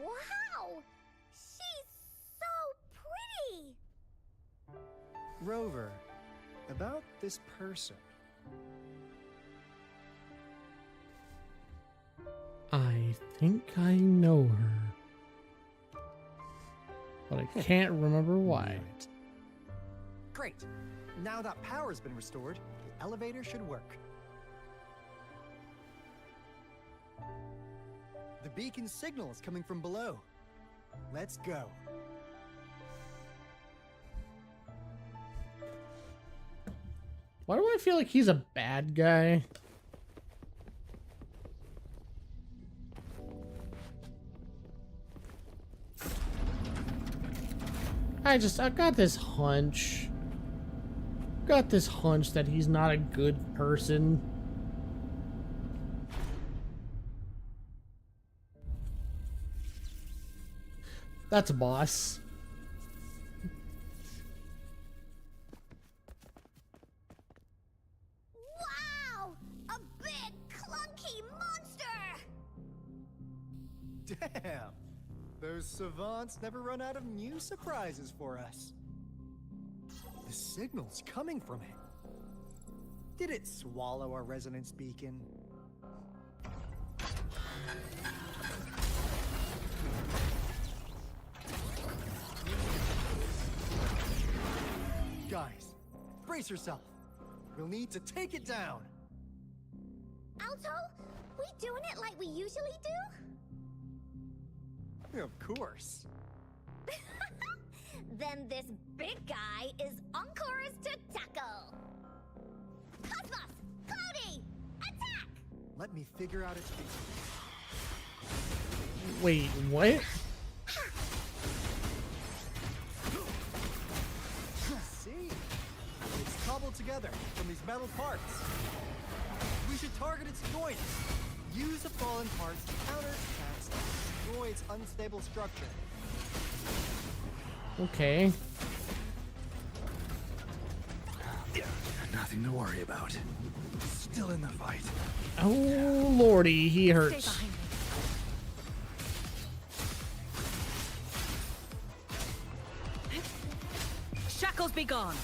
Wow! She's so pretty! Rover, about this person. I think I know her. But I can't remember why. Great. Now that power's been restored, the elevator should work. The beacon signal is coming from below. Let's go. Why do I feel like he's a bad guy? I got this hunch. Got this hunch that he's not a good person. That's a boss. Wow! A big, clunky monster! Damn! Those savants never run out of new surprises for us. The signal's coming from it. Did it swallow our resonance beacon? Guys, brace yourself. We'll need to take it down. Alto, we doing it like we usually do? Of course. Then this big guy is Encore's to tackle. Cosmos! Cloudy! Attack! Let me figure out its features. Wait, what? See? It's cobbled together from these metal parts. We should target its joints. Use the fallen parts to counter attacks and destroy its unstable structure. Okay. Nothing to worry about. Still in the fight. Oh lordy, he hurts. Shackles be gone.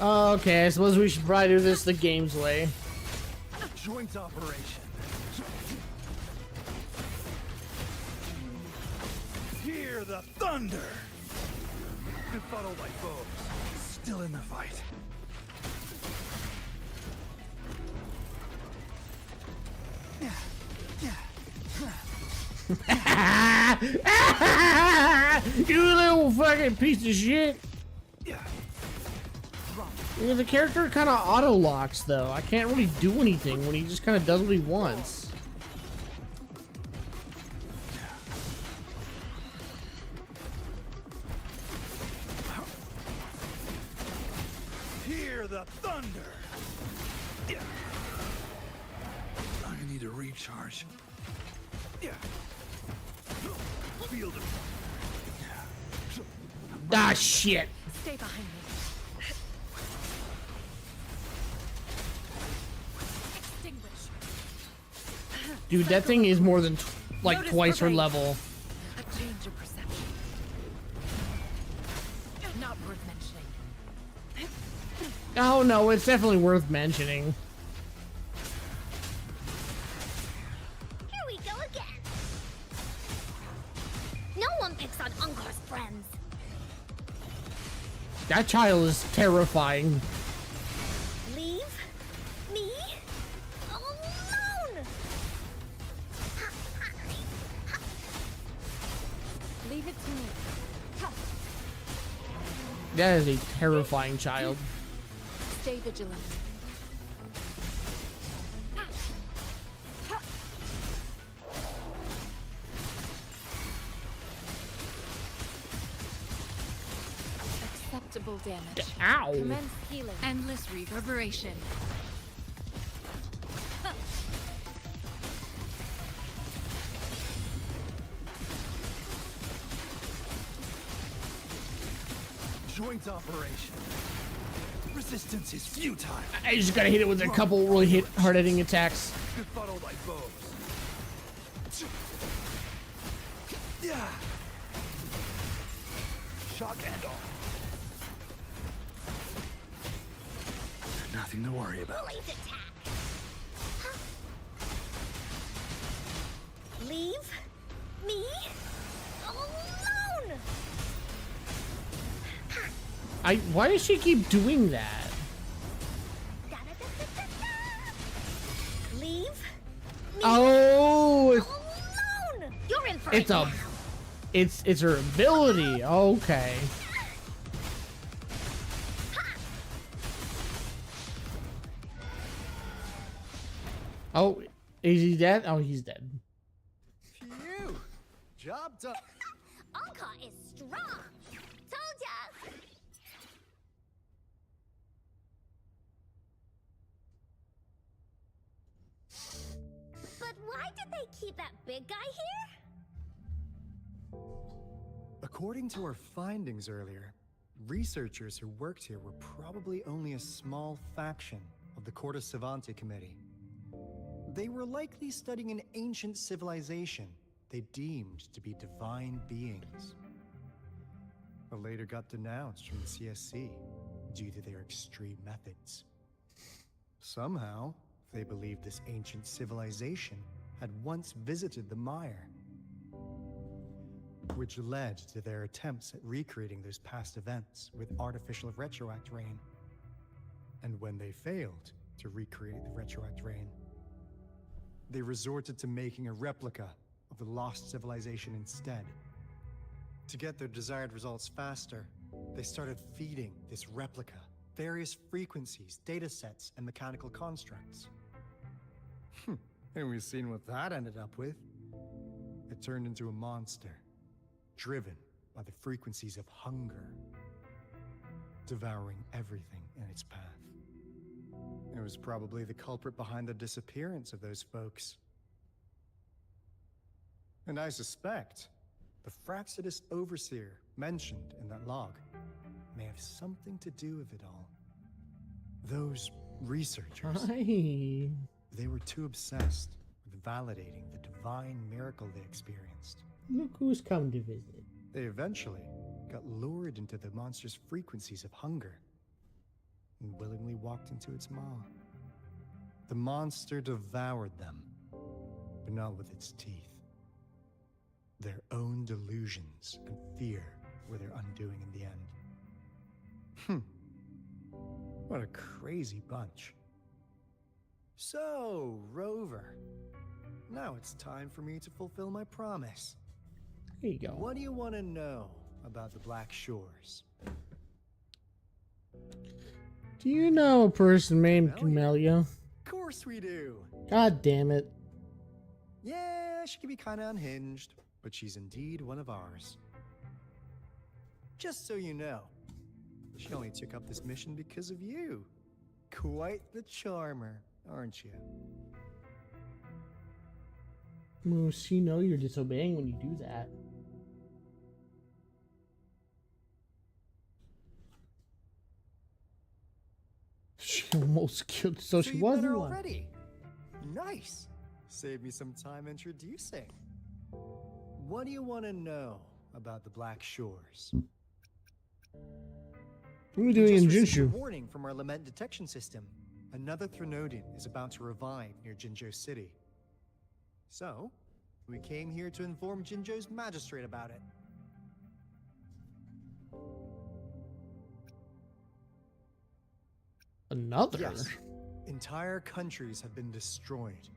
Okay, I suppose we should probably do this the game's way. Joint operation. Hear the thunder! Befuddled by foes. Still in the fight. You little fucking piece of shit. Yeah, the character kind of auto locks though. I can't really do anything when he just kind of does what he wants. Hear the thunder! I need to recharge. Field of Ah, shit. Stay behind me. Extinguish. Dude, that thing is more than like Notice twice her remains. level. A change of perception. Not worth mentioning. Oh no, it's definitely worth mentioning. Here we go again. No one picks on Encore's friends. That child is terrifying. Leave me alone. Leave it to me. That is a terrifying child. Stay vigilant. Acceptable damage. Ow. Commence healing. Endless reverberation. joint joint operation. Resistance is futile. I just gotta hit it with a couple really hard-hitting attacks. Befuddle my foes. Yeah. Shock and all. Nothing to worry about. Blaze attack. Leave me alone. Why does she keep doing that? Leave me Oh, alone. You're in for it's it a, now. it's her ability. Okay. Oh, is he dead? Oh, he's dead. Phew! Job done. Anka is strong. Told ya. But why did they keep that big guy here? According to our findings earlier, researchers who worked here were probably only a small faction of the Corte Savante Committee. They were likely studying an ancient civilization they deemed to be divine beings, but later got denounced from the CSC due to their extreme methods. Somehow, they believed this ancient civilization had once visited the Mire, which led to their attempts at recreating those past events with artificial retroact rain. And when they failed to recreate the retroact rain, they resorted to making a replica of the lost civilization instead. To get their desired results faster, they started feeding this replica various frequencies, data sets, and mechanical constructs. And we've seen what that ended up with. It turned into a monster, driven by the frequencies of hunger, devouring everything in its path. It was probably the culprit behind the disappearance of those folks. And I suspect the Fraxidus Overseer mentioned in that log may have something to do with it all. Those researchers, they were too obsessed with validating the divine miracle they experienced. Look who's come to visit. They eventually got lured into the monster's frequencies of hunger and willingly walked into its maw. The monster devoured them, but not with its teeth. Their own delusions and fear were their undoing in the end. What a crazy bunch. So, Rover, now it's time for me to fulfill my promise. There you go. What do you want to know about the Black Shores? Do you know a person named Camellia? Of course we do. God damn it. Yeah, she can be kind of unhinged, but she's indeed one of ours. Just so you know, she only took up this mission because of you. Quite the charmer, aren't you? Well, she know you're disobeying when you do that. She almost killed, so she you was met her the one. already. Nice. Save me some time introducing. What do you want to know about the Black Shores? What are we doing in Jinshu? A warning from our lament detection system. Another Threnodian is about to revive near Jinzhou City. So, we came here to inform Jinzhou's magistrate about it. Another? Yes. Entire countries have been destroyed.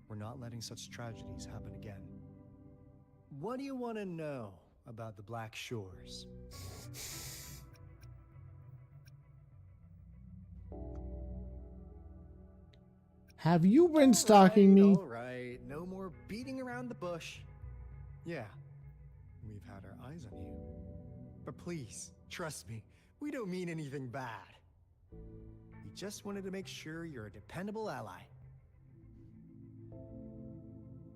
We're not letting such tragedies happen again. What do you want to know about the Black Shores? Have you been stalking me? All right, no more beating around the bush. Yeah, we've had our eyes on you. But please, trust me, we don't mean anything bad. We just wanted to make sure you're a dependable ally.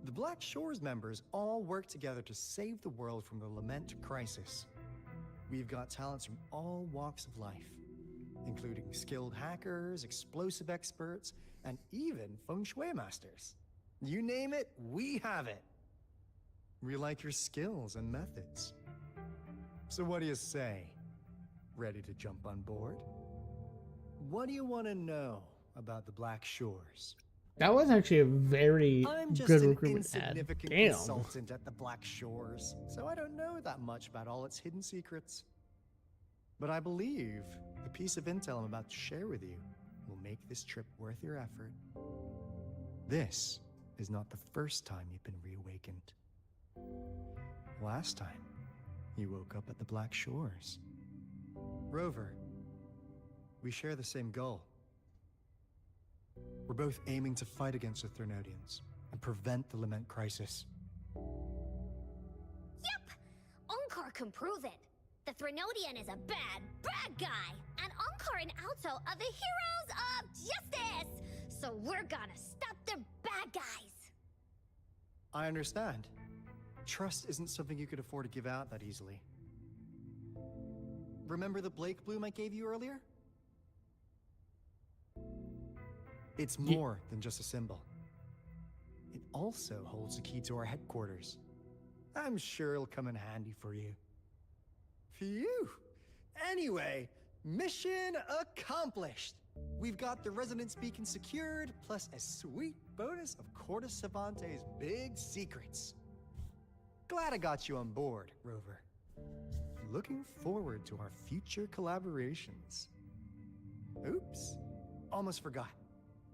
The Black Shores members all work together to save the world from the Lament crisis. We've got talents from all walks of life, including skilled hackers, explosive experts, and even feng shui masters. You name it, we have it. We like your skills and methods. So what do you say? Ready to jump on board? What do you want to know about the Black Shores? That was actually a very I'm just good an recruitment ad. insignificant Damn. consultant at the Black Shores, so I don't know that much about all its hidden secrets. But I believe the piece of intel I'm about to share with you will make this trip worth your effort. This is not the first time you've been reawakened. Last time, you woke up at the Black Shores. Rover, we share the same goal. We're both aiming to fight against the Threnodians and prevent the Lament crisis. Yep! Onkar can prove it. The Threnodian is a bad, bad guy. And Onkar and Alto are the heroes of justice. So we're gonna stop the bad guys. I understand. Trust isn't something you could afford to give out that easily. Remember the Blake Bloom I gave you earlier? It's more than just a symbol. It also holds the key to our headquarters. I'm sure it'll come in handy for you. Phew! Anyway, mission accomplished! We've got the resonance beacon secured, plus a sweet bonus of Cortus Savante's big secrets. Glad I got you on board, Rover. Looking forward to our future collaborations. Oops, almost forgot.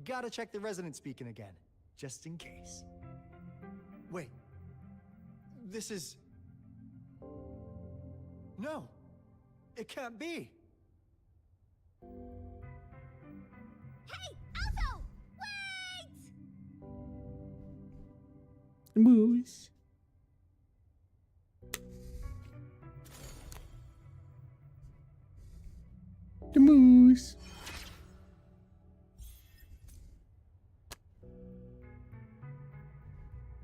Gotta check the resonance beacon again, just in case. Wait, this is... No, it can't be. Hey, Alto! Wait! Moose. The moose.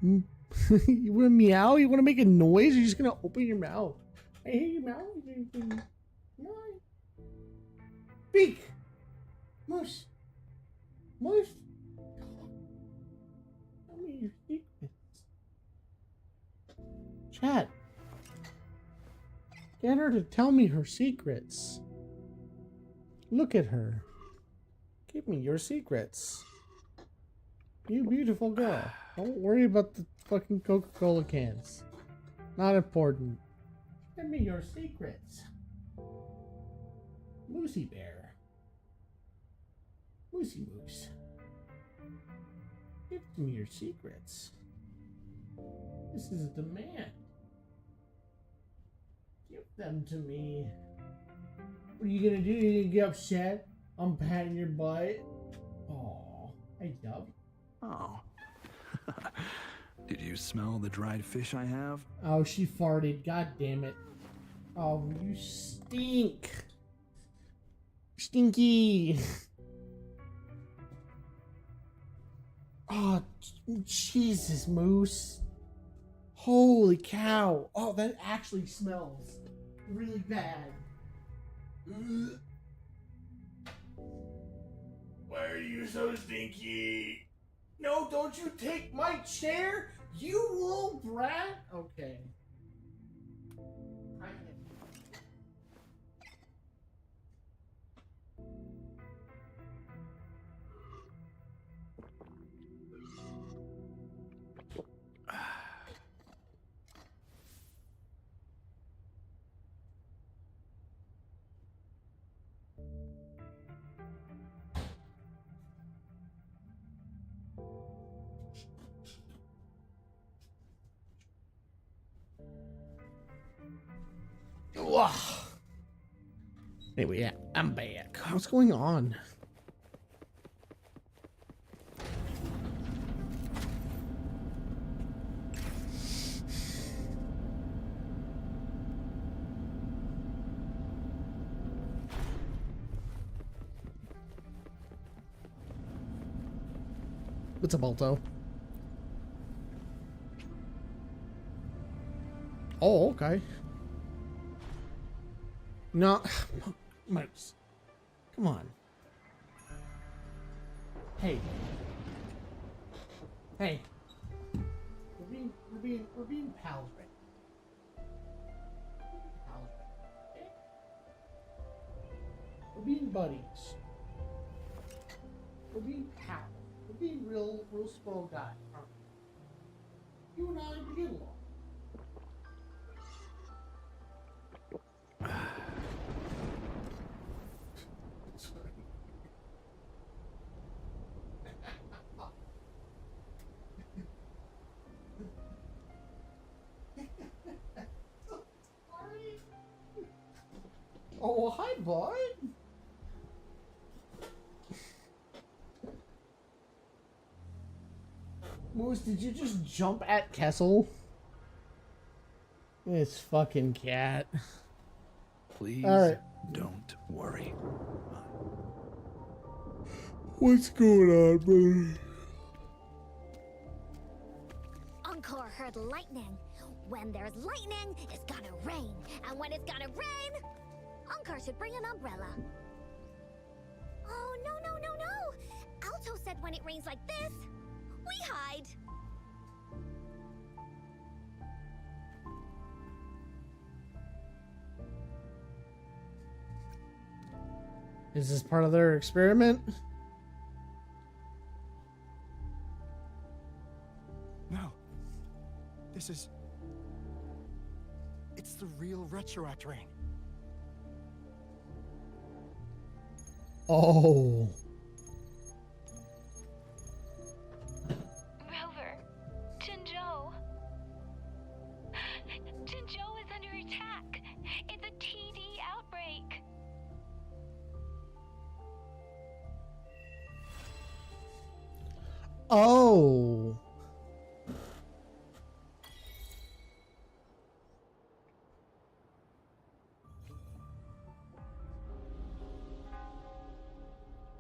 You want to meow? You want to make a noise? You're just gonna open your mouth. I hate your mouth. Speak, moose. Moose. Tell me your secrets. Chat. Get her to tell me her secrets. Look at her. Give me your secrets. You beautiful girl. Don't worry about the fucking Coca-Cola cans. Not important. Give me your secrets. Moosey Bear. Moosey Moose. Give me your secrets. This is a demand. Give them to me. What are you gonna do? You gonna get upset? I'm patting your butt. Aw, I love you. Oh. Did you smell the dried fish I have? Oh, she farted. God damn it. Oh, you stink. Stinky. Oh, Jesus, Moose. Holy cow. Oh, that actually smells really bad. Ugh. Why are you so stinky? No, don't you take my chair, you little brat. Okay. Anyway, yeah, I'm back. What's going on? What's up, Alto? Oh, okay. No, Marcus, come on. Hey. Hey. We're being pals right now. Pals right now, okay? We're being buddies. We're being pals. We're being real small guys, aren't we? You and I, we get along. Oh, hi, bud. Moose, did you just jump at Kessel? This fucking cat. Please don't worry. What's going on, brother? Encore heard lightning. When there's lightning, it's gonna rain. And when it's gonna rain, Encore should bring an umbrella. Oh, no. Alto said when it rains like this, we hide. Is this part of their experiment? No. This is... It's the real Retroact rain. Oh. Rover, Jinzhou. Jinzhou is under attack. It's a TD outbreak. Oh.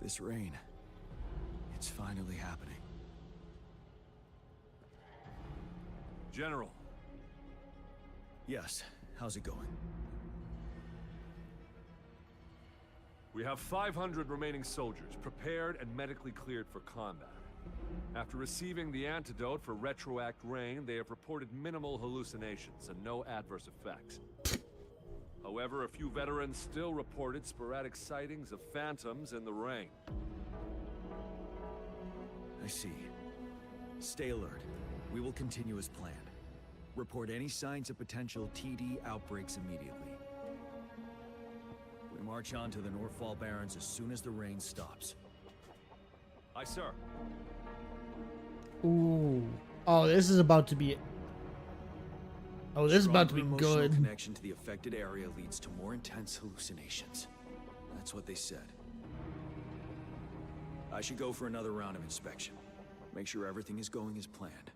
This rain, it's finally happening. General. Yes, how's it going? We have 500 remaining soldiers, prepared and medically cleared for combat. After receiving the antidote for Retroact Rain, they have reported minimal hallucinations and no adverse effects. However, a few veterans still reported sporadic sightings of phantoms in the rain. I see. Stay alert. We will continue as planned. Report any signs of potential TD outbreaks immediately. We march on to the Northfall Barrens as soon as the rain stops. Aye, sir. Ooh. Oh, this is about to be... Oh, this is about to be Stronger emotional good. Connection to the affected area leads to more intense hallucinations. That's what they said. I should go for another round of inspection. Make sure everything is going as planned.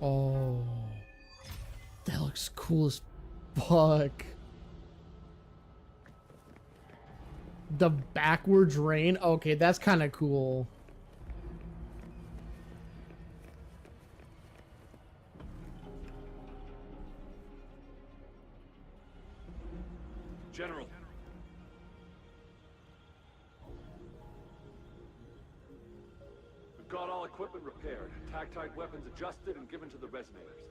Oh. That looks cool as fuck. The backwards rain? Okay, that's kind of cool. General. We've got all equipment repaired, tactite weapons adjusted and given to the resonators.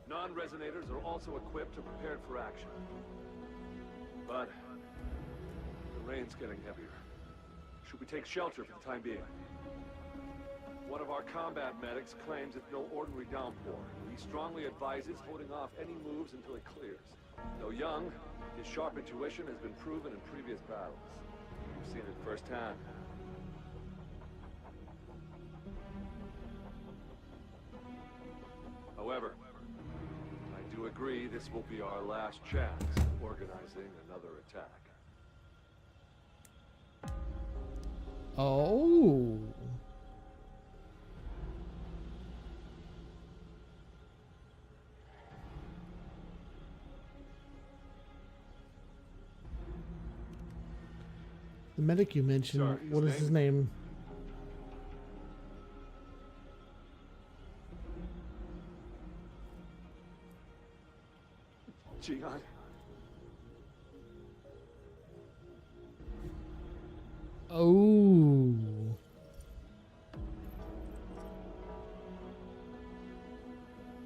Non-resonators are also equipped and prepared for action. But the rain's getting heavier. Should we take shelter for the time being? One of our combat medics claims it's no ordinary downpour. He strongly advises holding off any moves until it clears. Though young, his sharp intuition has been proven in previous battles. We've seen it firsthand. However, I do agree this will be our last chance at organizing another attack. Oh. The medic you mentioned, Sorry, what is his name? Jian, Oh.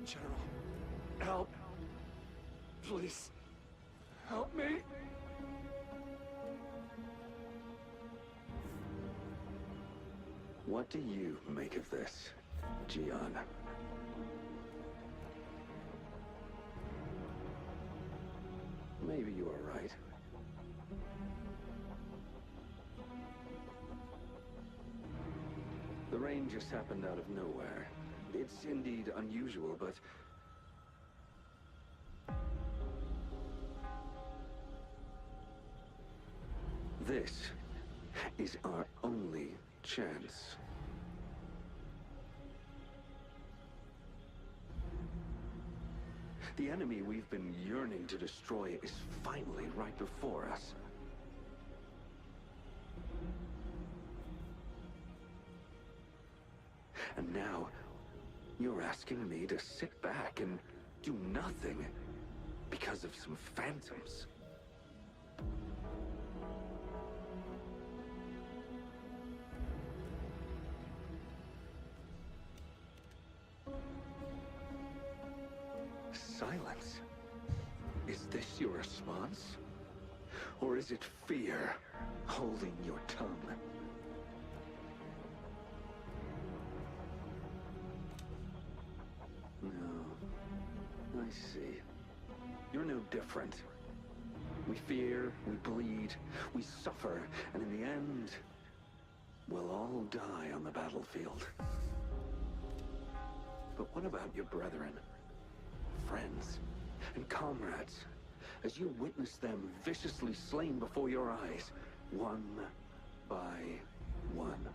General, help. Please, help me. What do you make of this, Gian? Maybe you are right. The rain just happened out of nowhere. It's indeed unusual, but... this is our only chance. The enemy we've been yearning to destroy is finally right before us. And now, you're asking me to sit back and do nothing because of some phantoms. Silence? Is this your response? Or is it fear holding your tongue? No, I see. You're no different. We fear, we bleed, we suffer, and in the end, we'll all die on the battlefield. But what about your brethren, friends, and comrades, as you witness them viciously slain before your eyes, one by one?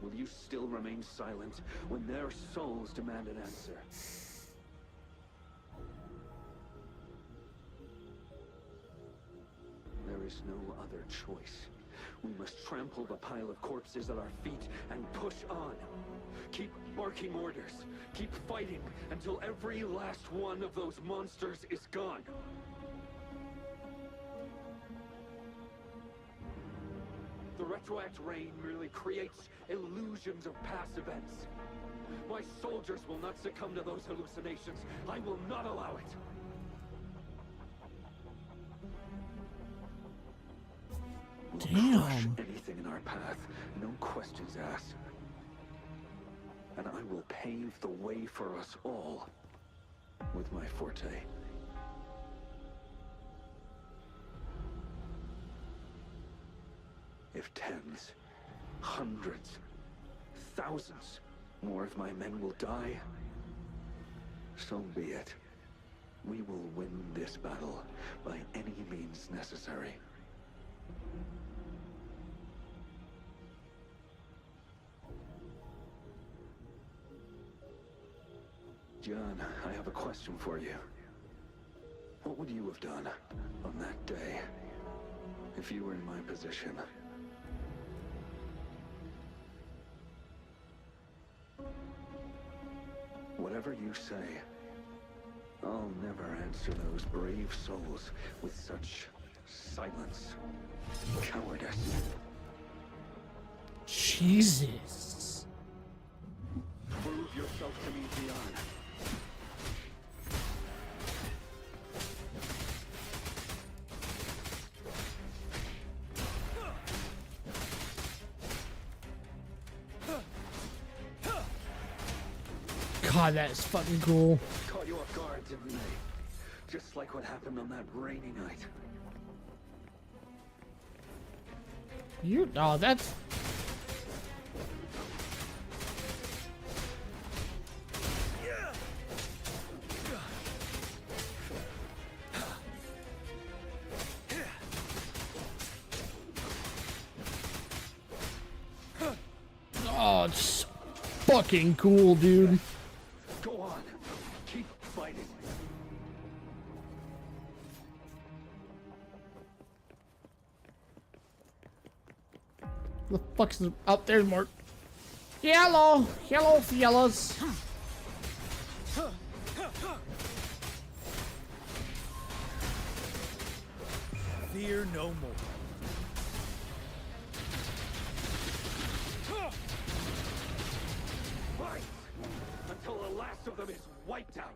Will you still remain silent when their souls demand an answer? There is no other choice. We must trample the pile of corpses at our feet and push on. Keep barking orders. Keep fighting until every last one of those monsters is gone. The retroact rain merely creates illusions of past events. My soldiers will not succumb to those hallucinations. I will not allow it. We'll crush anything in our path, no questions asked. And I will pave the way for us all with my forte. If tens, hundreds, thousands more of my men will die, so be it. We will win this battle by any means necessary. John, I have a question for you. What would you have done on that day if you were in my position? Whatever you say, I'll never answer those brave souls with such silence and cowardice. Jesus. Prove yourself to me, Dion. God, that is fucking cool. Caught you off guard, didn't they? Just like what happened on that rainy night. Oh, that's... Oh, it's fucking cool, dude. Go on. Keep fighting. The fuck's the... Oh, there's more. Hello. Hello, fellas. fear no more. Fight until the last of them is wiped out.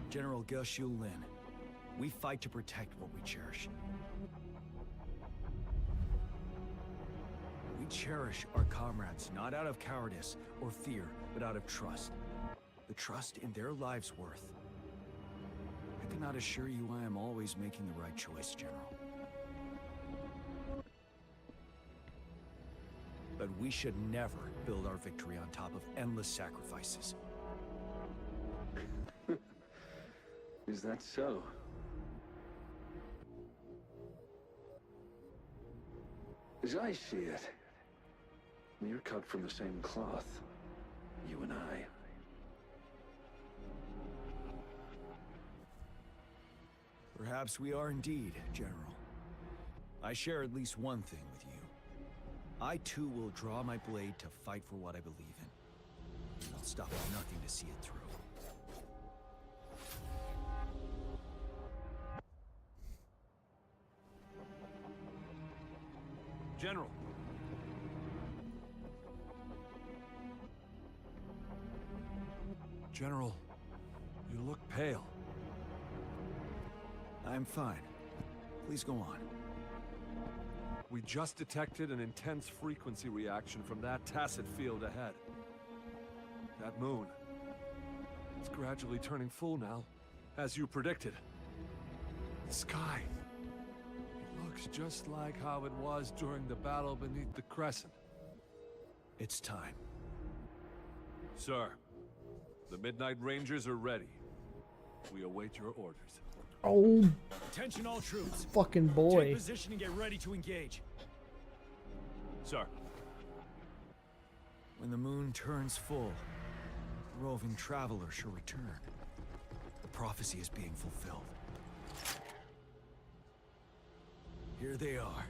General Ge Lin, we fight to protect what we cherish. We cherish our comrades, not out of cowardice or fear, but out of trust. The trust in their lives' worth. I cannot assure you I am always making the right choice, General. But we should never build our victory on top of endless sacrifices. Is that so? As I see it, you're cut from the same cloth, you and I. Perhaps we are indeed, General. I share at least one thing with you. I too will draw my blade to fight for what I believe in. I'll stop at nothing to see it through. General. General, you look pale. I'm fine. Please go on. We just detected an intense frequency reaction from that tacit field ahead. That moon. It's gradually turning full now, as you predicted. The sky. It looks just like how it was during the battle beneath the Crescent. It's time. Sir, the Midnight Rangers are ready. We await your orders. Oh, Attention all troops. fucking boy. Take position and get ready to engage. Sir. When the moon turns full, the roving traveler shall return. The prophecy is being fulfilled. Here they are.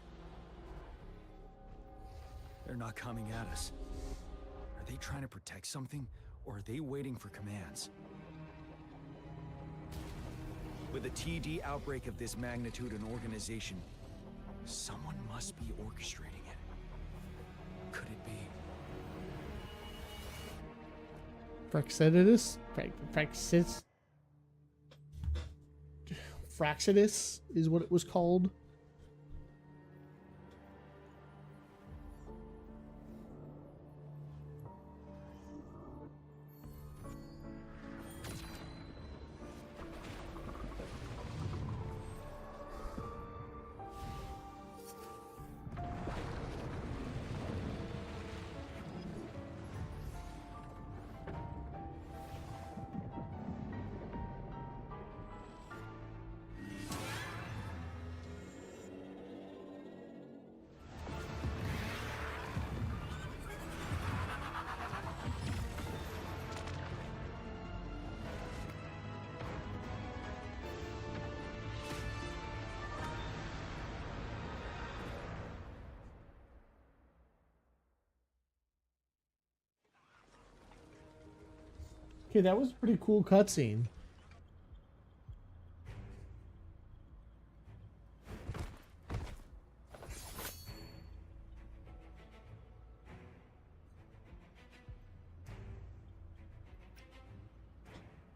They're not coming at us. Are they trying to protect something, or are they waiting for commands? With a TD outbreak of this magnitude and organization, someone must be orchestrating it. Could it be? Fraxidus? Fraxidus is what it was called. Okay, that was a pretty cool cutscene.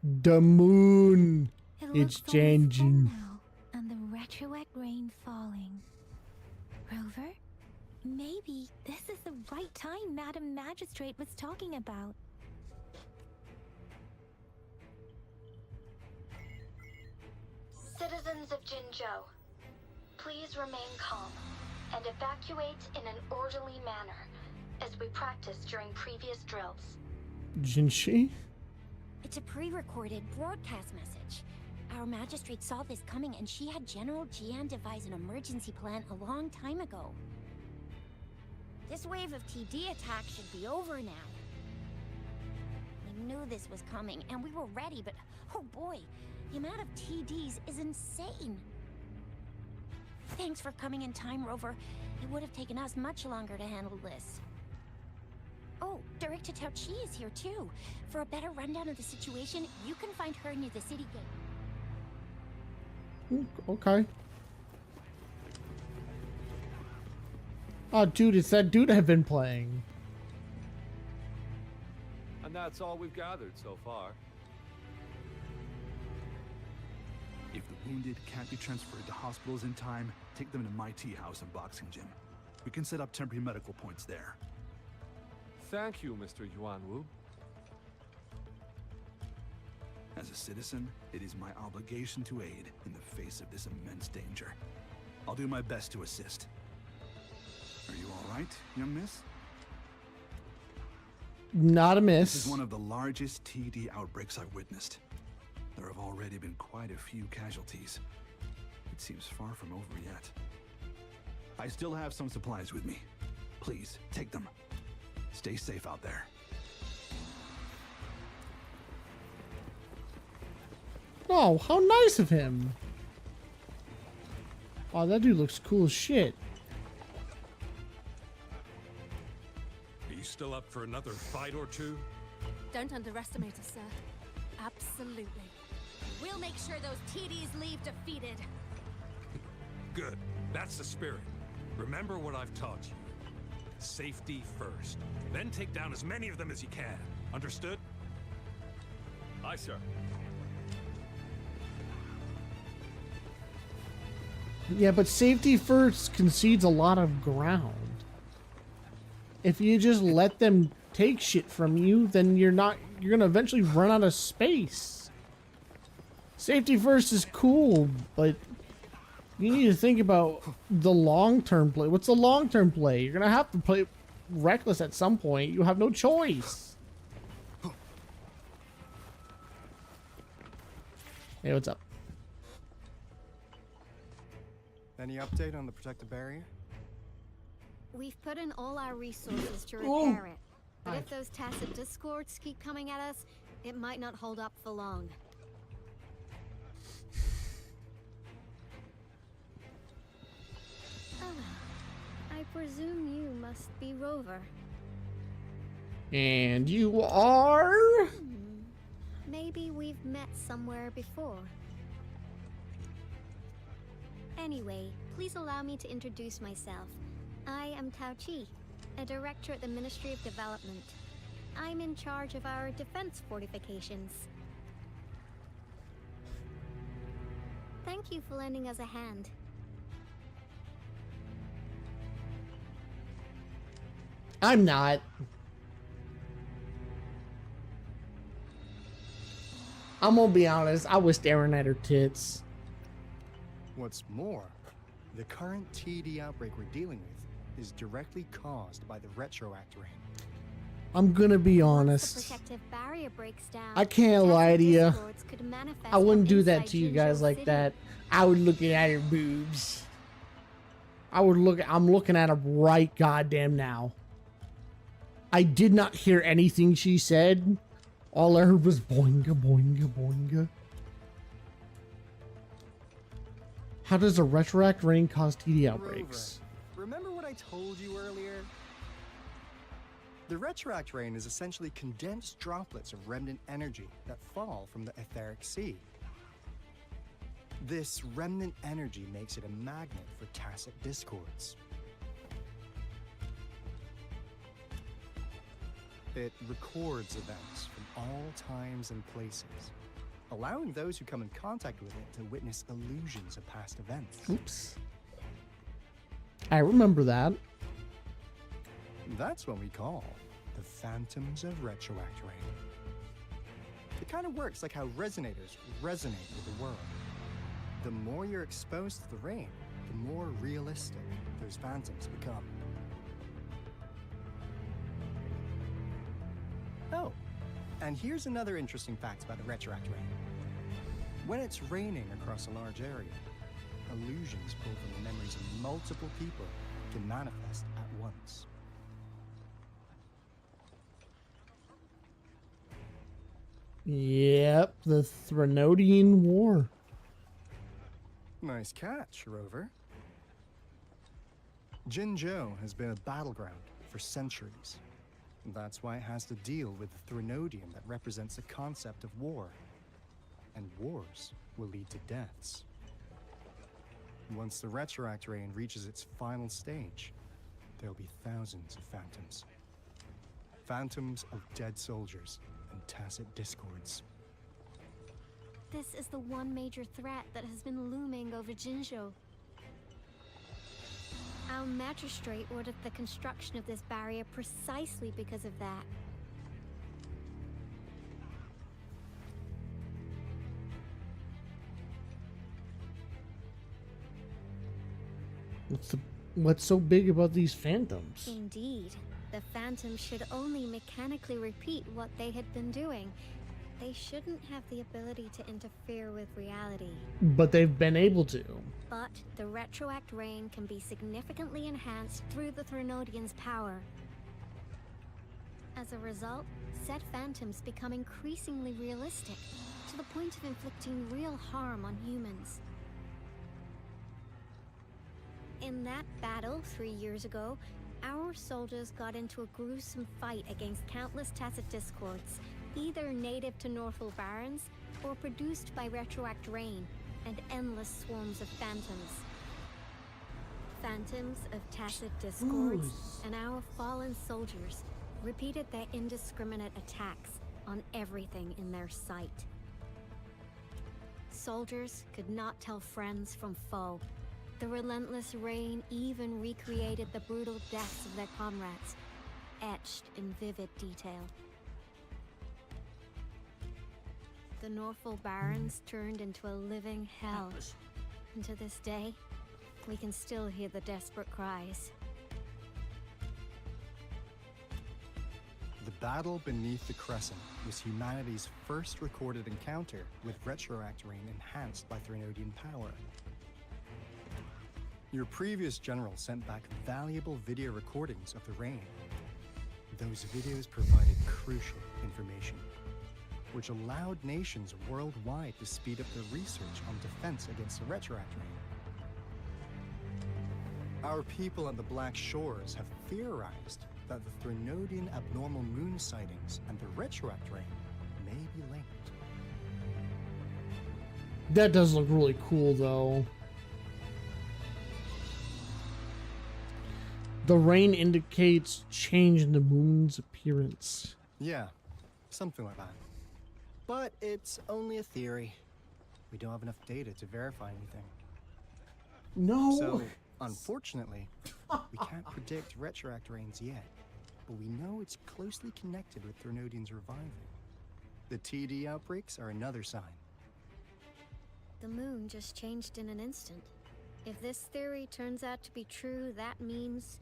The moon. It's changing. Now, and the retroact rain falling. Rover, maybe this is the right time Madam Magistrate was talking about. Citizens of Jinzhou, please remain calm and evacuate in an orderly manner, as we practiced during previous drills. Jinshi? It's a pre-recorded broadcast message. Our magistrate saw this coming and she had General Jian devise an emergency plan a long time ago. This wave of TD attacks should be over now. We knew this was coming and we were ready, but oh boy, the amount of TDs is insane. Thanks for coming in time, Rover. It would have taken us much longer to handle this. Oh, Director Tao Chi is here too. For a better rundown of the situation, you can find her near the city gate. Okay. Oh, dude, it's that dude I've been playing. And that's all we've gathered so far. If the wounded can't be transferred to hospitals in time, take them to my tea house and boxing gym. We can set up temporary medical points there. Thank you, Mr. Yuanwu. As a citizen, it is my obligation to aid in the face of this immense danger. I'll do my best to assist. Are you all right, young miss? Not a miss. This is one of the largest TD outbreaks I've witnessed. There have already been quite a few casualties. It seems far from over yet. I still have some supplies with me. Please, take them. Stay safe out there. Oh, how nice of him. Oh, that dude looks cool as shit. Are you still up for another fight or two? Don't underestimate us, sir. Absolutely. We'll make sure those TDs leave defeated. Good. That's the spirit. Remember what I've taught you. Safety first. Then take down as many of them as you can. Understood? Aye, sir. Yeah, but safety first concedes a lot of ground. If you just let them take shit from you, then you're gonna eventually run out of space. Safety first is cool, but you need to think about the long-term play. What's the long-term play? You're gonna have to play reckless at some point. You have no choice. Hey, what's up? Any update on the protective barrier? We've put in all our resources to repair it. But if those tacit discords keep coming at us, it might not hold up for long. I presume you must be Rover. And you are? Maybe we've met somewhere before. Anyway, please allow me to introduce myself. I am Tao Chi, a director at the Ministry of Development. I'm in charge of our defense fortifications. Thank you for lending us a hand. I'm not. I'm gonna be honest, I was staring at her tits. What's more, the current TD outbreak we're dealing with is directly caused by the retroact rain. I'm gonna be honest. The protective barrier breaks down. I can't lie to you. Could manifest I wouldn't from do that inside to you Jinzhou guys like City. that. I would look at her boobs. I'm looking at them right goddamn now. I did not hear anything she said. All I heard was boinga, boinga, boinga. How does a retroact rain cause TD outbreaks? Rover, remember what I told you earlier? The retroact rain is essentially condensed droplets of remnant energy that fall from the etheric sea. This remnant energy makes it a magnet for tacit discords. It records events from all times and places, allowing those who come in contact with it to witness illusions of past events. Oops. I remember that. That's what we call the phantoms of retroact rain. It kind of works like how resonators resonate with the world. The more you're exposed to the rain, the more realistic those phantoms become. Oh, and here's another interesting fact about the retroact rain. When it's raining across a large area, illusions pulled from the memories of multiple people can manifest at once. Yep, the Threnodian War. Nice catch, Rover. Jinzhou has been a battleground for centuries. That's why it has to deal with the Threnodian that represents the concept of war. And wars will lead to deaths. Once the Retroact Rain reaches its final stage, there'll be thousands of phantoms. Phantoms of dead soldiers and tacit discords. This is the one major threat that has been looming over Jinzhou. Our magistrate ordered the construction of this barrier precisely because of that. What's so big about these phantoms? Indeed, the phantoms should only mechanically repeat what they had been doing. They shouldn't have the ability to interfere with reality. But they've been able to. But the Retroact Rain can be significantly enhanced through the Threnodian's power. As a result, said phantoms become increasingly realistic, to the point of inflicting real harm on humans. In that battle 3 years ago, our soldiers got into a gruesome fight against countless tacit discords, either native to Northal Barrens or produced by Retroact Rain and endless swarms of phantoms. Phantoms of tacit discords and our fallen soldiers repeated their indiscriminate attacks on everything in their sight. Soldiers could not tell friends from foe. The relentless rain even recreated the brutal deaths of their comrades, etched in vivid detail. The Northal Barrens turned into a living hell, and to this day, we can still hear the desperate cries. The battle beneath the Crescent was humanity's first recorded encounter with Retroact Rain enhanced by Threnodian power. Your previous general sent back valuable video recordings of the rain. Those videos provided crucial information, which allowed nations worldwide to speed up their research on defense against the Retroact Rain. Our people at the Black Shores have theorized that the Threnodian abnormal moon sightings and the Retroact Rain may be linked. That does look really cool, though. The rain indicates change in the moon's appearance. Yeah, something like that. But it's only a theory. We don't have enough data to verify anything. No. So, unfortunately, we can't predict Retroact Rains yet. But we know it's closely connected with Threnodian's revival. The TD outbreaks are another sign. The moon just changed in an instant. If this theory turns out to be true, that means...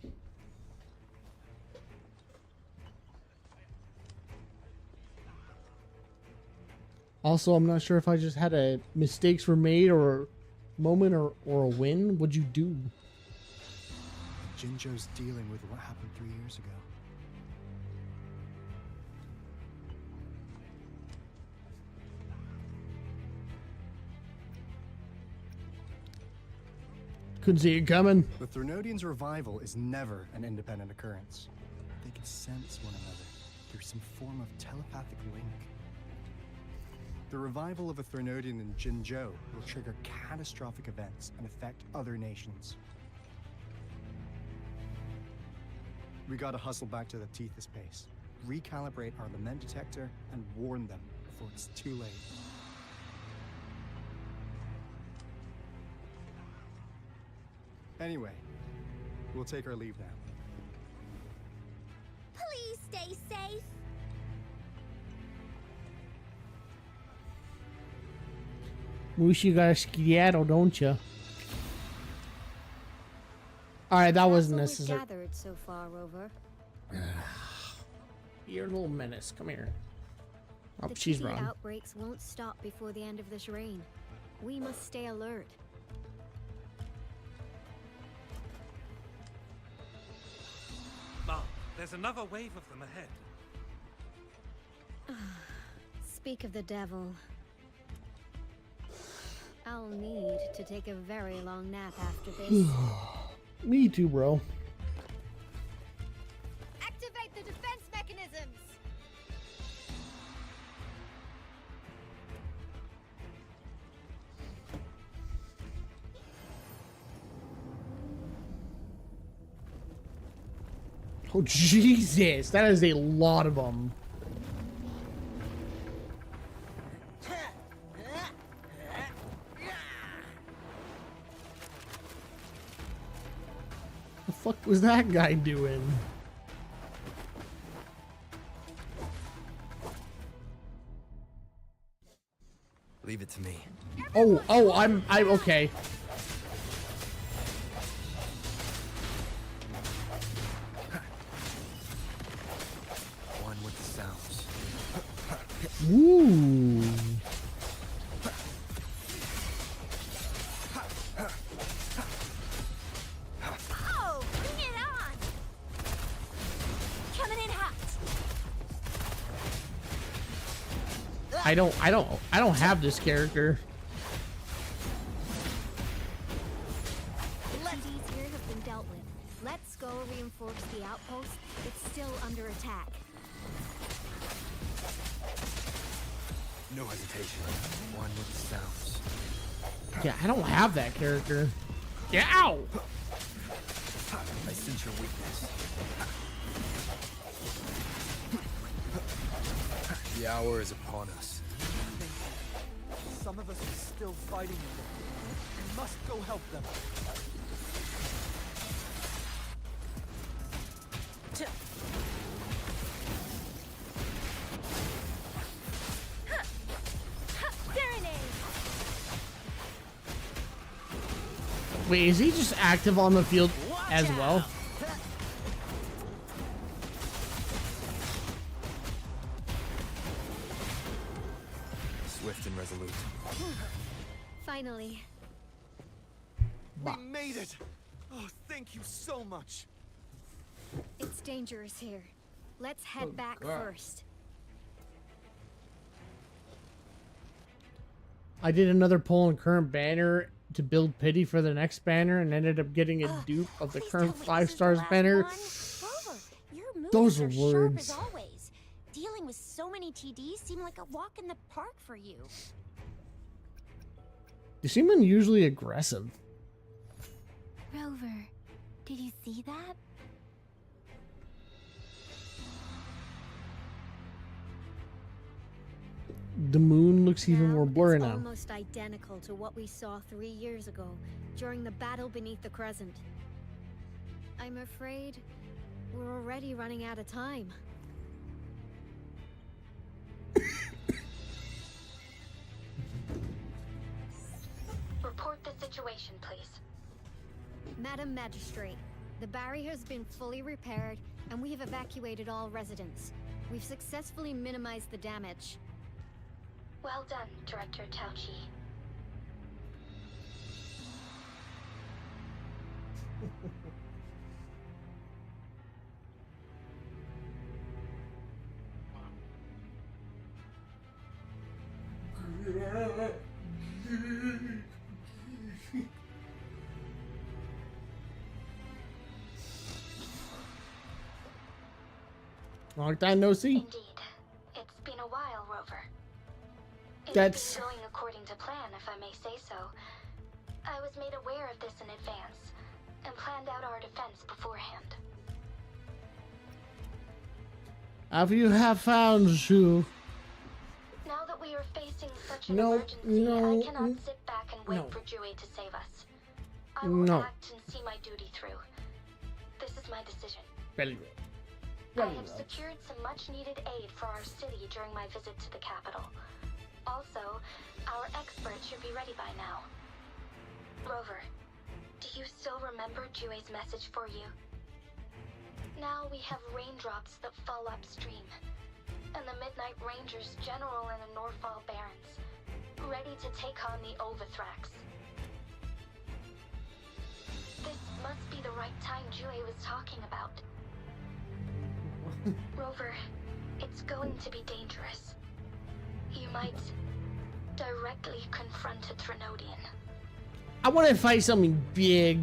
Also, I'm not sure if I just had a mistakes were made or a moment or a win. What'd you do? Jinzhou's dealing with what happened 3 years ago. Couldn't see it coming. The Threnodian's revival is never an independent occurrence. They can sense one another through some form of telepathic link. The revival of a Threnodian in Jinzhou will trigger catastrophic events and affect other nations. We gotta hustle back to the teeth of space, recalibrate our lament detector, and warn them before it's too late. Anyway, we'll take our leave now. Please stay safe. Wish you guys skedaddle, don't you? Alright, that wasn't necessary. We've gathered so far, Rover. You're a little menace. Come here. Oh, The she's TB wrong. outbreaks won't stop before the end of this reign. We must stay alert. Mom, there's another wave of them ahead. Speak of the devil. I'll need to take a very long nap after this. Me too, bro. Activate the defense mechanism! Oh, Jesus. That is a lot of them. The fuck was that guy doing? Leave it to me. Oh, I'm okay. One with the sounds. Ooh. Oh, bring it on! Coming in hot. I don't have this character. The TDs here have been dealt with. Let's go reinforce the outpost. It's still under attack. No hesitation. One with the sounds. Yeah, I don't have that character. Yeah, ow! I sense your weakness. The hour is upon us. Some of us are still fighting in them. We must go help them. Wait, is he just active on the field as well? Swift and resolute. Finally. We made it! Oh, thank you so much. It's dangerous here. Let's head back first. I did another poll on current banner to build pity for the next banner and ended up getting a dupe of the current 5 stars banner. Rover, your moves Those are sharp words. as always. Dealing with so many TDs seemed like a walk in the park for you. You seem unusually aggressive. Rover, did you see that? The moon looks even more blurry It's now. almost identical to what we saw 3 years ago during the battle beneath the crescent. I'm afraid we're already running out of time. Report the situation, please. Madam Magistrate, the barrier has been fully repaired and we have evacuated all residents. We've successfully minimized the damage. Well done, Director Tauchi. Long time no see. Indeed. It's been a while, Rover. That's... It's been going according to plan, if I may say so. I was made aware of this in advance, and planned out our defense beforehand. Have you have found Shu? Now that we are facing such an No, emergency, no, I cannot sit back and wait no. for Jue to save us. I will No. act and see my duty through. This is my decision. Very good. I have secured some much-needed aid for our city during my visit to the capital. Also, our experts should be ready by now. Rover, do you still remember Jue's message for you? Now we have raindrops that fall upstream, and the Midnight Rangers general in the Norfall Barrens, ready to take on the Overthrax. This must be the right time Jue was talking about. Rover, it's going to be dangerous. You might directly confront a Trinodian. I want to fight something big.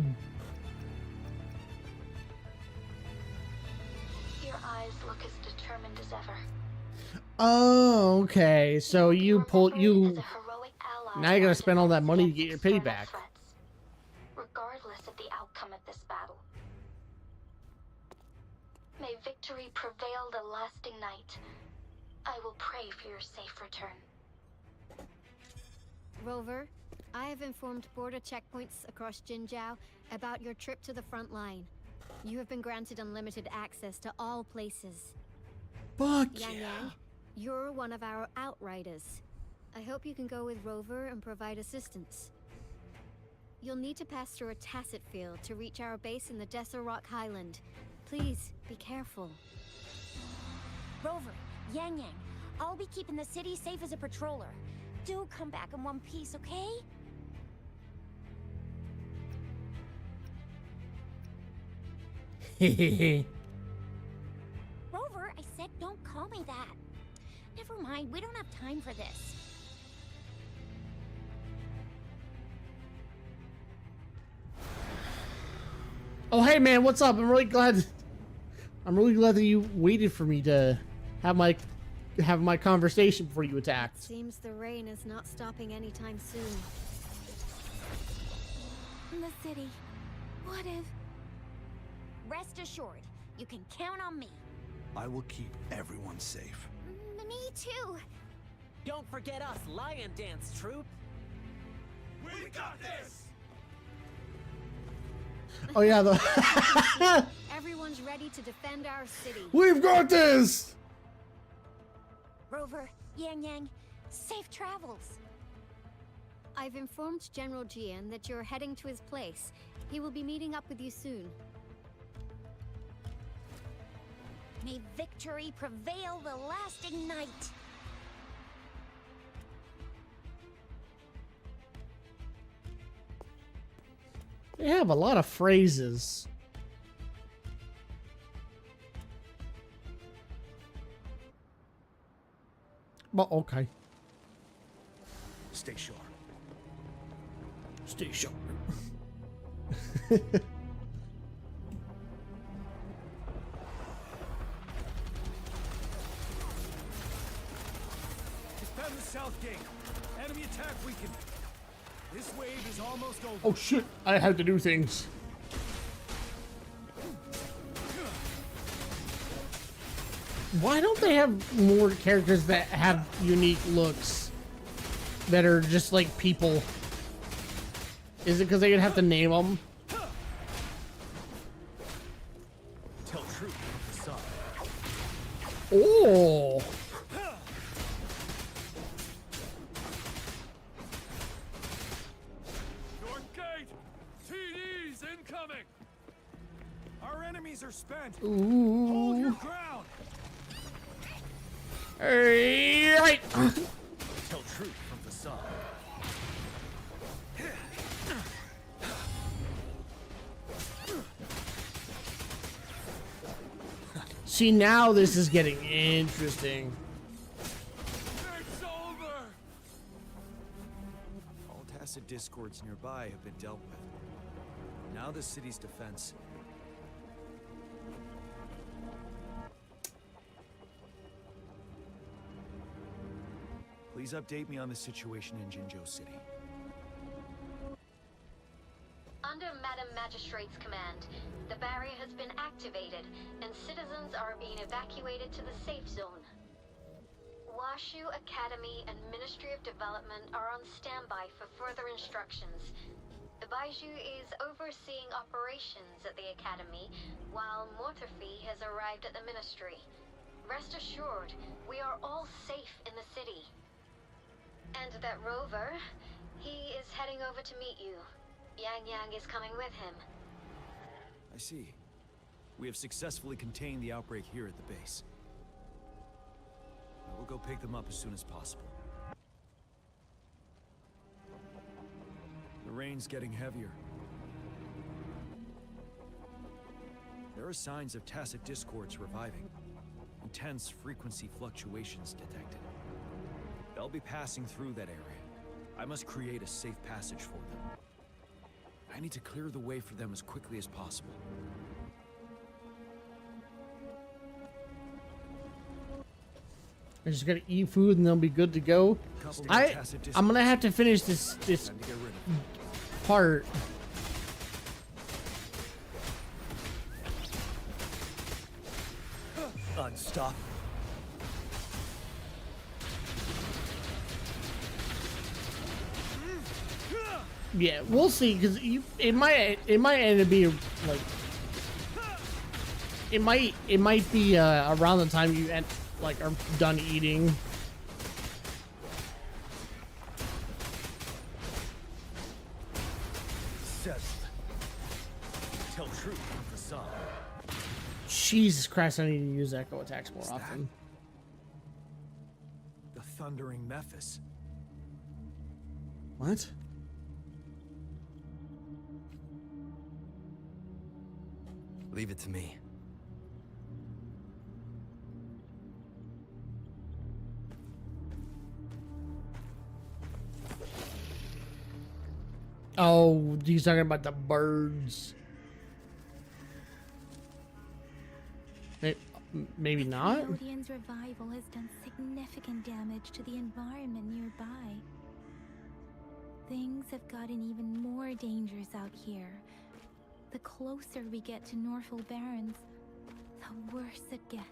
Your eyes look as determined as ever. Oh, okay. So you pull you. Now you're gonna spend all that money to get your pity back. Regardless of the outcome of this battle. May victory prevail the lasting night. I will pray for your safe return. Rover, I have informed border checkpoints across Jinzhou about your trip to the front line. You have been granted unlimited access to all places. Fuck Yang Yang, you're one of our outriders. I hope you can go with Rover and provide assistance. You'll need to pass through a tacit field to reach our base in the Desert Rock Highland. Please, be careful. Rover, Yang Yang, I'll be keeping the city safe as a patroller. Do come back in one piece, okay? Rover, I said don't call me that. Never mind, we don't have time for this. Oh, hey man, what's up? I'm really glad that you waited for me to have my conversation before you attacked. Seems the rain is not stopping anytime soon. The city. What if... Rest assured, you can count on me. I will keep everyone safe. Me too. Don't forget us, Lion Dance Troop. We got this! Oh yeah, Everyone's ready to defend our city. We've got this! Rover, Yang Yang, safe travels. I've informed General Jian that you're heading to his place. He will be meeting up with you soon. May victory prevail the lasting night. They have a lot of phrases. But okay. Stay sharp. Stay sharp. Defend the south gate. Enemy attack weakened. This wave is almost over. Oh shit, I have to do things. Why don't they have more characters that have unique looks that are just like people? Is it because they would have to name them? Tell truth with the sun. Oh. Your gate! TD's incoming! Our enemies are spent! Ooh. Hold your ground! Right. Tell truth from facade. See, now this is getting interesting. It's over! All tacit discords nearby have been dealt with. Now the city's defense. Please update me on the situation in Jinzhou City. Under Madam Magistrate's command, the barrier has been activated, and citizens are being evacuated to the safe zone. Washu Academy and Ministry of Development are on standby for further instructions. Baiju is overseeing operations at the Academy, while Mortarfi has arrived at the Ministry. Rest assured, we are all safe in the city. And that Rover, he is heading over to meet you. Yang Yang is coming with him. I see. We have successfully contained the outbreak here at the base. I will go pick them up as soon as possible. The rain's getting heavier. There are signs of tacit discords reviving. Intense frequency fluctuations detected. They'll be passing through that area. I must create a safe passage for them. I need to clear the way for them as quickly as possible. I just gotta eat food and they'll be good to go. I'm gonna have to finish this part. on, stop. Yeah, we'll see, because it might end up being like it might be around the time you are done eating. Tell truth from facade. Jesus Christ, I need to use echo attacks more often. The thundering Mephis. What? Leave it to me. Oh, he's talking about the birds. Maybe not? The Odeon's revival has done significant damage to the environment nearby. Things have gotten even more dangerous out here. The closer we get to Norfolk Barrens, the worse it gets.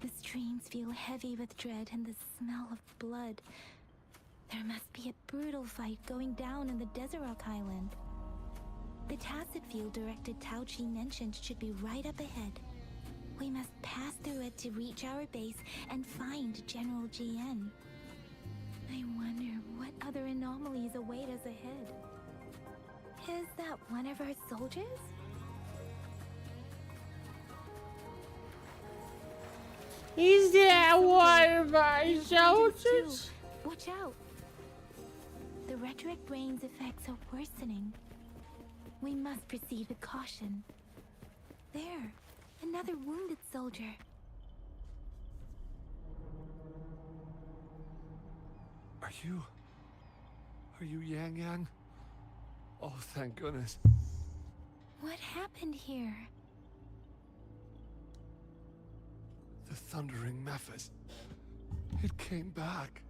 The streams feel heavy with dread and the smell of blood. There must be a brutal fight going down in the Desert Rock Island. The Tacit field directed Tao Chi mentioned should be right up ahead. We must pass through it to reach our base and find General GN. I wonder what other anomalies await us ahead. Is that one of our soldiers? Is that one of our soldiers? Watch out! The rhetoric brain's effects are worsening. We must proceed with caution. There, another wounded soldier. Are you Yang Yang? Oh, thank goodness. What happened here? The thundering Mephis. It came back.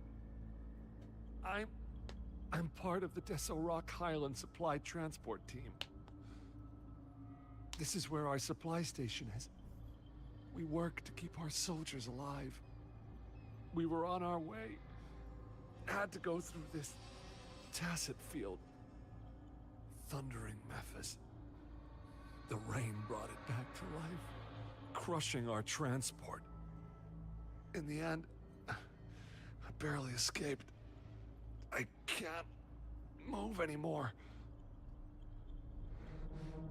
I'm part of the Desert Rock Highland supply transport team. This is where our supply station is. We work to keep our soldiers alive. We were on our way. Had to go through this Tacit field. Thundering Mephis. The rain brought it back to life, crushing our transport. In the end, I barely escaped. I can't move anymore.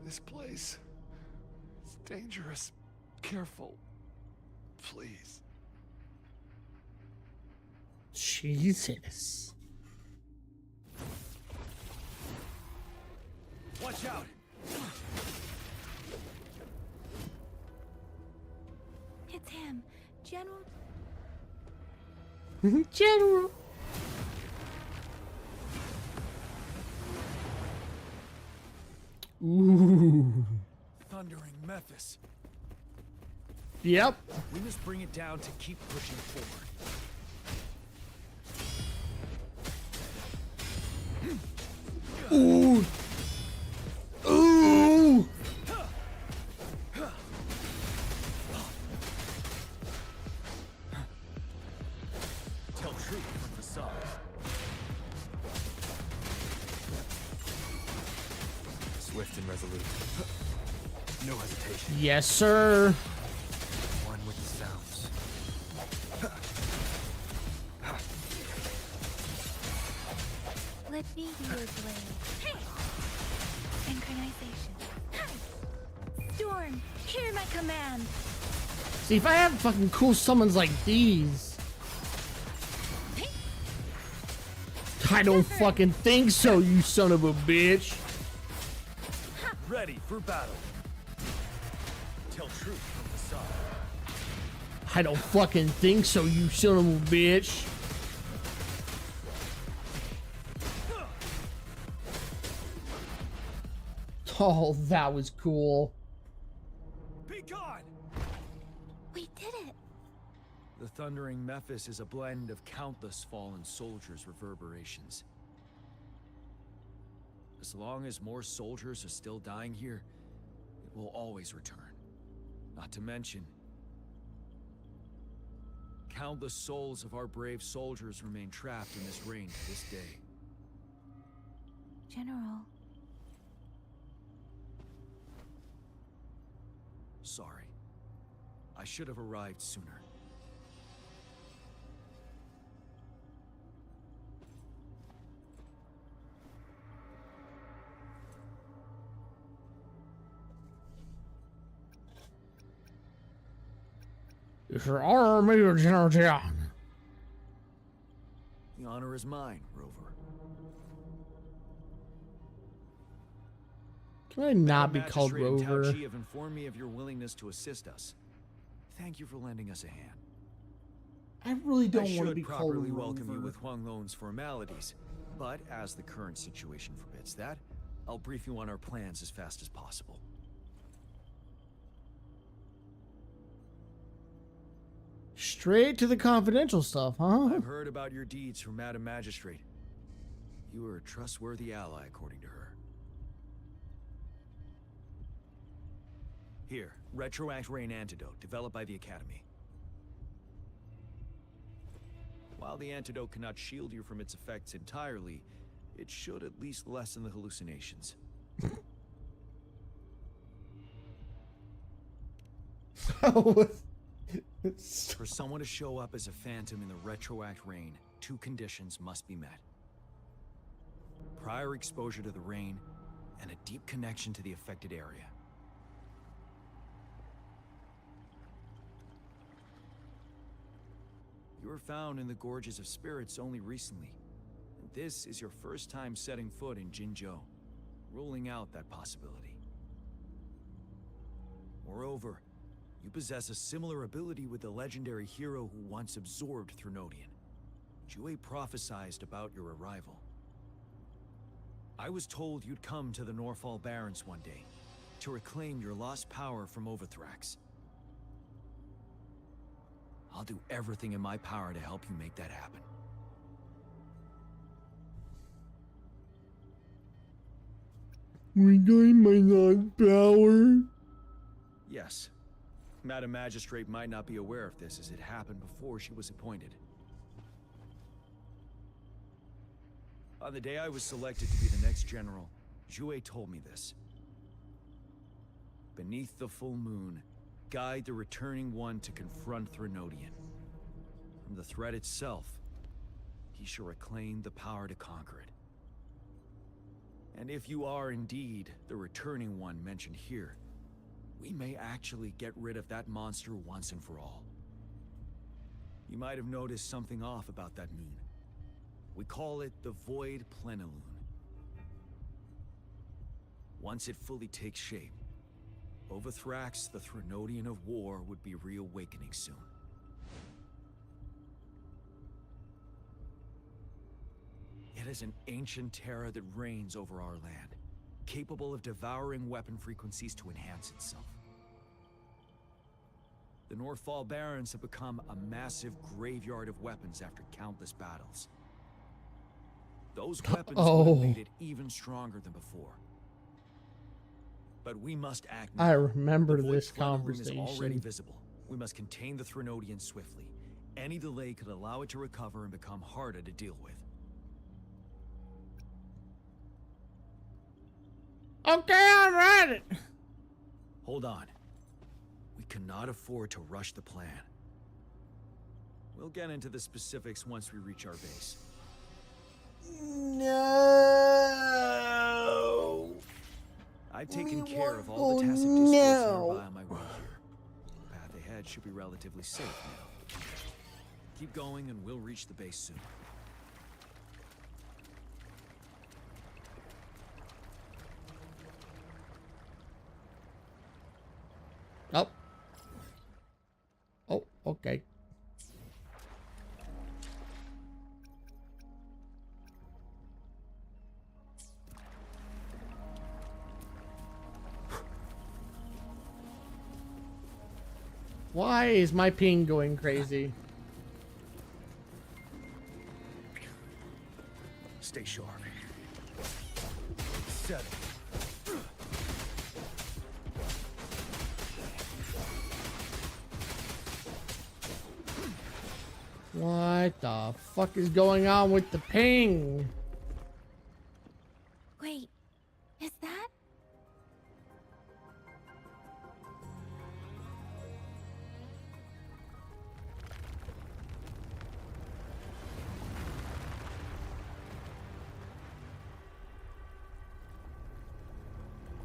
This place is dangerous. Careful, please. Jesus. Watch out! It's him, General. General. Ooh. Thundering Mephis. Yep. We must bring it down to keep pushing forward. Ooh. Ooh. Tell truth from facade. Swift and resolute. No hesitation. Yes, sir. One with the sounds. Let me be your blade. Synchronization. Storm, hear my command. See, if I have fucking cool summons like these. I don't fucking think so, you son of a bitch. Ready for battle. Tell truth from facade. I don't fucking think so, you son of a bitch. Oh, that was cool. Be gone! We did it. The thundering Mephis is a blend of countless fallen soldiers' reverberations. As long as more soldiers are still dying here, it will always return. Not to mention, countless souls of our brave soldiers remain trapped in this rain to this day. General. Sorry. I should have arrived sooner. It's your honor, Major General Jian. The honor is mine, Rover. Can I not be Madam called Magistrate and Rover? Tao-Chi have informed me of your willingness to assist us. Thank you for lending us a hand. I really don't I want to should be called properly welcome you Rover. with Huang Lon's formalities, but as the current situation forbids that, I'll brief you on our plans as fast as possible. Straight to the confidential stuff, huh? I've heard about your deeds from Madam Magistrate. You are a trustworthy ally, according to her. Here, Retroact Rain Antidote, developed by the Academy. While the antidote cannot shield you from its effects entirely, it should at least lessen the hallucinations. For someone to show up as a phantom in the Retroact Rain, 2 conditions must be met. Prior exposure to the rain, and a deep connection to the affected area. You were found in the Gorges of Spirits only recently, and this is your first time setting foot in Jinzhou, ruling out that possibility. Moreover, you possess a similar ability with the legendary hero who once absorbed Threnodian. Jue prophesized about your arrival. I was told you'd come to the Norfall Barrens one day, to reclaim your lost power from Overthrax. I'll do everything in my power to help you make that happen. Regain my lost power? Yes. Madam Magistrate might not be aware of this, as it happened before she was appointed. On the day I was selected to be the next general, Jue told me this. Beneath the full moon, guide the returning one to confront Threnodian. From the threat itself, he shall reclaim the power to conquer it. And if you are indeed the returning one mentioned here, we may actually get rid of that monster once and for all. You might have noticed something off about that moon. We call it the Void Plenilune. Once it fully takes shape, Overthrax, the Threnodian of War, would be reawakening soon. It is an ancient terror that reigns over our land, capable of devouring weapon frequencies to enhance itself. The Norfall Barrens have become a massive graveyard of weapons after countless battles. Those weapons would have made it even stronger than before. But we must act now. I remember The Void this Plenilune is already conversation. visible. We must contain the Threnodian swiftly. Any delay could allow it to recover and become harder to deal with. Okay, I'm ready. Hold on. We cannot afford to rush the plan. We'll get into the specifics once we reach our base. No. I've taken We care of won't all the go tacit discourse now. nearby on my way here. The path ahead should be relatively safe now. Keep going and we'll reach the base soon. Oh. Oh, okay. Why is my ping going crazy? Stay sharp. setting. What the fuck is going on with the ping? Wait, is that?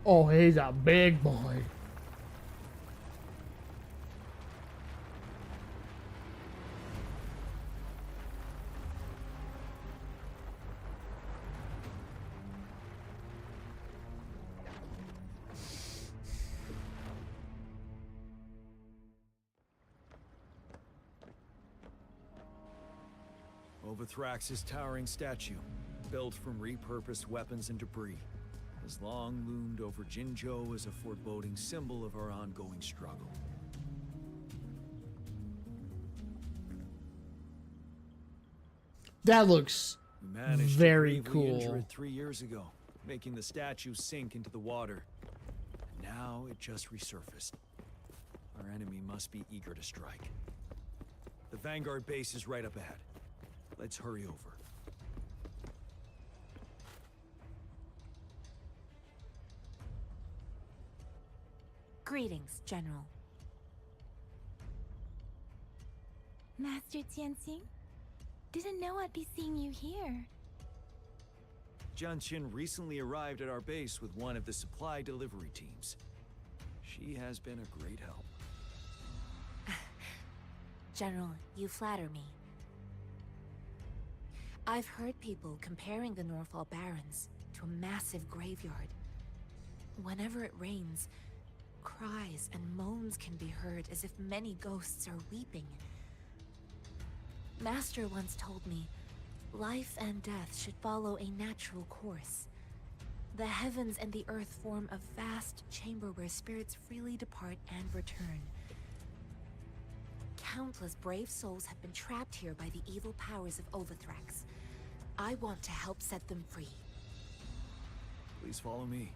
Oh, he's a big boy. Overthrax's towering statue, built from repurposed weapons and debris, has long loomed over Jinzhou as a foreboding symbol of our ongoing struggle. That looks We managed very to gravely injure cool. it 3 years ago, making the statue sink into the water. And now it just resurfaced. Our enemy must be eager to strike. The Vanguard base is right up ahead. Let's hurry over. Greetings, General. Master Tianxing? Didn't know I'd be seeing you here. Jianqin recently arrived at our base with one of the supply delivery teams. She has been a great help. General, you flatter me. I've heard people comparing the Norfall Barrens to a massive graveyard. Whenever it rains, cries and moans can be heard as if many ghosts are weeping. Master once told me, life and death should follow a natural course. The heavens and the earth form a vast chamber where spirits freely depart and return. Countless brave souls have been trapped here by the evil powers of Overthrax. I want to help set them free. Please follow me.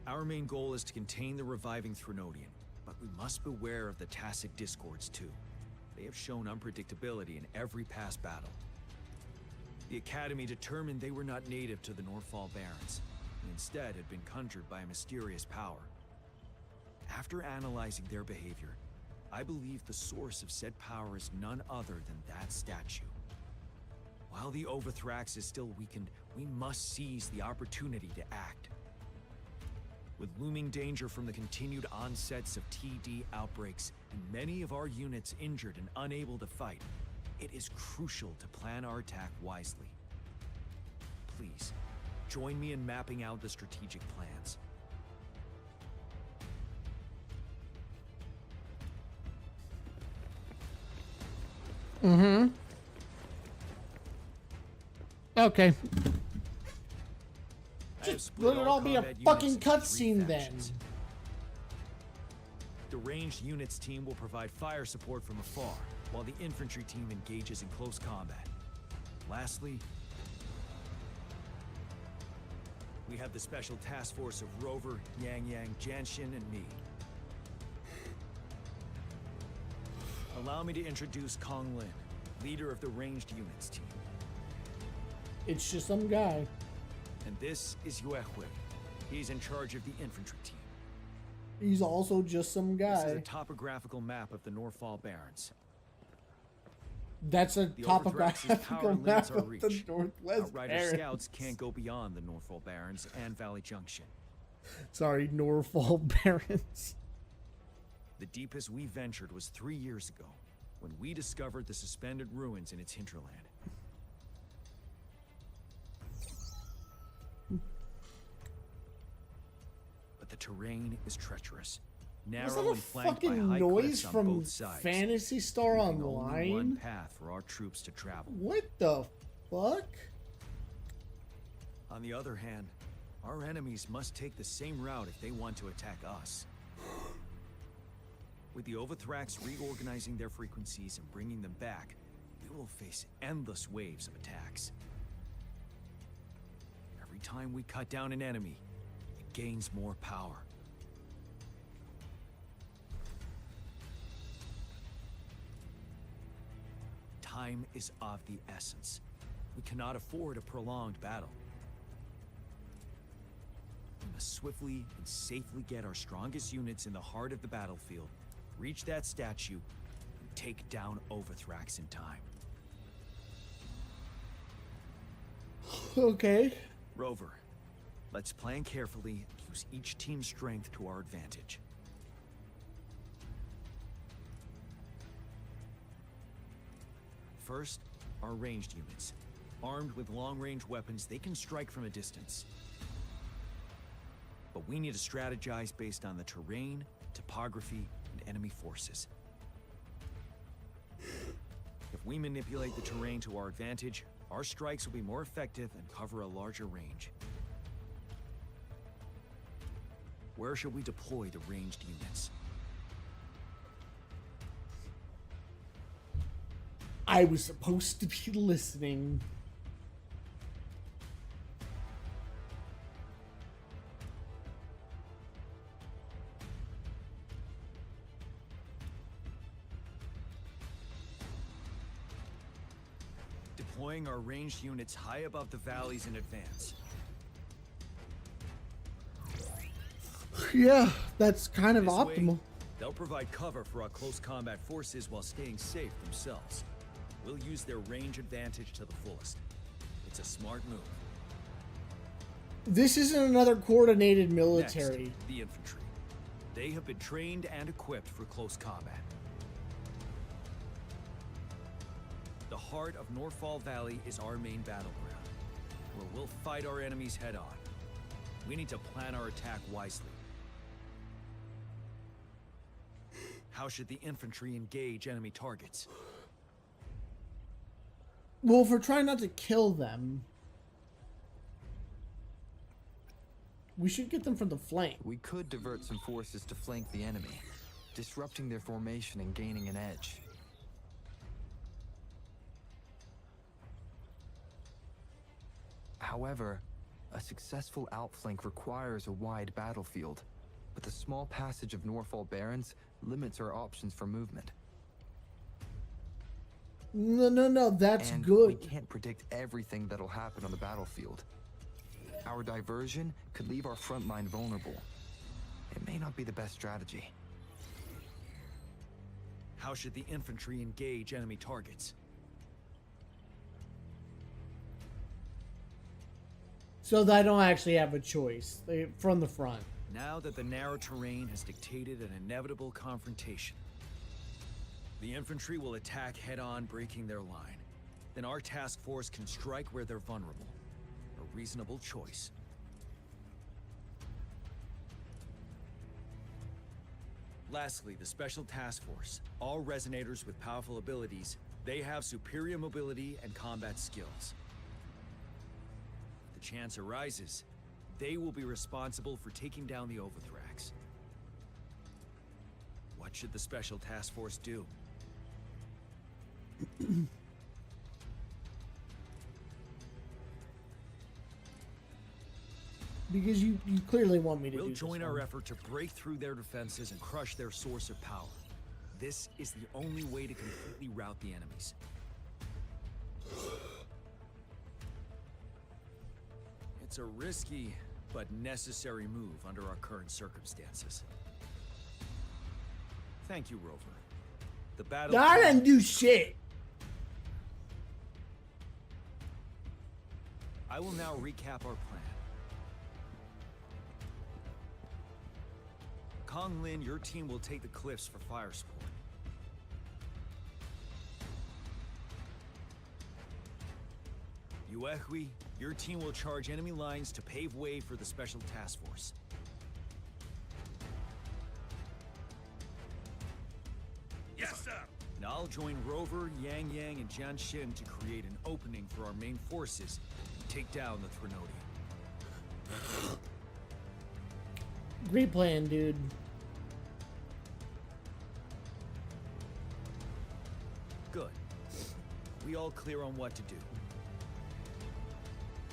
Our main goal is to contain the reviving Threnodian, but we must beware of the Tacit Discords too. They have shown unpredictability in every past battle. The Academy determined they were not native to the Norfall Barrens, and instead had been conjured by a mysterious power. After analyzing their behavior, I believe the source of said power is none other than that statue. While the Overthrax is still weakened, we must seize the opportunity to act. With looming danger from the continued onsets of TD outbreaks, and many of our units injured and unable to fight, it is crucial to plan our attack wisely. Please, join me in mapping out the strategic plans. Mm-hmm. Okay. Just let it all be a fucking cutscene then. The ranged units team will provide fire support from afar, while the infantry team engages in close combat. Lastly, we have the special task force of Rover, Yang, Jianxin, and me. Allow me to introduce Kong Lin, leader of the ranged units team. It's just some guy. And this is Yue Hui. He's in charge of the infantry team. He's also just some This is guy. a topographical map of the Norfall Barrens. That's a The Overthrax's power topographical limits map our of the reach. Northwest Outrider Barrens. scouts can't go beyond the Norfall Barrens and Valley Junction. Sorry, Norfall Barrens. The deepest we ventured was 3 years ago, when we discovered the suspended ruins in its hinterland. But the terrain is treacherous, Was narrow that a and flanked by fucking high noise cliffs on from both sides, Fantasy Star leaving only Online? one path for our troops to travel. What the fuck? On the other hand, our enemies must take the same route if they want to attack us. With the Overthrax reorganizing their frequencies and bringing them back, we will face endless waves of attacks. Every time we cut down an enemy, it gains more power. Time is of the essence. We cannot afford a prolonged battle. We must swiftly and safely get our strongest units in the heart of the battlefield, reach that statue, and take down Overthrax in time. Okay. Rover, let's plan carefully and use each team's strength to our advantage. First, our ranged units. Armed with long-range weapons, they can strike from a distance. But we need to strategize based on the terrain, topography, and enemy forces. If we manipulate the terrain to our advantage, our strikes will be more effective and cover a larger range. Where should we deploy the ranged units? I was supposed to be listening. Deploying our ranged units high above the valleys in advance. Yeah, that's kind of This optimal. way, they'll provide cover for our close combat forces while staying safe themselves. We'll use their range advantage to the fullest. It's a smart move. This isn't another coordinated military. Next, the infantry. They have been trained and equipped for close combat. The heart of Norfall Valley is our main battleground, where we'll fight our enemies head-on. We need to plan our attack wisely. How should the infantry engage enemy targets? Well, if we're trying not to kill them, we should get them from the flank. We could divert some forces to flank the enemy, disrupting their formation and gaining an edge. However, a successful outflank requires a wide battlefield, but the small passage of Norfall Barrens limits our options for movement. No, that's and good. We can't predict everything that'll happen on the battlefield. Our diversion could leave our front line vulnerable. It may not be the best strategy. How should the infantry engage enemy targets? So they don't actually have a choice. From the front. Now that the narrow terrain has dictated an inevitable confrontation, the infantry will attack head-on, breaking their line. Then our task force can strike where they're vulnerable. A reasonable choice. Lastly, the Special Task Force. All resonators with powerful abilities, they have superior mobility and combat skills. If the chance arises, they will be responsible for taking down the Overthrax. What should the Special Task Force do? Because you clearly want me to We'll do join this our one. effort to break through their defenses and crush their source of power. This is the only way to completely rout the enemies. It's a risky but necessary move under our current circumstances. Thank you, Rover. The battle. I didn't do shit. I will now recap our plan. Kong Lin, your team will take the cliffs for fire support. Yuehui, your team will charge enemy lines to pave way for the Special Task Force. Yes, sir. And I'll join Rover, Yang Yang, and Jian Xin to create an opening for our main forces and take down the Threnody. Great plan, dude. Good. we all clear on what to do?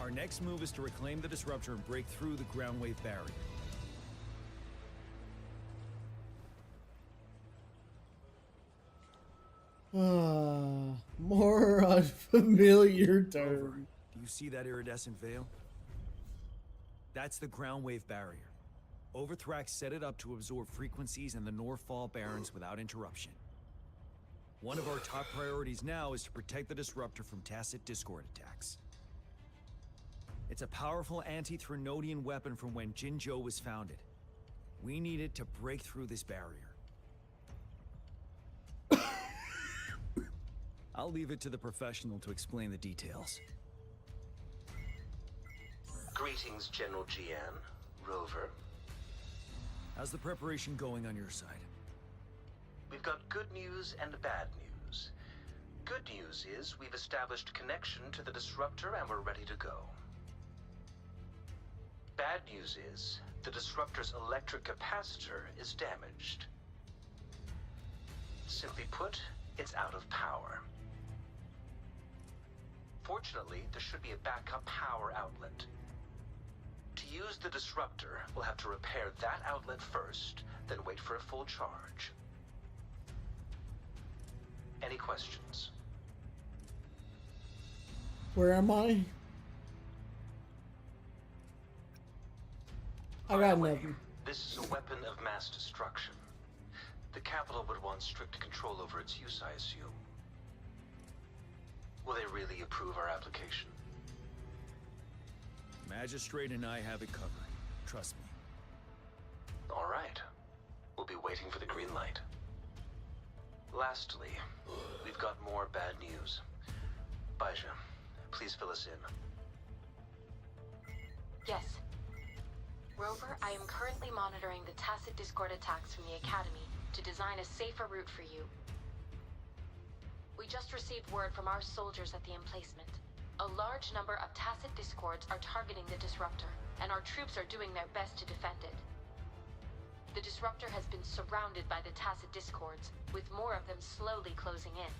Our next move is to reclaim the disruptor and break through the ground wave barrier. More unfamiliar term. Do you see that iridescent veil? That's the ground wave barrier. Overthrax set it up to absorb frequencies in the Northfall Barrens without interruption. One of our top priorities now is to protect the disruptor from Tacit Discord attacks. It's a powerful anti-Threnodian weapon from when Jinzhou was founded. We need it to break through this barrier. I'll leave it to the professional to explain the details. Greetings, General Jian, Rover. How's the preparation going on your side? We've got good news and bad news. Good news is we've established connection to the disruptor and we're ready to go. Bad news is the disruptor's electric capacitor is damaged. Simply put, it's out of power. Fortunately, there should be a backup power outlet. To use the disruptor, we'll have to repair that outlet first, then wait for a full charge. Any questions? Where am I? I got nothing. This is a weapon of mass destruction. The capital would want strict control over its use, I assume. Will they really approve our application? Magistrate and I have it covered. Trust me. All right. We'll be waiting for the green light. Lastly, we've got more bad news. Baija, please fill us in. Yes. Rover, I am currently monitoring the Tacit Discord attacks from the Academy to design a safer route for you. We just received word from our soldiers at the emplacement. A large number of Tacit Discords are targeting the disruptor, and our troops are doing their best to defend it. The disruptor has been surrounded by the Tacit Discords, with more of them slowly closing in.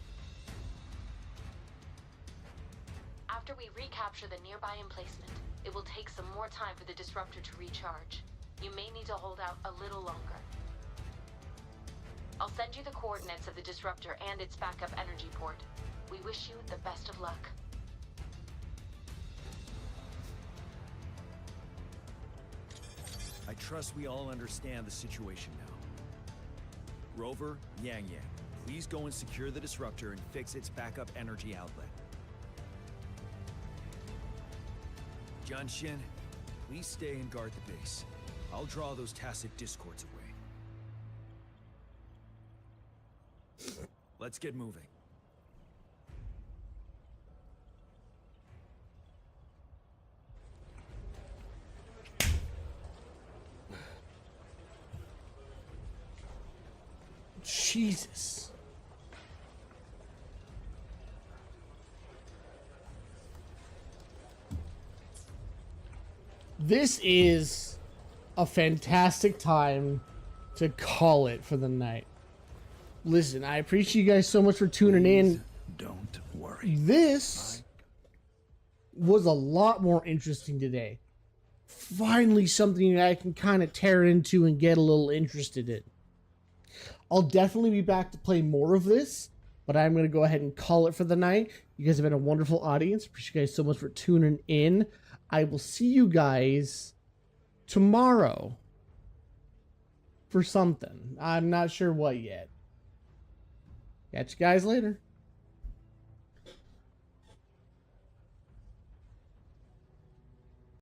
After we recapture the nearby emplacement, it will take some more time for the disruptor to recharge. You may need to hold out a little longer. I'll send you the coordinates of the disruptor and its backup energy port. We wish you the best of luck. I trust we all understand the situation now. Rover, Yang Yang, please go and secure the disruptor and fix its backup energy outlet. John Shin, please stay and guard the base. I'll draw those Tacit Discords away. Let's get moving. Jesus. This is a fantastic time to call it for the night. Listen, I appreciate you guys so much for tuning in. Don't worry. This was a lot more interesting today. Finally, something that I can kind of tear into and get a little interested in. I'll definitely be back to play more of this, but I'm going to go ahead and call it for the night. You guys have been a wonderful audience. Appreciate you guys so much for tuning in. I will see you guys tomorrow for something. I'm not sure what yet. Catch you guys later.